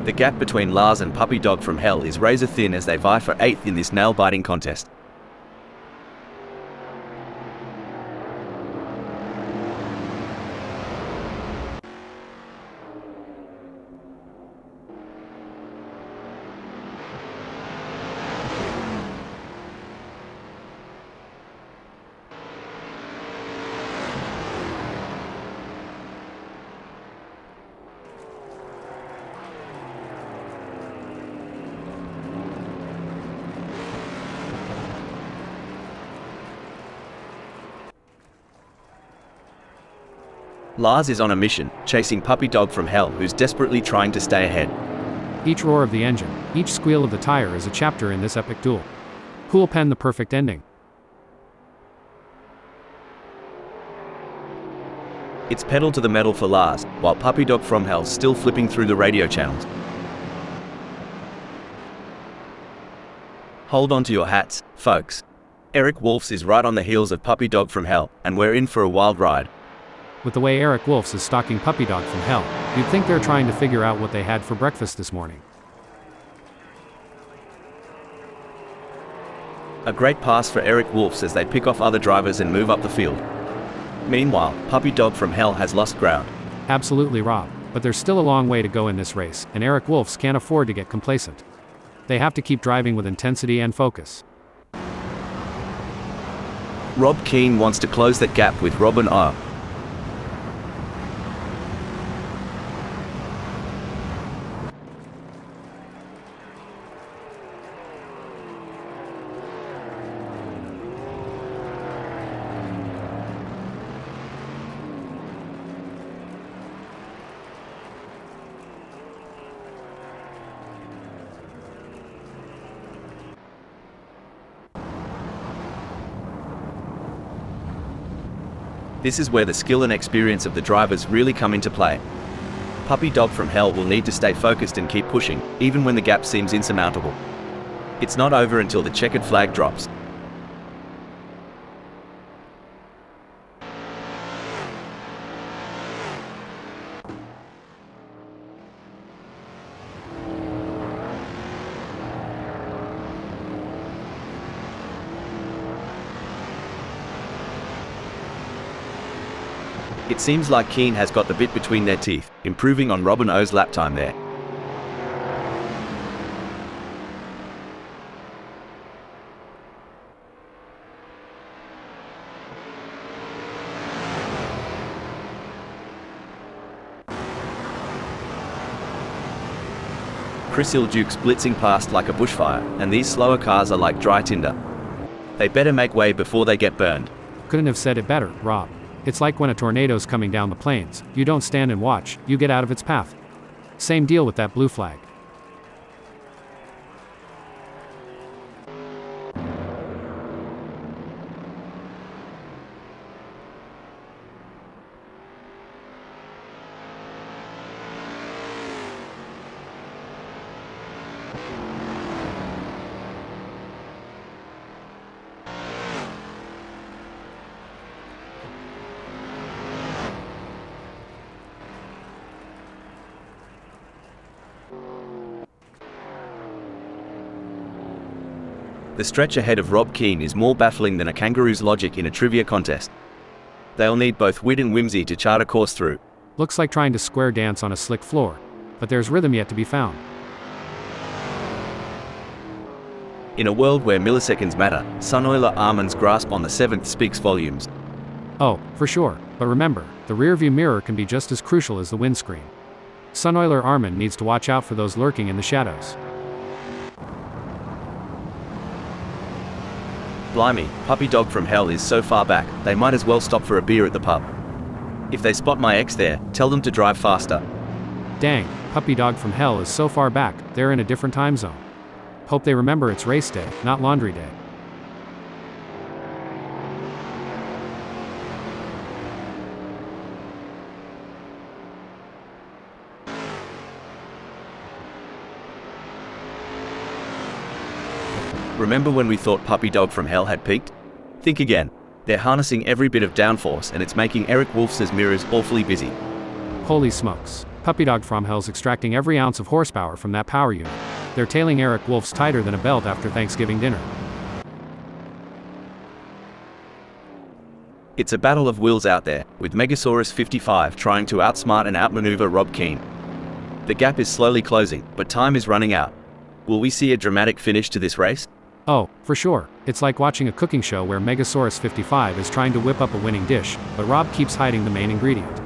The gap between Lars and Puppy Dog from Hell is razor thin as they vie for 8th in this nail-biting contest. Lars is on a mission, chasing Puppy Dog from Hell, who's desperately trying to stay ahead. Each roar of the engine, each squeal of the tire is a chapter in this epic duel. Who'll pen the perfect ending? It's pedal to the metal for Lars, while Puppy Dog from Hell's still flipping through the radio channels. Hold on to your hats, folks. Eric Wolfs is right on the heels of Puppy Dog from Hell, and we're in for a wild ride. With the way Eric Wolfs is stalking Puppy Dog from Hell, you'd think they're trying to figure out what they had for breakfast this morning. A great pass for Eric Wolfs as they pick off other drivers and move up the field. Meanwhile, Puppy Dog from Hell has lost ground. Absolutely, Rob. But there's still a long way to go in this race, and Eric Wolfs can't afford to get complacent. They have to keep driving with intensity and focus. Rob Keane wants to close that gap with Robin O. This is where the skill and experience of the drivers really come into play. Puppy Dog from Hell will need to stay focused and keep pushing, even when the gap seems insurmountable. It's not over until the checkered flag drops. It seems like Keane has got the bit between their teeth, improving on Rob and O's lap time there. Chris Ilduke's blitzing past like a bushfire, and these slower cars are like dry tinder. They better make way before they get burned. Couldn't have said it better, Rob. It's like when a tornado's coming down the plains. You don't stand and watch, you get out of its path. Same deal with that blue flag. The stretch ahead of Rob Keane is more baffling than a kangaroo's logic in a trivia contest. They'll need both wit and whimsy to chart a course through. Looks like trying to square dance on a slick floor, but there's rhythm yet to be found. In a world where milliseconds matter, Sunoiler Arman's grasp on the 7th speaks volumes. Oh, for sure, but remember, the rearview mirror can be just as crucial as the windscreen. Sunoiler Arman needs to watch out for those lurking in the shadows. Blimey, Puppy Dog from Hell is so far back, they might as well stop for a beer at the pub. If they spot my ex there, tell them to drive faster. Dang, Puppy Dog from Hell is so far back, they're in a different time zone. Hope they remember it's race day, not laundry day. Remember when we thought Puppy Dog from Hell had peaked? Think again. They're harnessing every bit of downforce and it's making Eric Wolf's mirrors awfully busy. Holy smokes. Puppy Dog from Hell's extracting every ounce of horsepower from that power unit. They're tailing Eric Wolf's tighter than a belt after Thanksgiving dinner. It's a battle of wills out there, with Megasaurus 55 trying to outsmart and outmaneuver Rob Keane. The gap is slowly closing, but time is running out. Will we see a dramatic finish to this race? Oh, for sure. It's like watching a cooking show where Megasaurus 55 is trying to whip up a winning dish, but Rob keeps hiding the main ingredient.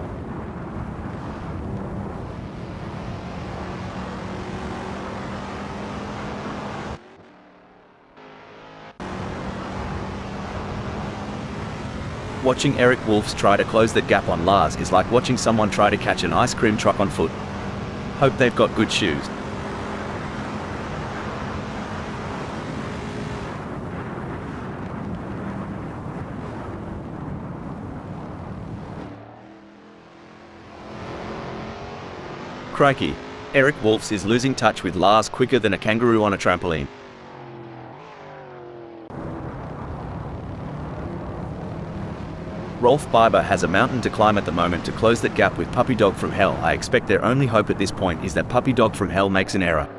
Watching Eric Wolfs try to close the gap on Lars is like watching someone try to catch an ice cream truck on foot. Hope they've got good shoes. Crikey, Eric Wolfs is losing touch with Lars quicker than a kangaroo on a trampoline. Rolf Biber has a mountain to climb at the moment to close that gap with Puppy Dog from Hell. I expect their only hope at this point is that Puppy Dog from Hell makes an error.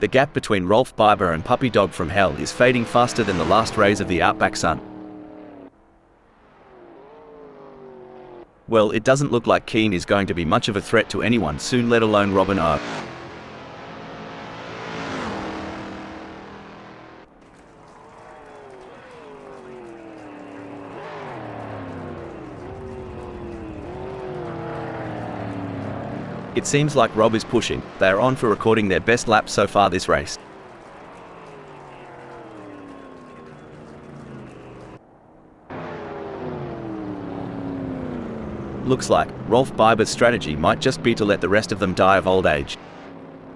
The gap between Rolf Biber and Puppy Dog from Hell is fading faster than the last rays of the outback sun. Well, it doesn't look like Keane is going to be much of a threat to anyone soon, let alone Rob and O. It seems like Rob is pushing. They are on for recording their best lap so far this race. Looks like Rolf Biber's strategy might just be to let the rest of them die of old age.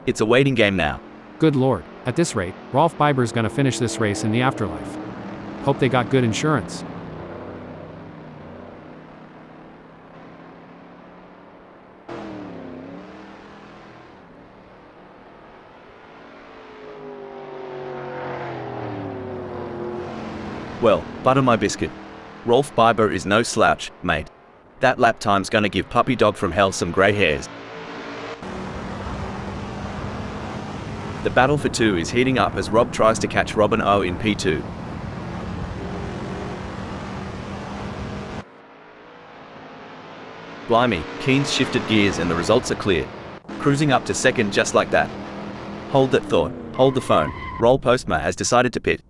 It's a waiting game now. Good lord, at this rate, Rolf Biber's gonna finish this race in the afterlife. Hope they got good insurance. Well, butter my biscuit. Rolf Biber is no slouch, mate. That lap time's gonna give Puppy Dog from Hell some grey hairs. The battle for 2 is heating up as Rob tries to catch Robin O in P2. Blimey, Keen's shifted gears and the results are clear. Cruising up to second just like that. Hold that thought, hold the phone. Roll Postma has decided to pit.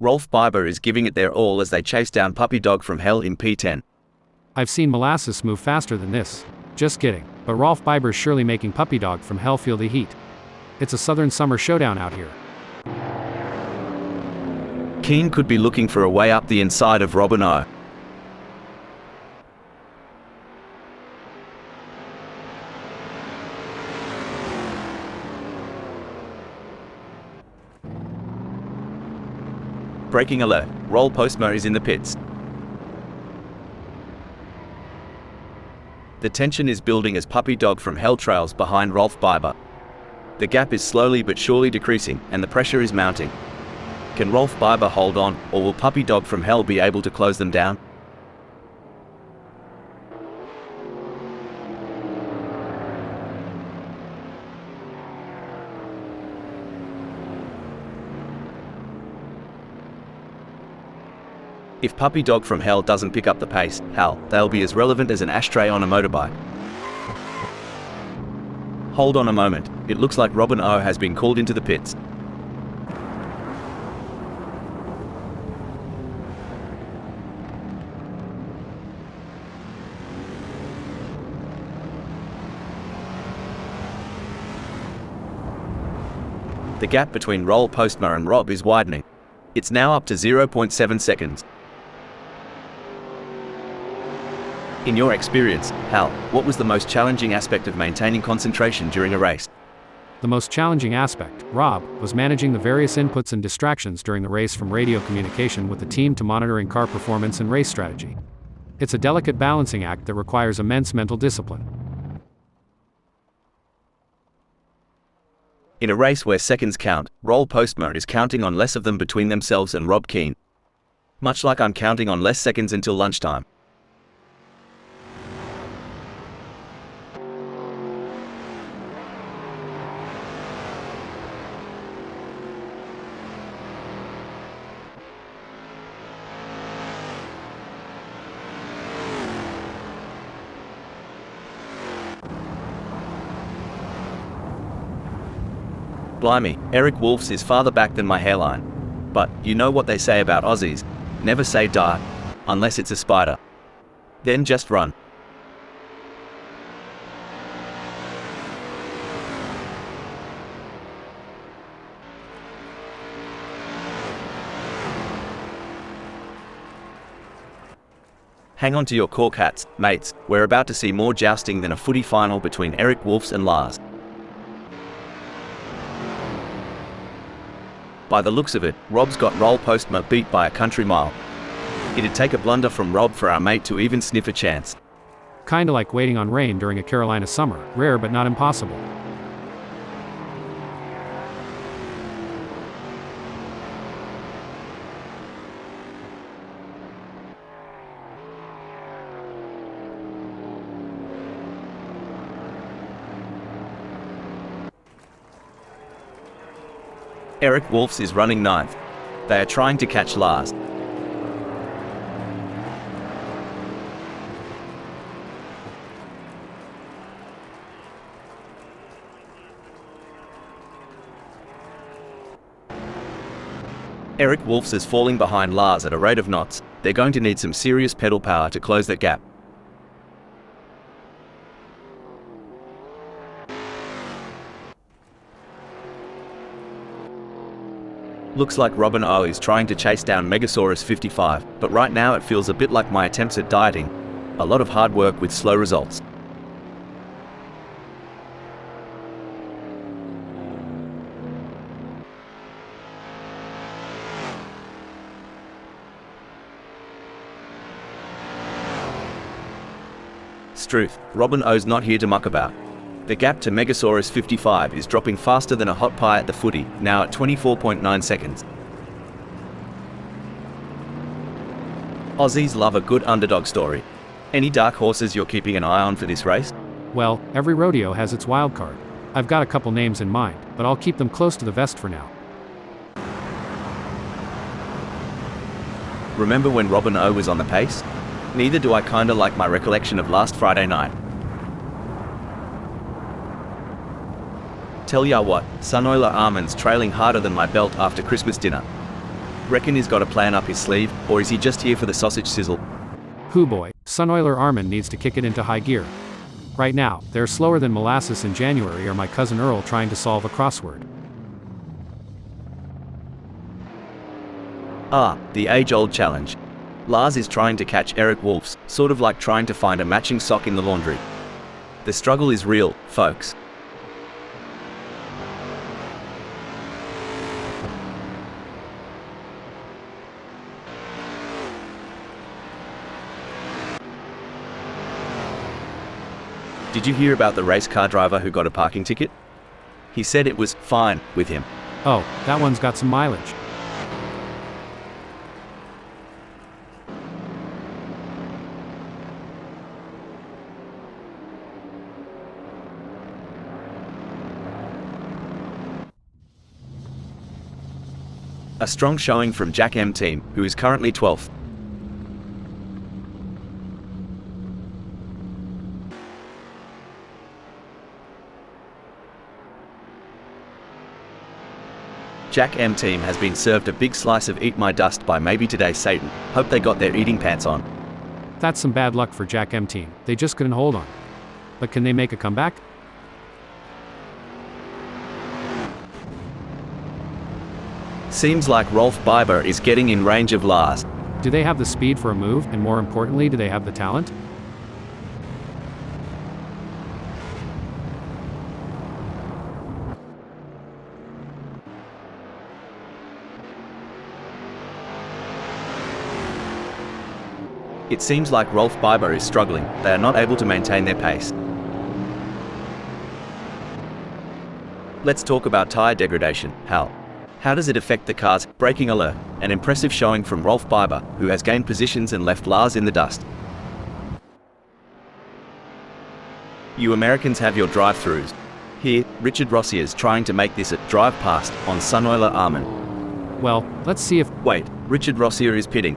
Rolf Biber is giving it their all as they chase down Puppy Dog from Hell in P10. I've seen molasses move faster than this. Just kidding, but Rolf Biber's surely making Puppy Dog from Hell feel the heat. It's a southern summer showdown out here. Keen could be looking for a way up the inside of Robin O. Breaking alert, Roll Postma is in the pits. The tension is building as Puppy Dog from Hell trails behind Rolf Biber. The gap is slowly but surely decreasing, and the pressure is mounting. Can Rolf Biber hold on, or will Puppy Dog from Hell be able to close them down? If Puppy Dog from Hell doesn't pick up the pace, they'll be as relevant as an ashtray on a motorbike. Hold on a moment, it looks like Robin O has been called into the pits. The gap between Roll Postma and Rob is widening. It's now up to 0.7 seconds. In your experience, Hal, what was the most challenging aspect of maintaining concentration during a race? The most challenging aspect, Rob, was managing the various inputs and distractions during the race, from radio communication with the team to monitoring car performance and race strategy. It's a delicate balancing act that requires immense mental discipline. In a race where seconds count, Roll Postma is counting on less of them between themselves and Rob Keen. Much like I'm counting on less seconds until lunchtime. Blimey, Eric Wolfs is farther back than my hairline. But, you know what they say about Aussies, never say die, unless it's a spider. Then just run. Hang on to your cork hats, mates, we're about to see more jousting than a footy final between Eric Wolfs and Lars. By the looks of it, Rob's got Roll Postma beat by a country mile. It'd take a blunder from Rob for our mate to even sniff a chance. Kinda like waiting on rain during a Carolina summer, rare but not impossible. Eric Wolfs is running 9th. They are trying to catch Lars. Eric Wolfs is falling behind Lars at a rate of knots. They're going to need some serious pedal power to close that gap. Looks like Robin O is trying to chase down Megasaurus 55, but right now it feels a bit like my attempts at dieting. A lot of hard work with slow results. Struth, Robin O's not here to muck about. The gap to Megasaurus 55 is dropping faster than a hot pie at the footy, now at 24.9 seconds. Aussies love a good underdog story. Any dark horses you're keeping an eye on for this race? Well, every rodeo has its wild card. I've got a couple names in mind, but I'll keep them close to the vest for now. Remember when Robin O was on the pace? Neither do I kinda like my recollection of last Friday night. Tell ya what, Sunoiler Armand's trailing harder than my belt after Christmas dinner. Reckon he's got a plan up his sleeve, or is he just here for the sausage sizzle? Hoo boy, Sunoiler Armand needs to kick it into high gear. Right now, they're slower than molasses in January or my cousin Earl trying to solve a crossword. Ah, the age-old challenge. Lars is trying to catch Eric Wolf's, sort of like trying to find a matching sock in the laundry. The struggle is real, folks. Did you hear about the race car driver who got a parking ticket? He said it was fine with him. Oh, that one's got some mileage. A strong showing from Jack M team, who is currently 12th. Jack M team has been served a big slice of Eat My Dust by Maybe Today Satan. Hope they got their eating pants on. That's some bad luck for Jack M team. They just couldn't hold on. But can they make a comeback? Seems like Rolf Biber is getting in range of Lars. Do they have the speed for a move, and more importantly, do they have the talent? It seems like Rolf Biber is struggling. They are not able to maintain their pace. Let's talk about tyre degradation. How does it affect the car's braking alert? An impressive showing from Rolf Biber, who has gained positions and left Lars in the dust. You Americans have your drive-thrus. Here, Richard Rossier's trying to make this a drive past on Sunoiler Armand. Well, let's see if... Wait, Richard Rossier is pitting.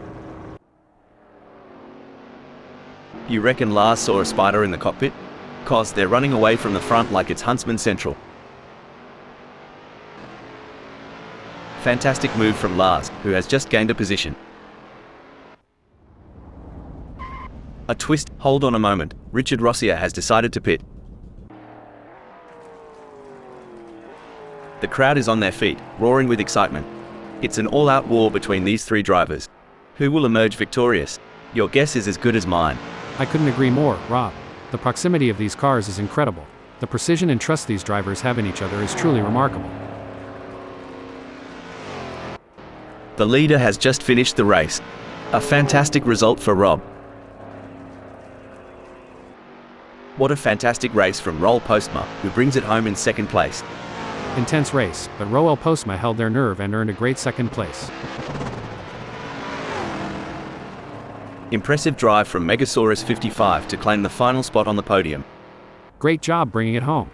You reckon Lars saw a spider in the cockpit? 'Cause they're running away from the front like it's Huntsman Central. Fantastic move from Lars, who has just gained a position. A twist, hold on a moment, Richard Rossier has decided to pit. The crowd is on their feet, roaring with excitement. It's an all-out war between these three drivers. Who will emerge victorious? Your guess is as good as mine. I couldn't agree more, Rob. The proximity of these cars is incredible. The precision and trust these drivers have in each other is truly remarkable. The leader has just finished the race. A fantastic result for Rob. What a fantastic race from Roel Postma, who brings it home in second place. Intense race, but Roel Postma held their nerve and earned a great second place. Impressive drive from Megasaurus 55 to claim the final spot on the podium. Great job bringing it home.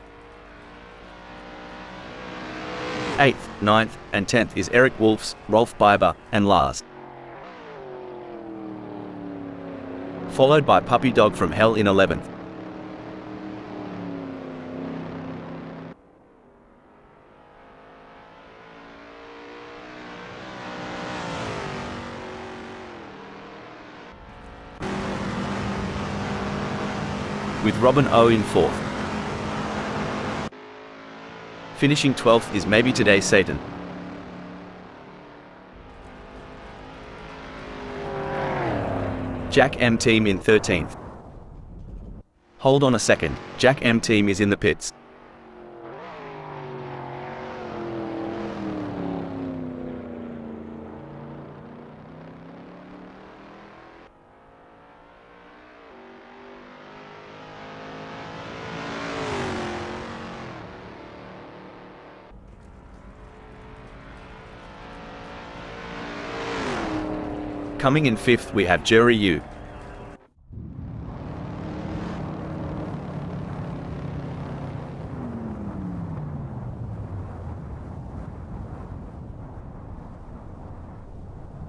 8th, 9th, and 10th is Eric Wolfs, Rolf Biber, and Lars. Followed by Puppy Dog from Hell in 11th. With Robin O in 4th. Finishing 12th is Maybe Today Satan. Jack M team in 13th. Hold on a second, Jack M team is in the pits. Coming in 5th we have Jerry Yu.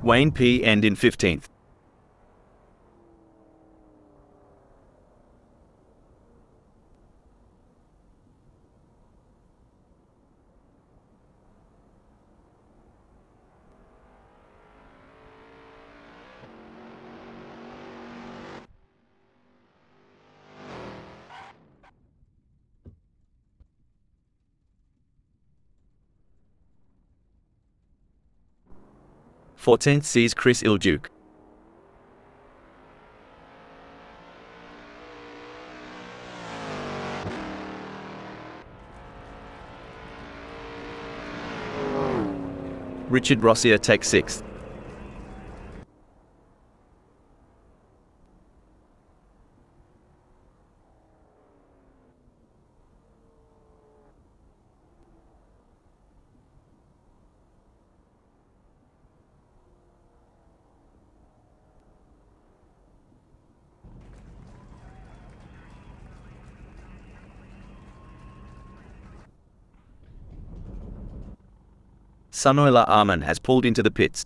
Wayne P end in 15th. Fourteenth sees Chris Iljuk. Richard Rossier takes 6th. Sunoila Arman has pulled into the pits.